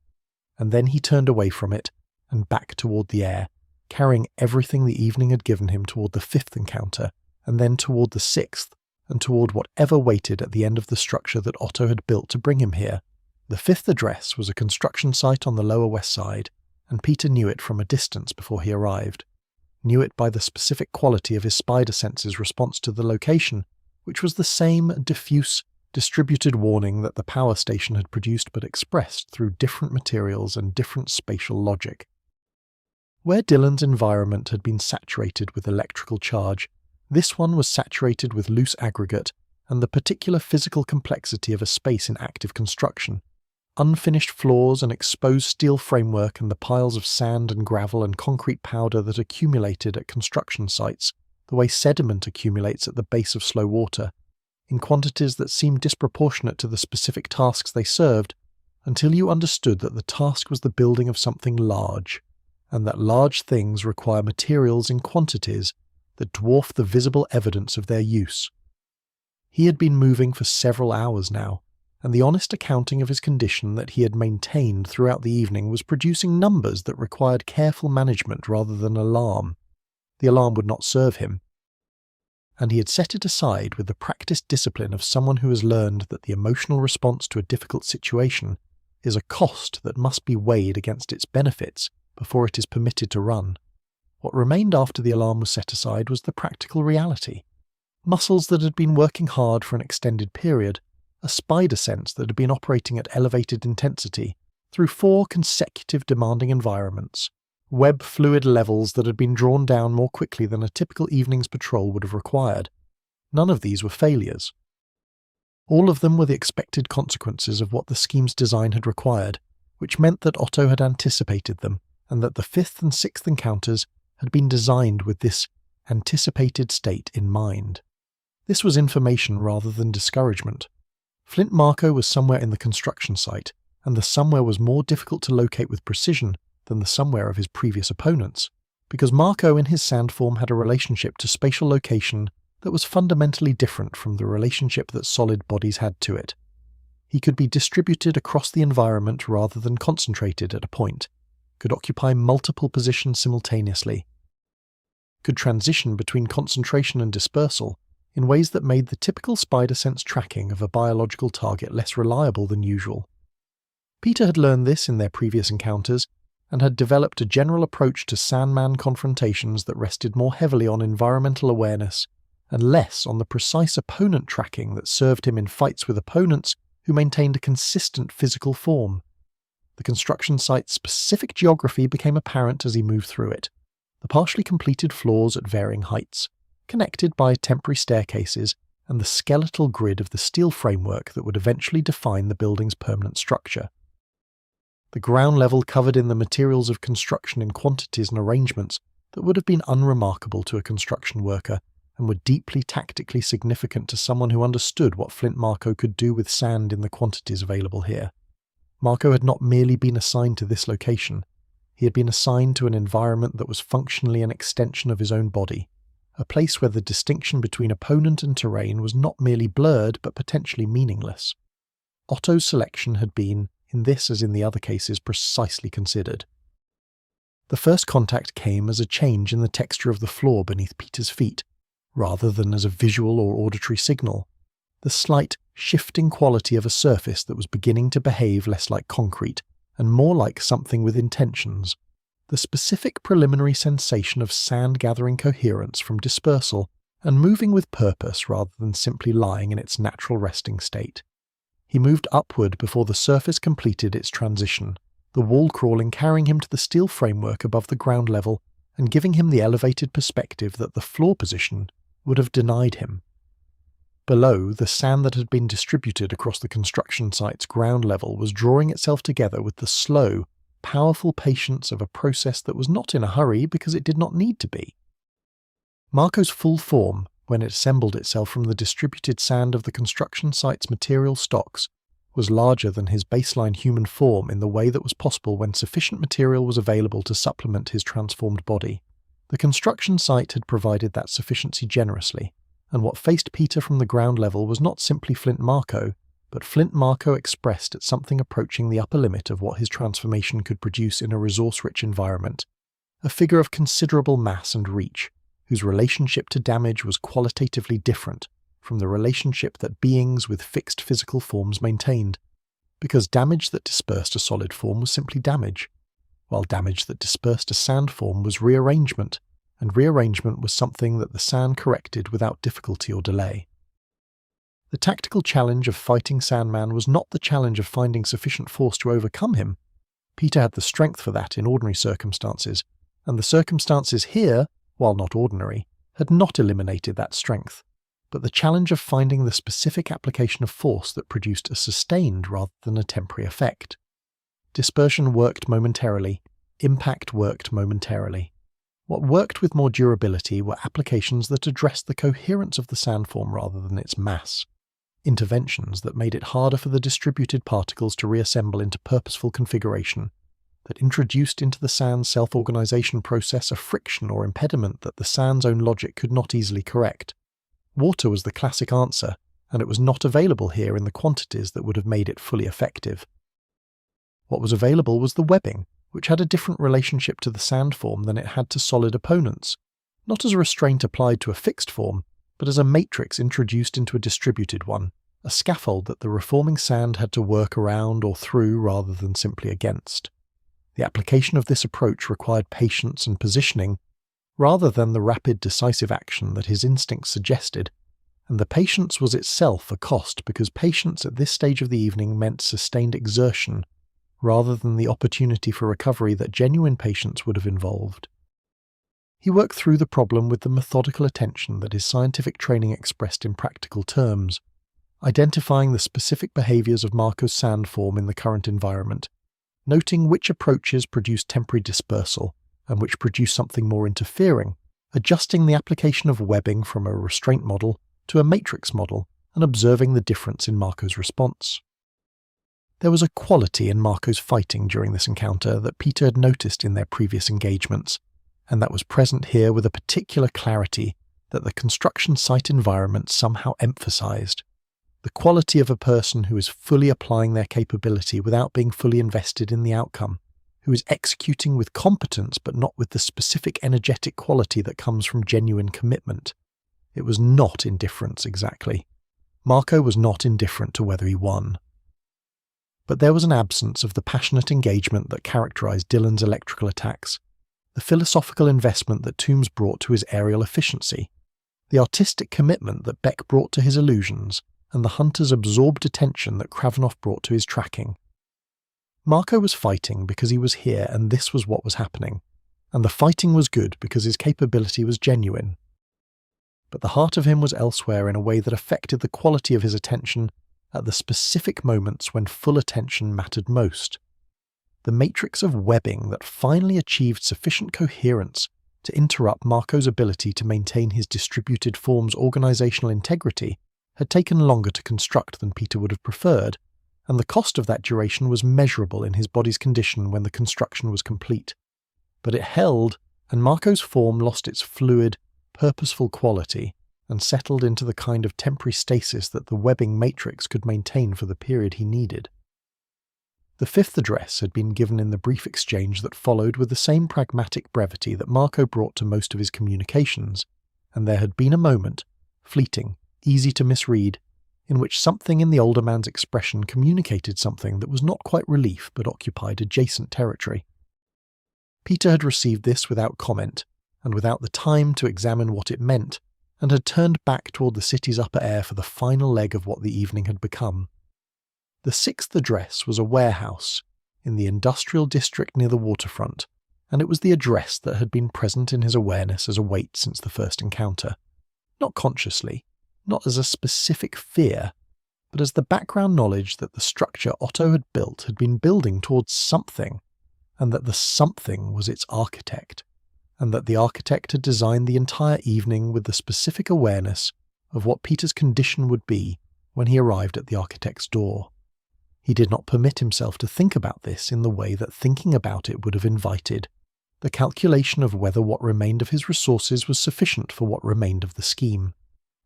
and then he turned away from it and back toward the air, carrying everything the evening had given him toward the fifth encounter, and then toward the sixth, and toward whatever waited at the end of the structure that Otto had built to bring him here. The fifth address was a construction site on the Lower West Side, and Peter knew it from a distance before he arrived, knew it by the specific quality of his spider sense's response to the location, which was the same diffuse, distributed warning that the power station had produced but expressed through different materials and different spatial logic. Where Dylan's environment had been saturated with electrical charge, this one was saturated with loose aggregate and the particular physical complexity of a space in active construction. Unfinished floors, an exposed steel framework, and the piles of sand and gravel and concrete powder that accumulated at construction sites, the way sediment accumulates at the base of slow water, in quantities that seemed disproportionate to the specific tasks they served, until you understood that the task was the building of something large, and that large things require materials in quantities that dwarf the visible evidence of their use. He had been moving for several hours now, and the honest accounting of his condition that he had maintained throughout the evening was producing numbers that required careful management rather than alarm. The alarm would not serve him, and he had set it aside with the practiced discipline of someone who has learned that the emotional response to a difficult situation is a cost that must be weighed against its benefits before it is permitted to run. What remained after the alarm was set aside was the practical reality. Muscles that had been working hard for an extended period, a spider sense that had been operating at elevated intensity through 4 consecutive demanding environments, web fluid levels that had been drawn down more quickly than a typical evening's patrol would have required. None of these were failures. All of them were the expected consequences of what the scheme's design had required, which meant that Otto had anticipated them, and that the 5th and 6th encounters had been designed with this anticipated state in mind. This was information rather than discouragement. Flint Marco was somewhere in the construction site, and the somewhere was more difficult to locate with precision than the somewhere of his previous opponents, because Marco in his sand form had a relationship to spatial location that was fundamentally different from the relationship that solid bodies had to it. He could be distributed across the environment rather than concentrated at a point, could occupy multiple positions simultaneously, could transition between concentration and dispersal in ways that made the typical spider sense tracking of a biological target less reliable than usual. Peter had learned this in their previous encounters, and had developed a general approach to Sandman confrontations that rested more heavily on environmental awareness and less on the precise opponent tracking that served him in fights with opponents who maintained a consistent physical form. The construction site's specific geography became apparent as he moved through it. The partially completed floors at varying heights, connected by temporary staircases, and the skeletal grid of the steel framework that would eventually define the building's permanent structure. The ground level covered in the materials of construction in quantities and arrangements that would have been unremarkable to a construction worker, and were deeply tactically significant to someone who understood what Flint Marco could do with sand in the quantities available here. Marco had not merely been assigned to this location, he had been assigned to an environment that was functionally an extension of his own body, a place where the distinction between opponent and terrain was not merely blurred but potentially meaningless. Otto's selection had been, in this as in the other cases, precisely considered. The first contact came as a change in the texture of the floor beneath Peter's feet, rather than as a visual or auditory signal, the slight, shifting quality of a surface that was beginning to behave less like concrete and more like something with intentions, the specific preliminary sensation of sand-gathering coherence from dispersal and moving with purpose rather than simply lying in its natural resting state. He moved upward before the surface completed its transition, the wall crawling carrying him to the steel framework above the ground level and giving him the elevated perspective that the floor position would have denied him. Below, the sand that had been distributed across the construction site's ground level was drawing itself together with the slow, powerful patience of a process that was not in a hurry because it did not need to be. Marco's full form, when it assembled itself from the distributed sand of the construction site's material stocks, was larger than his baseline human form in the way that was possible when sufficient material was available to supplement his transformed body. The construction site had provided that sufficiency generously, and what faced Peter from the ground level was not simply Flint Marco, but Flint Marco expressed at something approaching the upper limit of what his transformation could produce in a resource-rich environment, a figure of considerable mass and reach, whose relationship to damage was qualitatively different from the relationship that beings with fixed physical forms maintained, because damage that dispersed a solid form was simply damage, while damage that dispersed a sand form was rearrangement, and rearrangement was something that the sand corrected without difficulty or delay. The tactical challenge of fighting Sandman was not the challenge of finding sufficient force to overcome him. Peter had the strength for that in ordinary circumstances, and the circumstances here, while not ordinary, had not eliminated that strength, but the challenge of finding the specific application of force that produced a sustained rather than a temporary effect. Dispersion worked momentarily, impact worked momentarily. What worked with more durability were applications that addressed the coherence of the sandform rather than its mass, interventions that made it harder for the distributed particles to reassemble into purposeful configuration, that introduced into the sand's self-organization process a friction or impediment that the sand's own logic could not easily correct. Water was the classic answer, and it was not available here in the quantities that would have made it fully effective. What was available was the webbing, which had a different relationship to the sand form than it had to solid opponents, not as a restraint applied to a fixed form, but as a matrix introduced into a distributed one, a scaffold that the reforming sand had to work around or through rather than simply against. The application of this approach required patience and positioning, rather than the rapid, decisive action that his instincts suggested, and the patience was itself a cost because patience at this stage of the evening meant sustained exertion, rather than the opportunity for recovery that genuine patience would have involved. He worked through the problem with the methodical attention that his scientific training expressed in practical terms, identifying the specific behaviours of Marco's sand form in the current environment, noting which approaches produced temporary dispersal and which produced something more interfering, adjusting the application of webbing from a restraint model to a matrix model, and observing the difference in Marco's response. There was a quality in Marco's fighting during this encounter that Peter had noticed in their previous engagements, and that was present here with a particular clarity that the construction site environment somehow emphasized. The quality of a person who is fully applying their capability without being fully invested in the outcome, who is executing with competence but not with the specific energetic quality that comes from genuine commitment. It was not indifference exactly. Marco was not indifferent to whether he won. But there was an absence of the passionate engagement that characterized Dylan's electrical attacks, the philosophical investment that Toombs brought to his aerial efficiency, the artistic commitment that Beck brought to his illusions, and the hunter's absorbed attention that Kravinoff brought to his tracking. Marco was fighting because he was here and this was what was happening, and the fighting was good because his capability was genuine. But the heart of him was elsewhere in a way that affected the quality of his attention at the specific moments when full attention mattered most. The matrix of webbing that finally achieved sufficient coherence to interrupt Marco's ability to maintain his distributed form's organizational integrity had taken longer to construct than Peter would have preferred, and the cost of that duration was measurable in his body's condition when the construction was complete. But it held, and Marco's form lost its fluid, purposeful quality and settled into the kind of temporary stasis that the webbing matrix could maintain for the period he needed. The fifth address had been given in the brief exchange that followed with the same pragmatic brevity that Marco brought to most of his communications, and there had been a moment, fleeting, easy to misread, in which something in the older man's expression communicated something that was not quite relief but occupied adjacent territory. Peter had received this without comment, and without the time to examine what it meant, and had turned back toward the city's upper air for the final leg of what the evening had become. The sixth address was a warehouse in the industrial district near the waterfront, and it was the address that had been present in his awareness as a weight since the first encounter. Not consciously, not as a specific fear, but as the background knowledge that the structure Otto had built had been building towards something, and that the something was its architect, and that the architect had designed the entire evening with the specific awareness of what Peter's condition would be when he arrived at the architect's door. He did not permit himself to think about this in the way that thinking about it would have invited, the calculation of whether what remained of his resources was sufficient for what remained of the scheme.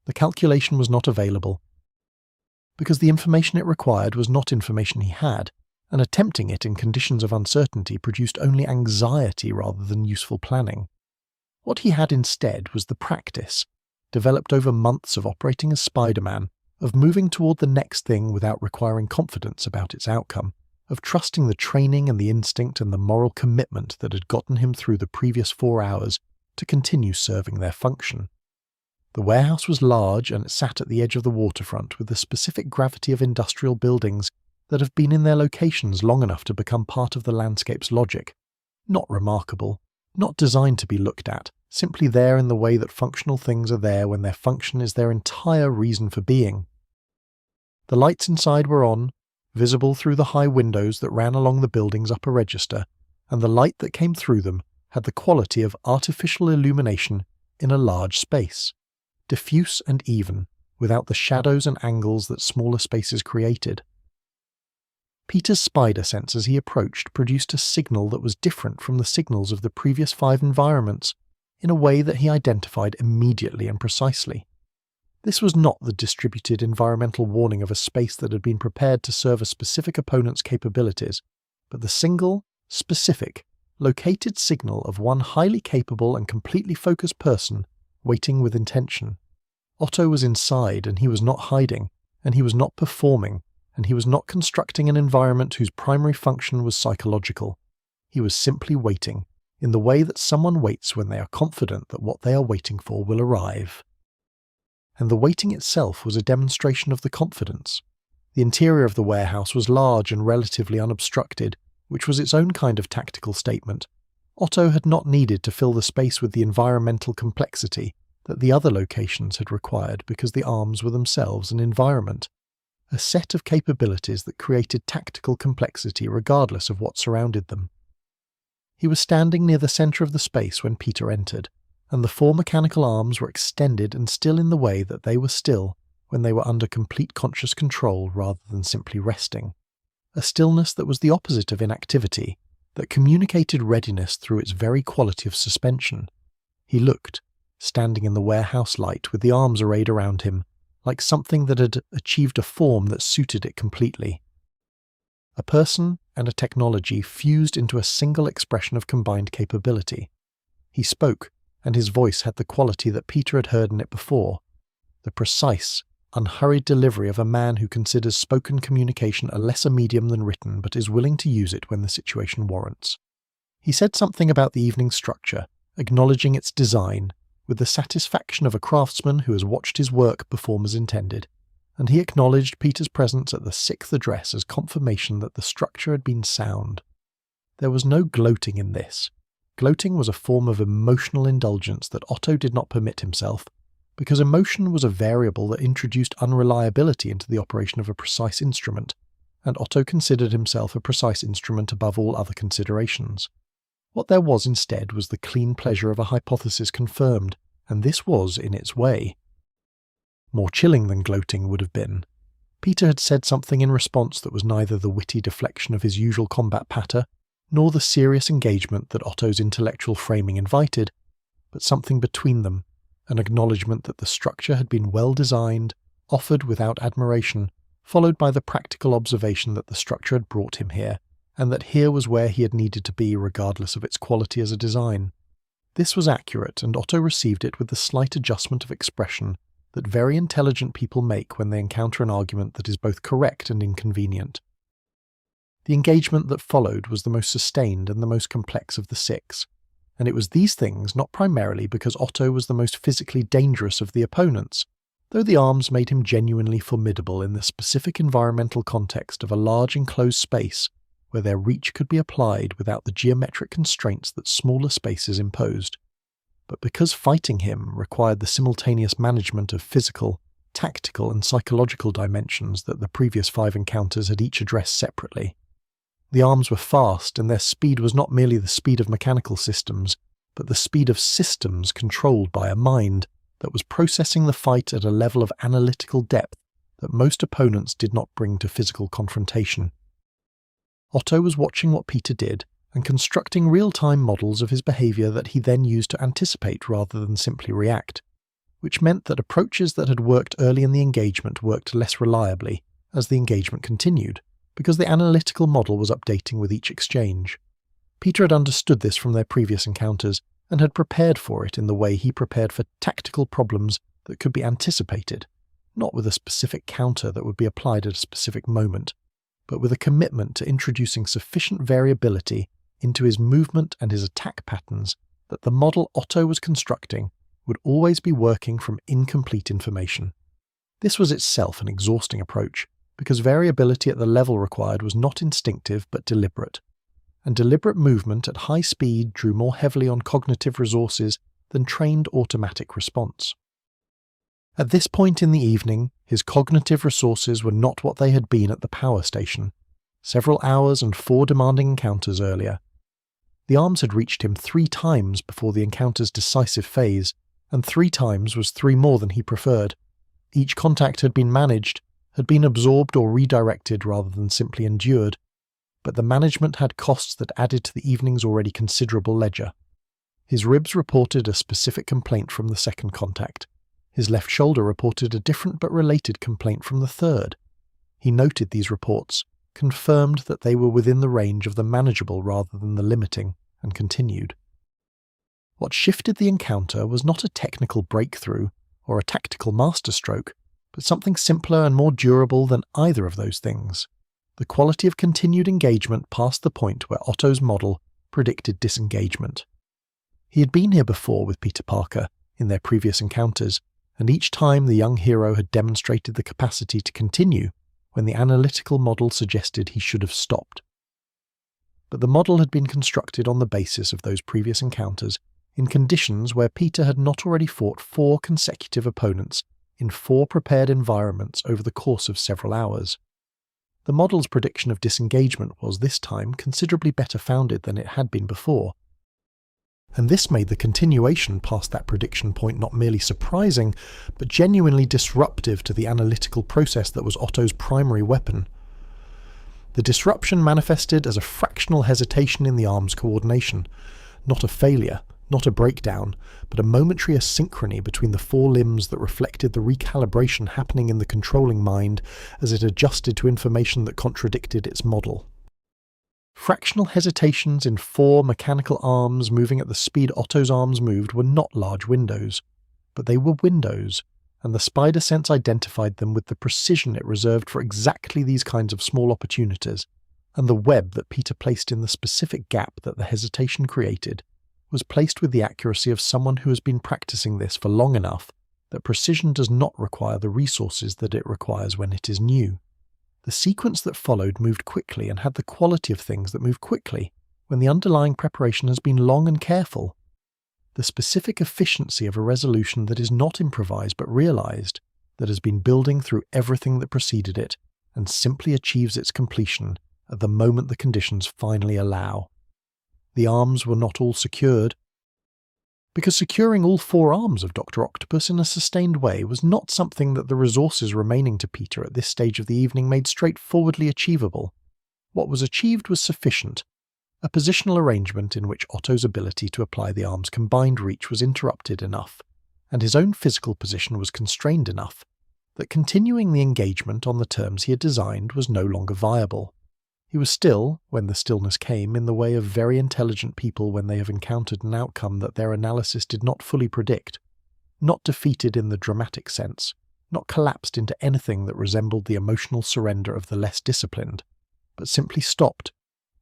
The calculation was not available, because the information it required was not information he had, and attempting it in conditions of uncertainty produced only anxiety rather than useful planning. What he had instead was the practice, developed over months of operating as Spider-Man, of moving toward the next thing without requiring confidence about its outcome, of trusting the training and the instinct and the moral commitment that had gotten him through the previous 4 hours to continue serving their function. The warehouse was large and it sat at the edge of the waterfront with the specific gravity of industrial buildings that have been in their locations long enough to become part of the landscape's logic. Not remarkable, not designed to be looked at, simply there in the way that functional things are there when their function is their entire reason for being. The lights inside were on, visible through the high windows that ran along the building's upper register, and the light that came through them had the quality of artificial illumination in a large space, diffuse and even, without the shadows and angles that smaller spaces created. Peter's spider sense as he approached produced a signal that was different from the signals of the previous 5 environments, in a way that he identified immediately and precisely. This was not the distributed environmental warning of a space that had been prepared to serve a specific opponent's capabilities, but the single, specific, located signal of one highly capable and completely focused person waiting with intention. Otto was inside, and he was not hiding, and he was not performing, and he was not constructing an environment whose primary function was psychological. He was simply waiting, in the way that someone waits when they are confident that what they are waiting for will arrive. And the waiting itself was a demonstration of the confidence. The interior of the warehouse was large and relatively unobstructed, which was its own kind of tactical statement. Otto had not needed to fill the space with the environmental complexity that the other locations had required because the arms were themselves an environment, a set of capabilities that created tactical complexity regardless of what surrounded them. He was standing near the centre of the space when Peter entered, and the four mechanical arms were extended and still in the way that they were still when they were under complete conscious control rather than simply resting. A stillness that was the opposite of inactivity, that communicated readiness through its very quality of suspension. He looked, standing in the warehouse light with the arms arrayed around him, like something that had achieved a form that suited it completely. A person and a technology fused into a single expression of combined capability. He spoke, and his voice had the quality that Peter had heard in it before, the precise, unhurried delivery of a man who considers spoken communication a lesser medium than written but is willing to use it when the situation warrants. He said something about the evening's structure, acknowledging its design, with the satisfaction of a craftsman who has watched his work perform as intended, and he acknowledged Peter's presence at the sixth address as confirmation that the structure had been sound. There was no gloating in this. Gloating was a form of emotional indulgence that Otto did not permit himself, because emotion was a variable that introduced unreliability into the operation of a precise instrument, and Otto considered himself a precise instrument above all other considerations. What there was instead was the clean pleasure of a hypothesis confirmed, and this was, in its way, more chilling than gloating would have been. Peter had said something in response that was neither the witty deflection of his usual combat patter, nor the serious engagement that Otto's intellectual framing invited, but something between them, an acknowledgement that the structure had been well designed, offered without admiration, followed by the practical observation that the structure had brought him here, and that here was where he had needed to be regardless of its quality as a design. This was accurate, and Otto received it with the slight adjustment of expression that very intelligent people make when they encounter an argument that is both correct and inconvenient. The engagement that followed was the most sustained and the most complex of the six, and it was these things not primarily because Otto was the most physically dangerous of the opponents, though the arms made him genuinely formidable in the specific environmental context of a large enclosed space where their reach could be applied without the geometric constraints that smaller spaces imposed, but because fighting him required the simultaneous management of physical, tactical and psychological dimensions that the previous 5 encounters had each addressed separately. The arms were fast, and their speed was not merely the speed of mechanical systems, but the speed of systems controlled by a mind that was processing the fight at a level of analytical depth that most opponents did not bring to physical confrontation. Otto was watching what Peter did, and constructing real-time models of his behaviour that he then used to anticipate rather than simply react, which meant that approaches that had worked early in the engagement worked less reliably as the engagement continued, because the analytical model was updating with each exchange. Peter had understood this from their previous encounters, and had prepared for it in the way he prepared for tactical problems that could be anticipated, not with a specific counter that would be applied at a specific moment, but with a commitment to introducing sufficient variability into his movement and his attack patterns that the model Otto was constructing would always be working from incomplete information. This was itself an exhausting approach, because variability at the level required was not instinctive but deliberate, and deliberate movement at high speed drew more heavily on cognitive resources than trained automatic response. At this point in the evening, his cognitive resources were not what they had been at the power station, several hours and 4 demanding encounters earlier. The arms had reached him 3 times before the encounter's decisive phase, and 3 times was 3 more than he preferred. Each contact had been managed, had been absorbed or redirected rather than simply endured, but the management had costs that added to the evening's already considerable ledger. His ribs reported a specific complaint from the second contact. His left shoulder reported a different but related complaint from the third. He noted these reports, confirmed that they were within the range of the manageable rather than the limiting, and continued. What shifted the encounter was not a technical breakthrough or a tactical masterstroke, but something simpler and more durable than either of those things. The quality of continued engagement past the point where Otto's model predicted disengagement. He had been here before with Peter Parker in their previous encounters, and each time the young hero had demonstrated the capacity to continue when the analytical model suggested he should have stopped. But the model had been constructed on the basis of those previous encounters in conditions where Peter had not already fought 4 consecutive opponents in 4 prepared environments over the course of several hours. The model's prediction of disengagement was this time considerably better founded than it had been before, and this made the continuation past that prediction point not merely surprising, but genuinely disruptive to the analytical process that was Otto's primary weapon. The disruption manifested as a fractional hesitation in the arm's coordination, not a failure, not a breakdown, but a momentary asynchrony between the 4 limbs that reflected the recalibration happening in the controlling mind as it adjusted to information that contradicted its model. Fractional hesitations in 4 mechanical arms moving at the speed Otto's arms moved were not large windows, but they were windows, and the spider sense identified them with the precision it reserved for exactly these kinds of small opportunities, and the web that Peter placed in the specific gap that the hesitation created was placed with the accuracy of someone who has been practicing this for long enough that precision does not require the resources that it requires when it is new. The sequence that followed moved quickly and had the quality of things that move quickly when the underlying preparation has been long and careful. The specific efficiency of a resolution that is not improvised but realized, that has been building through everything that preceded it and simply achieves its completion at the moment the conditions finally allow. The arms were not all secured, because securing all 4 arms of Dr. Octopus in a sustained way was not something that the resources remaining to Peter at this stage of the evening made straightforwardly achievable. What was achieved was sufficient, a positional arrangement in which Otto's ability to apply the arm's combined reach was interrupted enough, and his own physical position was constrained enough, that continuing the engagement on the terms he had designed was no longer viable. He was still, when the stillness came, in the way of very intelligent people when they have encountered an outcome that their analysis did not fully predict, not defeated in the dramatic sense, not collapsed into anything that resembled the emotional surrender of the less disciplined, but simply stopped,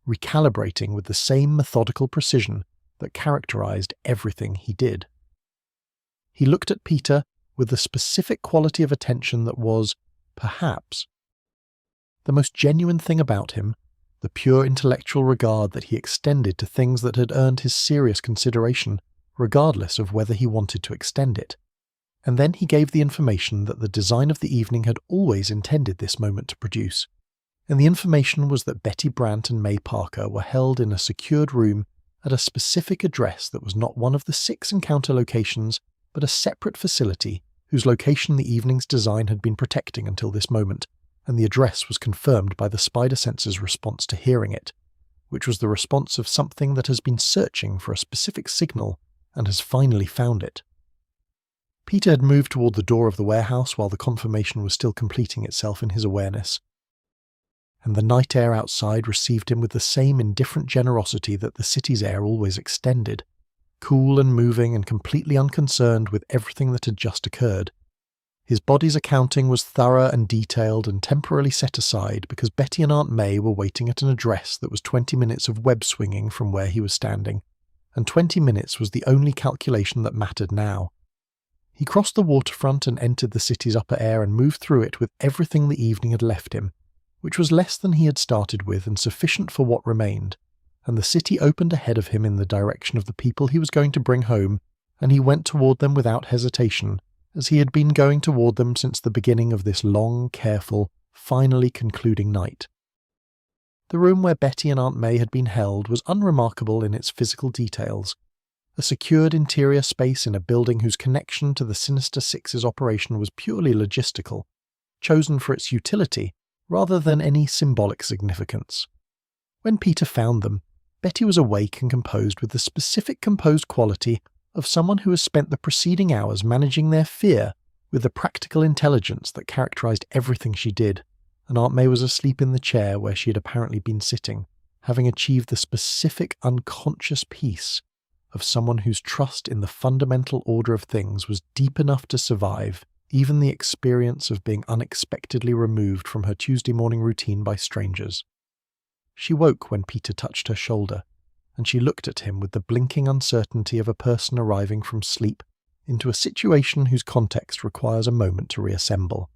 recalibrating with the same methodical precision that characterized everything he did. He looked at Peter with the specific quality of attention that was, perhaps, the most genuine thing about him, the pure intellectual regard that he extended to things that had earned his serious consideration, regardless of whether he wanted to extend it. And then he gave the information that the design of the evening had always intended this moment to produce. And the information was that Betty Brant and May Parker were held in a secured room at a specific address that was not one of the 6 encounter locations, but a separate facility whose location the evening's design had been protecting until this moment, and the address was confirmed by the spider sense's response to hearing it, which was the response of something that has been searching for a specific signal and has finally found it. Peter had moved toward the door of the warehouse while the confirmation was still completing itself in his awareness, and the night air outside received him with the same indifferent generosity that the city's air always extended, cool and moving and completely unconcerned with everything that had just occurred. His body's accounting was thorough and detailed and temporarily set aside because Betty and Aunt May were waiting at an address that was 20 minutes of web swinging from where he was standing, and 20 minutes was the only calculation that mattered now. He crossed the waterfront and entered the city's upper air and moved through it with everything the evening had left him, which was less than he had started with and sufficient for what remained, and the city opened ahead of him in the direction of the people he was going to bring home, and he went toward them without hesitation, as he had been going toward them since the beginning of this long, careful, finally concluding night. The room where Betty and Aunt May had been held was unremarkable in its physical details, a secured interior space in a building whose connection to the Sinister Six's operation was purely logistical, chosen for its utility rather than any symbolic significance. When Peter found them, Betty was awake and composed with the specific composed quality of someone who has spent the preceding hours managing their fear With the practical intelligence that characterized everything she did, and Aunt May was asleep in the chair where she had apparently been sitting, having achieved the specific unconscious peace of someone whose trust in the fundamental order of things was deep enough to survive even the experience of being unexpectedly removed from her Tuesday morning routine by strangers. She woke when Peter touched her shoulder, and she looked at him with the blinking uncertainty of a person arriving from sleep into a situation whose context requires a moment to reassemble.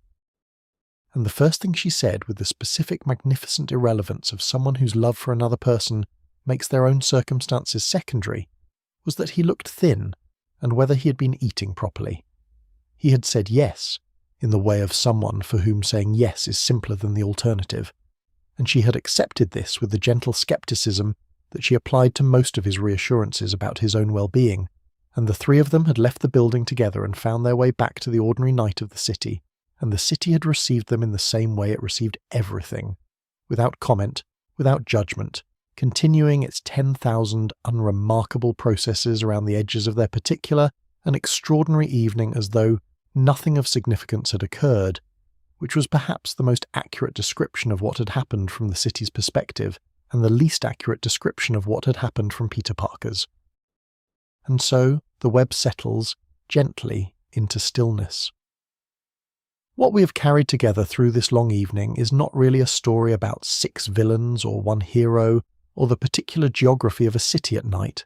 And the first thing she said, with the specific magnificent irrelevance of someone whose love for another person makes their own circumstances secondary, was that he looked thin and whether he had been eating properly. He had said yes, in the way of someone for whom saying yes is simpler than the alternative, and she had accepted this with the gentle skepticism that she applied to most of his reassurances about his own well-being, and the three of them had left the building together and found their way back to the ordinary night of the city, and the city had received them in the same way it received everything, without comment, without judgment, continuing its 10,000 unremarkable processes around the edges of their particular and extraordinary evening as though nothing of significance had occurred, which was perhaps the most accurate description of what had happened from the city's perspective, and the least accurate description of what had happened from Peter Parker's. And so the web settles, gently, into stillness. What we have carried together through this long evening is not really a story about 6 villains or 1 hero, or the particular geography of a city at night.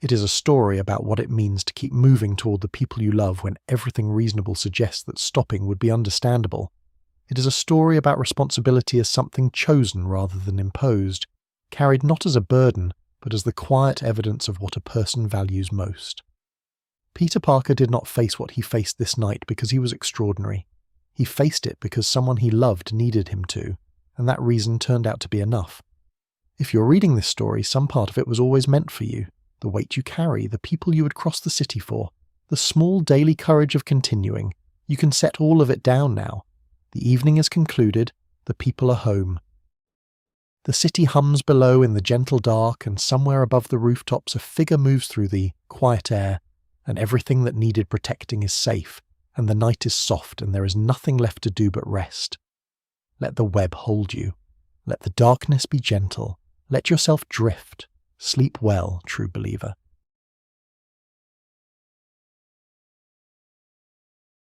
It is a story about what it means to keep moving toward the people you love when everything reasonable suggests that stopping would be understandable. It is a story about responsibility as something chosen rather than imposed, carried not as a burden, but as the quiet evidence of what a person values most. Peter Parker did not face what he faced this night because he was extraordinary. He faced it because someone he loved needed him to, and that reason turned out to be enough. If you're reading this story, some part of it was always meant for you. The weight you carry, the people you would cross the city for, the small daily courage of continuing. You can set all of it down now. The evening is concluded, the people are home. The city hums below in the gentle dark, and somewhere above the rooftops a figure moves through the quiet air, and everything that needed protecting is safe, and the night is soft, and there is nothing left to do but rest. Let the web hold you. Let the darkness be gentle. Let yourself drift. Sleep well, true believer.